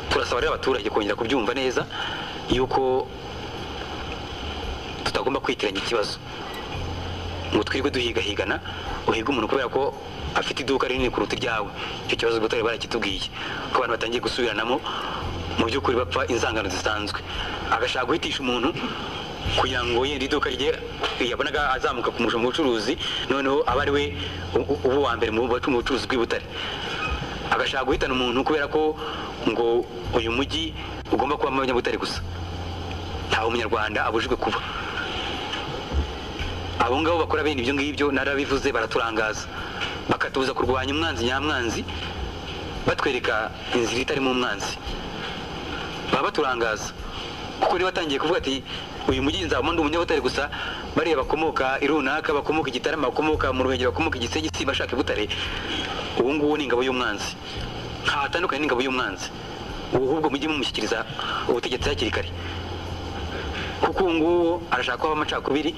Turasaba rero abaturage kongera kubyumva neza yuko tutagomba kwitiranya ikibazo ngo twirwe duhigahigana, uhiga umuntu kubera ko afite iduka rinini kuruta iryawe. Icyo kibazo Butare barakitubwiye ko abantu batangiye gusubiranamo, mu by'ukuri bapfa inzangano zisanzwe. Agashaka guhitisha umuntu kugira ngo yenda iduka rye yabonaga azamuka kumusha mu bucuruzi, noneho aba ari we ubu wa mbere mu bucuruzi bw'i Butare. Agashaka guhitana umuntu kubera ko ngo uyu mujyi ugomba kuba abanyabutare gusa, ntawe umunyarwanda abujijwe kuba. Abo ngabo bakora bene ibyo ngibyo narabivuze, baraturangaza, bakatubuza kurwanya umwanzi nyamwanzi, batwereka inzira itarimo umwanzi. Baba baturangaza kuko niba batangiye kuvuga ati uyu mujyi nzabamo ndi umunyabutare gusa, bariya bakomoka i runaka, bakomoka i Gitarama, bakomoka mu Ruhengeri, bakomoka i Gisenyi, si bashaka i Butare, ubu ngubu ni ingabo y'umwanzi, ntatandukanye n'ingabo y'umwanzi. Ahubwo mujye mumushyikiriza ubutegetsi hakiri kare, kuko ubu ngubu arashaka kuba amacakubiri.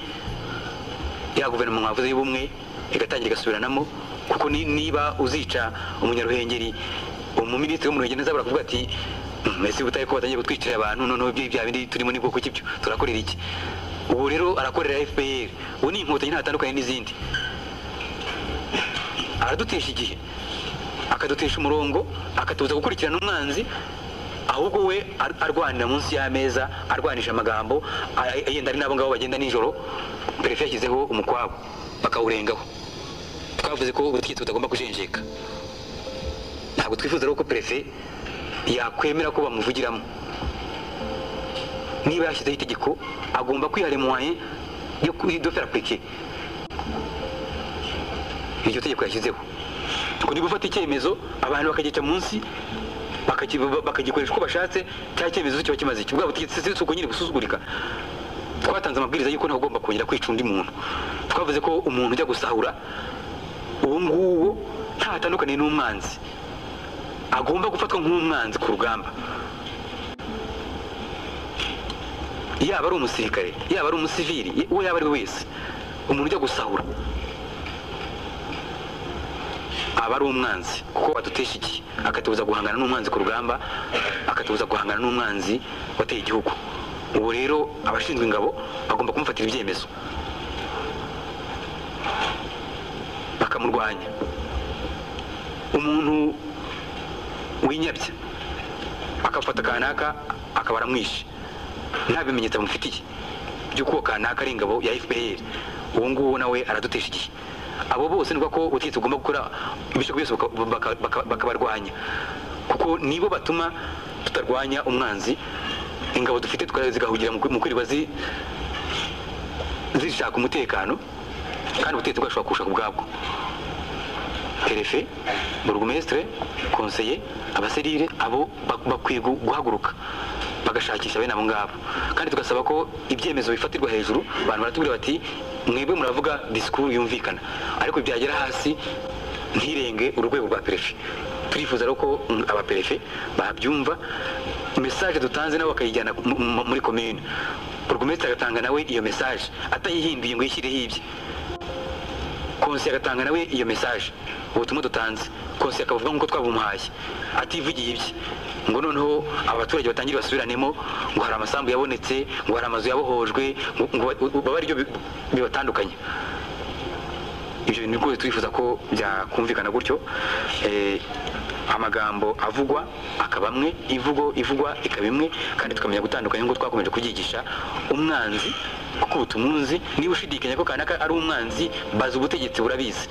Ya guverinoma mwavuze y'ubumwe igatangira igasubiranamo, kuko niba uzica umunyaruhengeri, umuminisitiri wo mu Ruhengeri azabura kuvuga ati mbese Butare ko batangiye gutwikira abantu, noneho bya bindi turimo ni bwoko kibyo turakorera iki. Ubu rero arakorera FPR, ubu ni inkotanyi ntatandukanye n'izindi. Aradutesha igihe, akadutesha umurongo, akatubuza gukurikirana umwanzi, ahubwo we arwanira munsi y'ameza, arwanisha amagambo, yenda ari nabo ngabo bagenda nijoro. Perefe yashyizeho umukwabo bakawurengaho. Twavuze ko ubutegetsi butagomba kujenjeka, ntabwo twifuza rero ko perefe yakwemera ko bamuvugiramo. Niba yashyizeho itegeko agomba kwihara moyen yo faire appliquer iryo tegeko yashyizeho. Ngo niba ufata icyemezo abantu bakagica munsi bakagikoresha uko bashatse, cya cyemezo kiba kimaze iki? Bwa butegetsi si uko nyine busuzugurika. Twatanze amabwiriza yuko ntawe ugomba kongera kwica undi muntu. Twavuze ko umuntu ujya gusahura uwo nguwo ntatandukanye n'umwanzi, agomba gufatwa nk'umwanzi ku rugamba. Yaba ari umusirikare, yaba ari umusivili, uwo yaba ari we wese, umuntu ujya gusahura aba ari umwanzi, kuko adutesha iki, akatubuza guhangana n'umwanzi ku rugamba, akatubuza guhangana n'umwanzi wateye igihugu. Ubu rero abashinzwe ingabo bagomba kumufatira ibyemezo, bakamurwanya. Umuntu winyabya akafata kanaka akaba aramwishe, nta bimenyetso amufitiye by'uko kanaka ari ingabo ya FPR, uwo nguwo nawe aradutesha igihe. Abo bose nubwo ko ubutegetsi bugomba gukora ibishoboka byose bakabarwanya, kuko nibo batuma tutarwanya umwanzi. Ingabo dufite zigahugira mu kwirirwa zishaka umutekano, kandi ubutegetsi bwashobora kuwushaka ubwabwo. perefe burugumesitire konseye abaserire abo bakwiye guhaguruka bagashakisha bene abo ngabo, kandi tugasaba ko ibyemezo bifatirwa hejuru abantu baratubwira bati mwebwe muravuga disikuru yumvikana, ariko byagera hasi ntirenge urwego rwa perefe. Turifuza rero ko abaperefe babyumva message dutanze nabo bakayijyana muri commune, burugumesitire agatanga nawe iyo message atayihinduye ngo yishyireho ibye, konsi agatanga nawe iyo message ubutumwa dutanze, konsi akavuga nk'uko twabumuhaye ativugiye ibye, ngo noneho abaturage batangire basubiranemo ngo hari amasambu yabonetse, ngo hari amazu yabohojwe, ngo baba aribyo bibatandukanye. Ibyo bintu rwose turifuza ko byakumvikana gutyo, amagambo avugwa akaba amwe, ivugwa ikaba imwe, kandi tukamenya gutandukanya nk'uko twakomeje kubyigisha umwanzi, kuko ubu tumuzi. Niba ushidikanya ko kanaka ari umwanzi, baza ubutegetsi burabizi,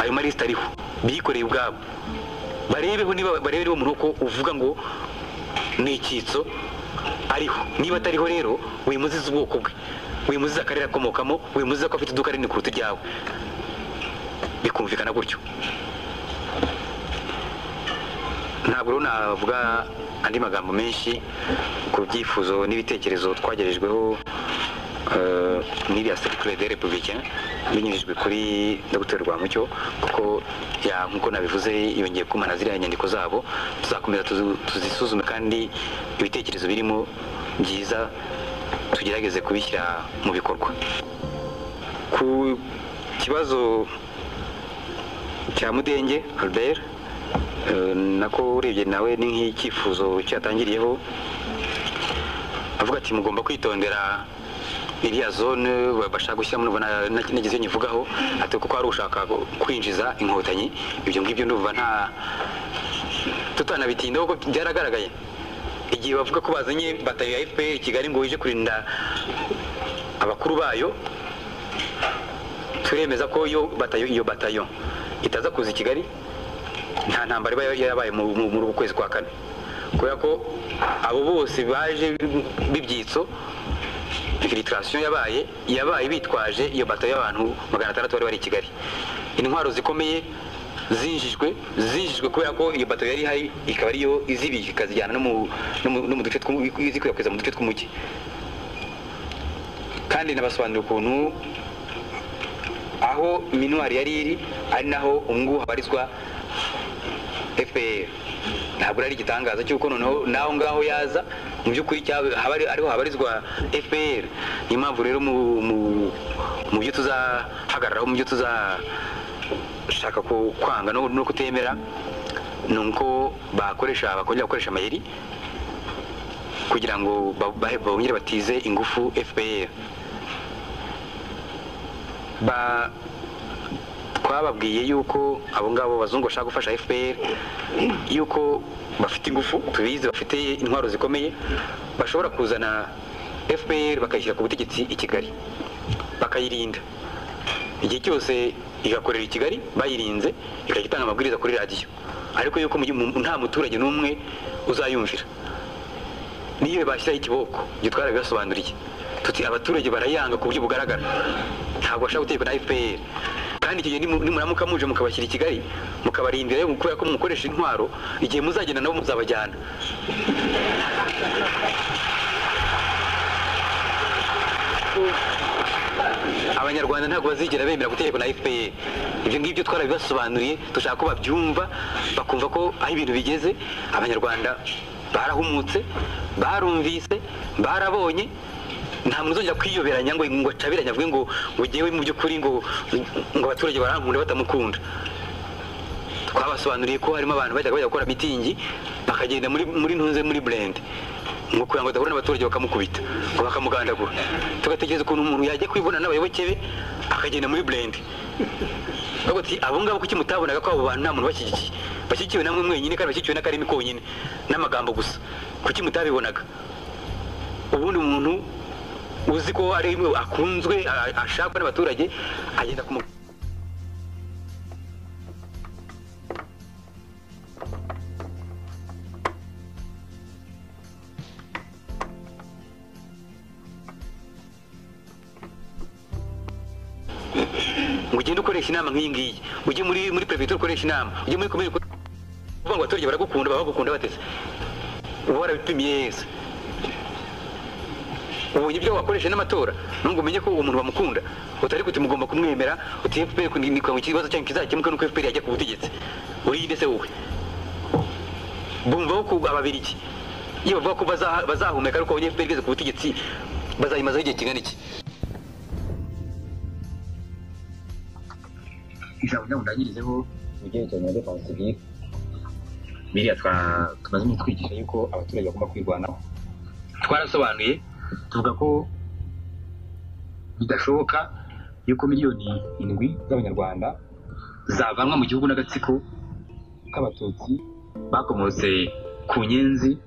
ayo malisita ariho bikoreye ubwabo, barebeho niba barebera umuntu ko uvuga ngo ni icyitso ariho, niba atariho rero wimuziza ubwoko bwe, wimuziza akarere akomokamo, wimuziza ko afite iduka rinini kuruta iryawe, bikumvikana gutyo. Ntabwo rero navuga andi magambo menshi ku byifuzo n'ibitekerezo twagerejweho n'iriya cercle des républicains binyujijwe kuri Dr Rwamucyo, kuko nk'uko nabivuze yongeye kumana ziriya nyandiko zabo, tuzakomeza tuzisuzume kandi ibitekerezo birimo byiza tugerageze kubishyira mu bikorwa. Ku kibazo cya Mudenge Albert nako urebye nawe ni nk'icyifuzo cyatangiriyeho avuga ati mugomba kwitondera iriya zone bashaka gushyiramo, nagize nyivugaho ati kuko ari ushaka kwinjiza inkotanyi. Ibyo ngibyo ndumva nta tutanabitindaho, kuko byaragaragaye igihe bavuga ko bazanye batayo ya FPR Kigali ngo ije kurinda abakuru bayo. Turemeza ko iyo batayo itaza kuza i Kigali nta ntambara yabaye muri uku kwezi kwa kane, kubera ko abo bose baje bibyitso, infiltration yabaye bitwaje iyo batayo y'abantu 600 bari i Kigali. Intwaro zikomeye zinjijwe kubera ko iyo batayo yari hari, ikaba ariyo izibika ikazijyana no mu duce zikwirakwiza mu duce tw'umujyi. Kandi nabasobanurira ukuntu aho minuari yari iri ari naho ubungubu habarizwa FPR. Ntabwo ari igitangaza cy'uko noneho naho ngaho yaza mu by'ukuri ariho habarizwa FPR. Ni impamvu rero mu byo tuzahagararaho, mu byo tuzashaka kwanga no kutemera, nuko bakongera gukoresha amayeri kugira ngo bongere batize ingufu FPR. Twababwiye yuko abo ngabo bazungu bashaka gufasha FPR yuko bafite ingufu, tubizi bafite intwaro zikomeye, bashobora kuzana FPR bakayishyira ku butegetsi i Kigali bakayirinda igihe cyose, igakorera i Kigali bayirinze, ikajya itanga amabwiriza kuri radiyo, ariko yuko nta muturage n'umwe uzayumvira. Niyo bashyiraho ikiboko, ibyo twarabibasobanuriye tuti abaturage barayanga ku buryo bugaragara, ntabwo bashaka gutegekwa na FPR. Kandi icyo gihe nimuramuka muje mukabashyira i Kigali mukabarindira, kubera ko mukoresha intwaro, igihe muzagenda nabo muzabajyana. Abanyarwanda ntabwo bazigera bemera gutegekwa na FPR. Ibyo ngibyo twarabibasobanuriye, dushaka ko babyumva, bakumva ko aho ibintu bigeze. Abanyarwanda barahumutse, barumvise, barabonye, nta muntu uzongera kwiyoberanya ngo acabiranye avuge ngo ugewe mu by'ukuri ngo abaturage barankunda batamukunda. Twabasobanuriye ko harimo abantu bajya gukora mitingi bakagenda muri ntunze muri blend ngo kugira ngo adahura n'abaturage bakamukubita ngo bakamugandagura. Tugatekereza ukuntu umuntu yajya kwibona n'abayoboke be akagenda muri blend. Bagoti abo ngabo kuki mutabonaga ko abo bantu nta muntu bashyigikiwe namwe mwenyine, kandi bashyigikiwe n'akarimi konyine n'amagambo gusa, kuki mutabibonaga? Ubundi umuntu uzi ko ari akunzwe ashakwa n'abaturage agenda ku ugenda ukoresha inama nk'iyi ngiyi, ujye muri prefecture ukoresha inama, ujye muri komine uvuga ngo abaturage baragukunda, bagukunda bateze, uba warabipimiye yese, ubonye ibyo wakoresha n'amatora, nubwo umenye ko uwo muntu bamukunda, utari kuti mugomba kumwemera, uti FPR ni kwa ikibazo cyanyu kizakemuka nuko FPR yajya ku butegetsi, urinde se wowe bumva ko ababiriki iyo bavuga ko bazahumeka ariko abanye FPR igeze ku butegetsi bazayimazaho igihe kingana iki? ijambo ndangirizeho ibyerekeranye na defense civile, biriya tumaze iminsi twigisha yuko abaturage bagomba kwirwanaho. Twarasobanuye tuvuga ko bidashoboka yuko miliyoni 7 z'abanyarwanda zavanwa mu gihugu n'agatsiko k'abatutsi bakomotse ku nyenzi,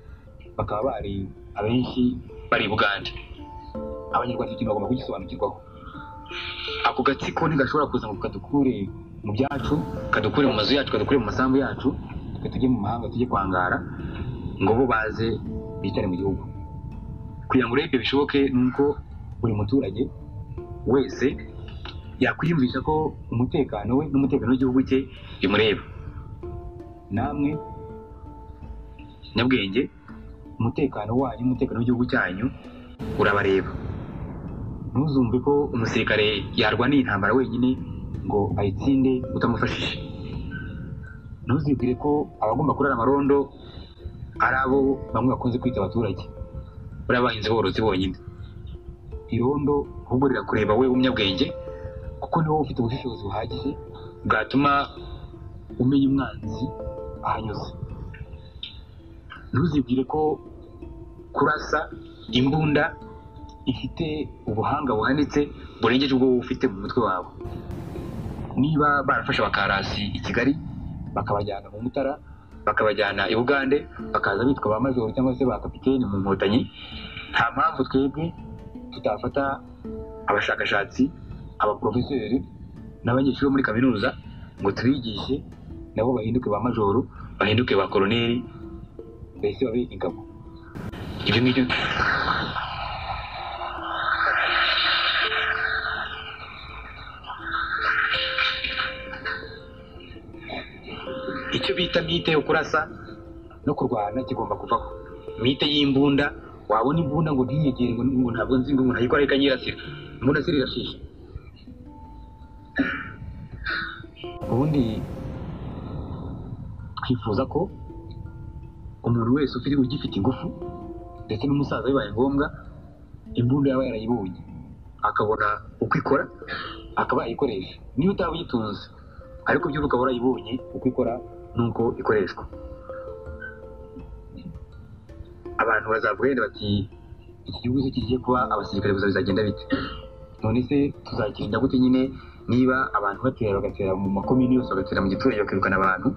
bakaba bari abenshi bari Buganda. Abanyarwanda ikintu bagomba kugisobanukirwaho, ako gatsiko ntigashobora kuza ngo kadukure mu byacu, kadukure mu mazu yacu, kadukure mu masambu yacu, tujye mu mahanga tujye kwangara ngo bo baze bicare mu gihugu. Kugira ngo rebe bishoboke nuko buri muturage wese yakwiyumvisha ko umutekano we n'umutekano w'igihugu cye bimureba. Namwe nyabwenge, umutekano wanyu, umutekano w'igihugu cyanyu urabareba. Ntuzumve ko umusirikare yarwaniye intambara wenyine ngo ayitsinde utamufashije. Ntuzibwire ko abagomba kurara amarondo ari abo bamwe bakunze kwita abaturage, bari abahinzi borozi bonyine. Irondo ahubwo rirakureba we umunyabwenge, kuko niwo ufite ubushishozi buhagije bwatuma umenya umwanzi ahanyuze. Ntuzibwire ko kurasa imbunda ifite ubuhanga buhanitse burengeje ubwo ufite mu mutwe wawe. Niba barafashe abakarasi i Kigali bakabajyana mu Mutara, bakabajyana i Bugande, bakaza bitwa ba majoro cyangwa se ba kapiteni mu Nkotanyi, nta mpamvu twebwe tutafata abashakashatsi, abaprofeseri n'abanyeshuri muri kaminuza ngo tubigishe nabo bahinduke ba majoro, bahinduke ba koloneli, mbese babe ingabo. Ibyo ngibyo icyo bita mite yo kurasa no kurwana kigomba kuvaho. Mite y'imbunda, wabona imbunda ngo ntiyegere ngo ntabwo nzi ngo umuntu ayikora reka nyirasira, imbunda se rirashisha. Ubundi twifuza ko umuntu wese ugifite ingufu ndetse n'umusaza bibaye ngombwa imbunda yaba yarayibonye akabona uko ikora akaba yayikoresha. Niba utaba uyitunze ariko by'uko ukaba warayibonye uko ikora nuko ikoreshwa, abantu bazavuga bati iki gihugu se kigiye kuba abasirikare bizagenda bite? None se tuzakirinda gute nyine niba abantu batera bagatera mu makomini yose, bagatera mu giturage bakirukana abantu,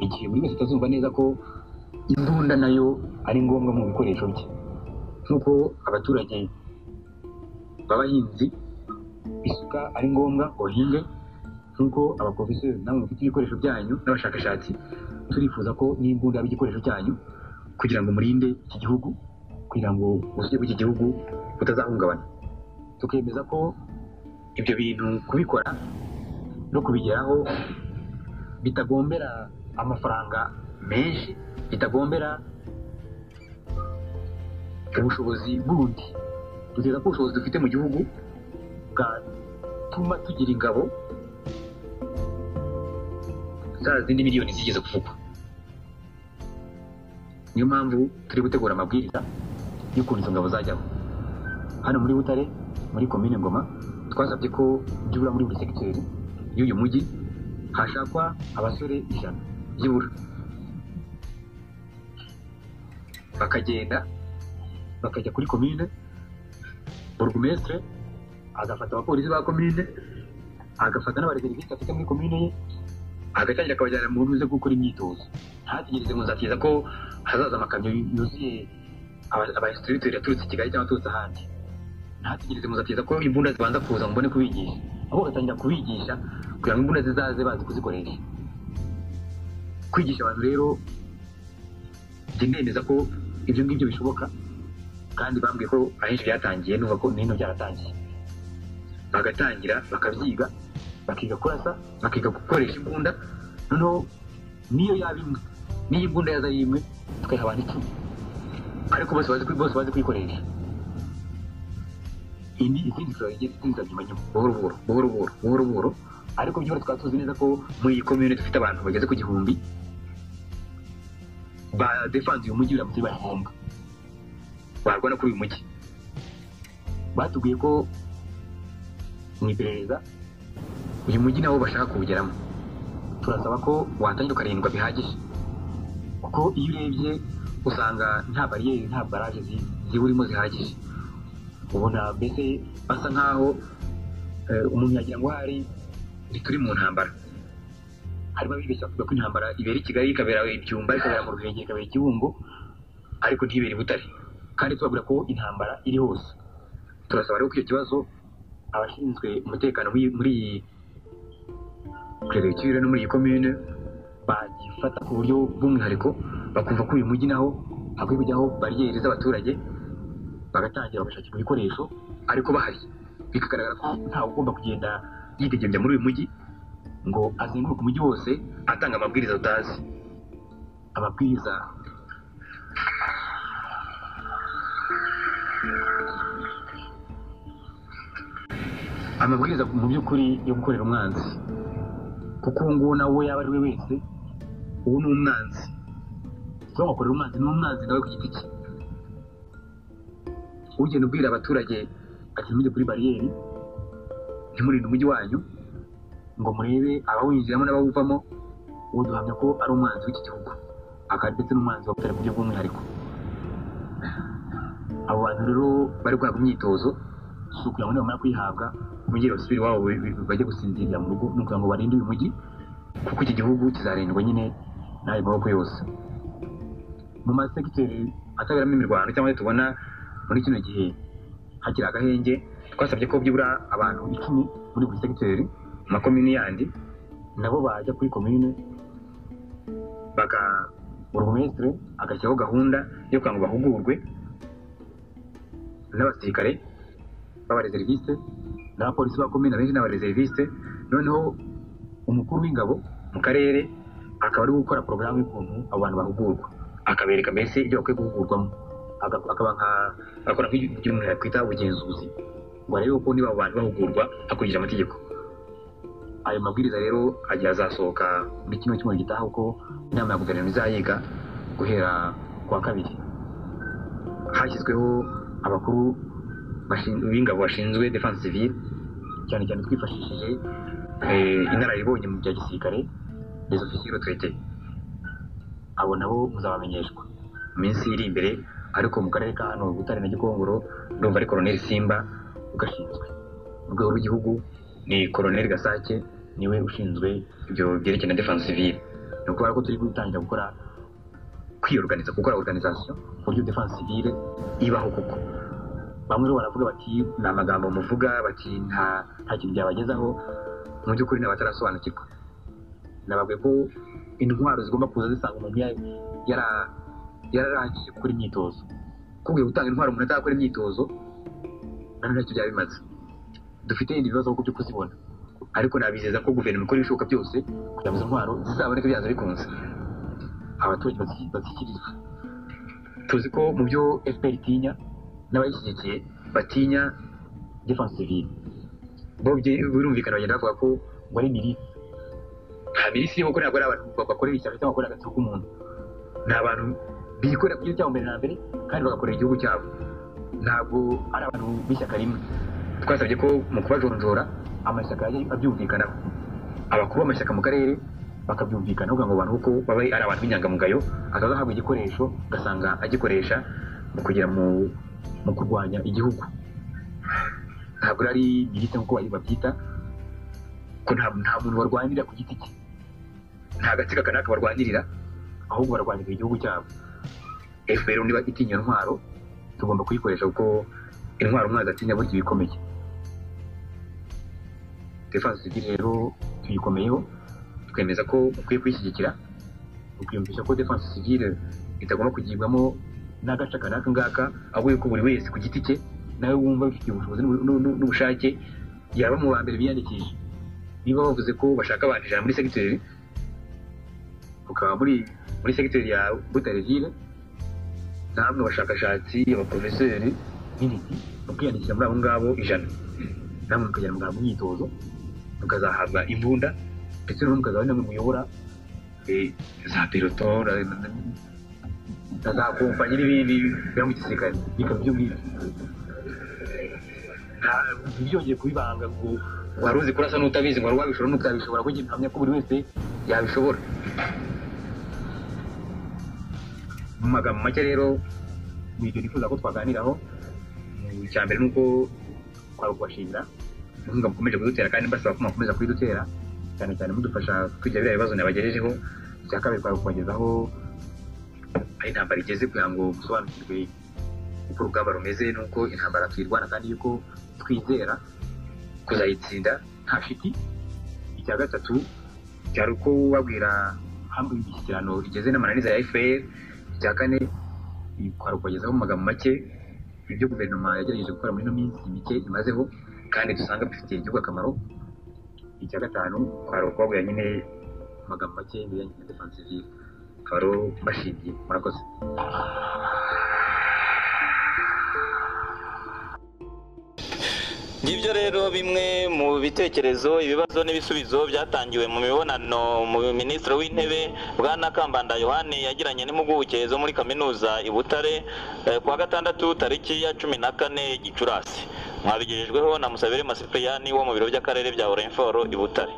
igihe buri wese atazumva neza ko imbunda nayo ari ngombwa mu bikoresho bye? Nk'uko abaturage b'abahinzi isuka ari ngombwa ngo bahinge, nk'uko abaprofeseri namwe mufite ibikoresho byanyu n'abashakashatsi turifuza ko n'imbunda yaba igikoresho cyanyu kugira ngo murinde iki gihugu, kugira ngo ubusugire bw'iki gihugu butazahungabana. Tukemeza ko ibyo bintu kubikora no kubigeraho bitagombera amafaranga menshi, bitagombera ubushobozi bundi. Duteza ko ubushobozi dufite mu gihugu bwatuma tugira ingabo za zindi miliyoni zigeze kuvugwa. Niyo mpamvu turi gutegura amabwiriza y'ukuntu izo ngabo zajyaho. Hano muri Butare, muri komine Ngoma, twasabye ko byibura muri buri segiteri y'uyu mujyi hashakwa abasore 100 byibura, bakagenda bakajya kuri komine, burugumestre agafata abapolisi ba komine, agafata n'abareserivisi afite muri komine ye, agatangira akabajyana mu ruze gukora imyitozo. Ntategereze ngo nzatiza ko hazaza amakamyo yuzuye abainstructeur yaturutse i Kigali cyangwa aturutse ahandi. Ntategereze ngo nzatiza ko imbunda zibanza kuza ngo mbone kubigisha, ahubwo agatangira kubigisha kugira ngo imbunda zizaze bazi kuzikoresha. Kwigisha abantu rero njye nemeza ko ibyo ngibyo bishoboka, kandi bambwiye ko ahenshi byatangiye, numva ko n'ino byaratangiye, bagatangira bakabyiga bakiga kurasa bakiga gukoresha imbunda noneho niyo yaba imwe niyo imbunda yaza ari imwe tukayiha abantu 10 ariko bose bazi kuyikoresha izindi tuzagenda nyuma buhoro ariko byose tukaba tuzi neza ko muri iyi komune dufite abantu bageze ku 1000 ba defense uyu mujyi uramutse bahomba barwana kuri uyu mujyi batubwiye ko mu iperereza uyu mujyi nawo bashaka kuwugeramo turasaba ko watangira ukarindwa bihagije kuko iyo urebye usanga nta bariyeri nta baraje ziwurimo zihagije ubona mbese basa nkaho umuntu yagira ngo hari turi mu ntambara harimo abibeshya kuvuga ko intambara ibera i Kigali ikabera ibyumba ikabera mu Ruhengeri ikabera Kibungo ariko ntibere i Butare kandi tubabwira ko intambara iri hose turasaba rero ko icyo kibazo abashinzwe umutekano muri prefecture no muri iyi commune bagifata ku buryo bw'umwihariko bakumva ko uyu mujyi naho hakwiye kujyaho bariyeri z'abaturage bagatangira bagashakira ibikoresho ariko bahari bikagaragara ko ntawe ugomba kugenda yidegemvya muri uyu mujyi ngo azenguruke umujyi wose atanga amabwiriza utazi amabwiriza mu by'ukuri yo gukorera umwanzi kuko ubu ngubu nawe yaba ari we wese ubu ni umwanzi kuba wakorera umwanzi ni umwanzi nawe ku giti cye ugenda ubwira abaturage ati mujye kuri bariyeri ntimurinde umujyi wanyu ngo murebe abawinjiramo n'abawuvamo uwo duhamya ko ari umwanzi w'iki gihugu akaba ndetse n'umwanzi wa Butare ku buryo bw'umwihariko abo bantu rero bari guhabwa imyitozo si ukugira ngo nibamara kuyihabwa umujyi basubire iwabo bajye gusinzirira mu rugo ni ukugira ngo barinde uyu mujyi kuko iki gihugu kizarindwa nyine n'ayo maboko yose mu masegiteri ataberamo imirwano cyangwa tubona muri kino gihe hakiri agahenge twasabye ko byibura abantu 10 muri buri segiteri mu makomini yandi nabo bajya kuri komine burugumesitiri agashyiraho gahunda yo kugira ngo bahugurwe n'abasirikare b'abareseriviste n'abapolisi ba komine benshi n'abareseriviste noneho umukuru w'ingabo mu karere akaba ari gukora porogaramu y'ukuntu abo bantu bahugurwa akabereka mbese ibyo bakwiye guhugurwamo akaba akora nk'iby'umuntu yakwita ubugenzuzi ngo arebe ko niba abo bantu bahugurwa hakurikije amategeko ayo mabwiriza rero agiye azasohoka muri kino cyumweru gitaha uko inama ya guverinoma izayiga guhera kuwa 2 hashyizweho abakuru b'ingabo bashinzwe defense civile cyane twifashishije inararibonye mu bya gisirikare les officiers retraités abo nabo muzabamenyeshwa mu minsi iri imbere ariko mu karere ka hano Butare na Gikongoro ndumva ari Colonel Simba ugashinzwe mu rwego rw'igihugu ni Colonel Gasake niwe ushinzwe ibyo byerekeye na defense civile ni ukuvuga ko turi gutangira gukora organisation ku buryo defense civile ibaho kuko bamwe baravuga bati ni amagambo muvuga bati nta kintu byabagezaho mu by'ukuri n'abatarasobanukirwa nababwiye ko intwaro zigomba kuza zisanga umuntu yararangije gukora imyitozo kubwiye gutanga intwaro umuntu atakora imyitozo nanone ntacyo byaba bimaze dufite ibindi bibazo kuko byo kuzibona ariko nabizeza ko guverinoma ikora ibishoboka byose kugira ngo izo ntwaro zizaboneke byanze bikunze abaturage bazishyikirizwa tuzi ko mu byo FPR itinya n'abayishyigikiye batinya defense civile bo birumvikana bagenda bavuga ko ngo ari milisi nta milisi yo gukora ntabwo ari abantu bakorera ishyaka cyangwa bakorera agatsiko k'umuntu ni abantu bikorera ku gihugu cyabo mbere na mbere kandi bagakorera igihugu cyabo ntabwo ari abantu b'ishyaka rimwe twasabye ko mu kubajonjora amashyaka abyumvikanaho abakuru b'amashyaka mu karere bakabyumvikanaho kugira ngo abantu kuko baba ari abantu b'inyangamugayo atazahabwa igikoresho ugasanga agikoresha mu kugira mu kurwanya igihugu ntabwo ari milite nk'uko babyita ko nta muntu barwanirira ku giti cye nta gatsika kanaka barwanirira ahubwo barwanirira igihugu cyabo FPR niba itinya intwaro tugomba kuyikoresha kuko intwaro umwana atinya burya ibikomeye defense civile rero tuyikomeyeho twemeza ko mukwiye kwishyigikira ukiyumvisha ko defense civile itagomba kugibwamo n'agace kanaka ngaka ahubwo ko buri wese ku giti cye nawe wumva bifitiye ubushobozi n'ubushake yaba mu ba mbere biyandikisha niba bavuze ko bashaka abantu 100 muri segiteri, ukaba muri segiteri ya Butare ville, namwe abashakashatsi abaprofeseri n'ibindi mukiyandikira muri abo ngabo 100, namwe mukajya mu myitozo mukazahabwa imbunda ndetse no mukazabona namwe muyobora za peloton na za kompanyi n'ibindi byo mu gisirikare bikaba byo ngibyo. Byongeye kubibanga ngo wari uzi kurasa n'utabizi ngo wari wabishobora n'utabishobora, kuko ngihamya ko buri wese yabishobora. Mu magambo make rero ibyo nifuza ko twaganiraho, icya mbere nuko twari kubashimira inkunga mukomeje kudutera kandi mbasaba ko mukomeza kuyidutera, cyane cyane mudufasha kwiga biriya bibazo nabagejejeho. Icya kabiri twari kubagezaho aho intambara igeze kugira ngo musobanukirwe uko urugamba rumeze n'uko intambara tuyirwana kandi yuko twizera kuzayitsinda nta shiti. Icya gatatu cyari uko babwira hamwe imishyikirano igeze n'amananiza ya FPR. Icya kane twari kubagezaho mu magambo make ibyo guverinoma yagerageje gukora muri ino minsi mike imazeho kandi dusanga bifitiye igihugu akamaro. Icya gatanu twari kubabwira nyine mu magambo make ibijyanye na defense civile. Twari bashingiye, murakoze. Ngibyo rero bimwe mu bitekerezo, ibibazo n'ibisubizo byatangiwe mu mibonano mu Minisitiri w'Intebe Bwana Kambanda Yohani yagiranye n'impuguke zo muri kaminuza i Butare kuwa gatandatu tariki ya 14 Gicurasi. Mwabigejejweho na Musabire Masipiyani wo mu biro by'akarere bya Orenforo i Butare.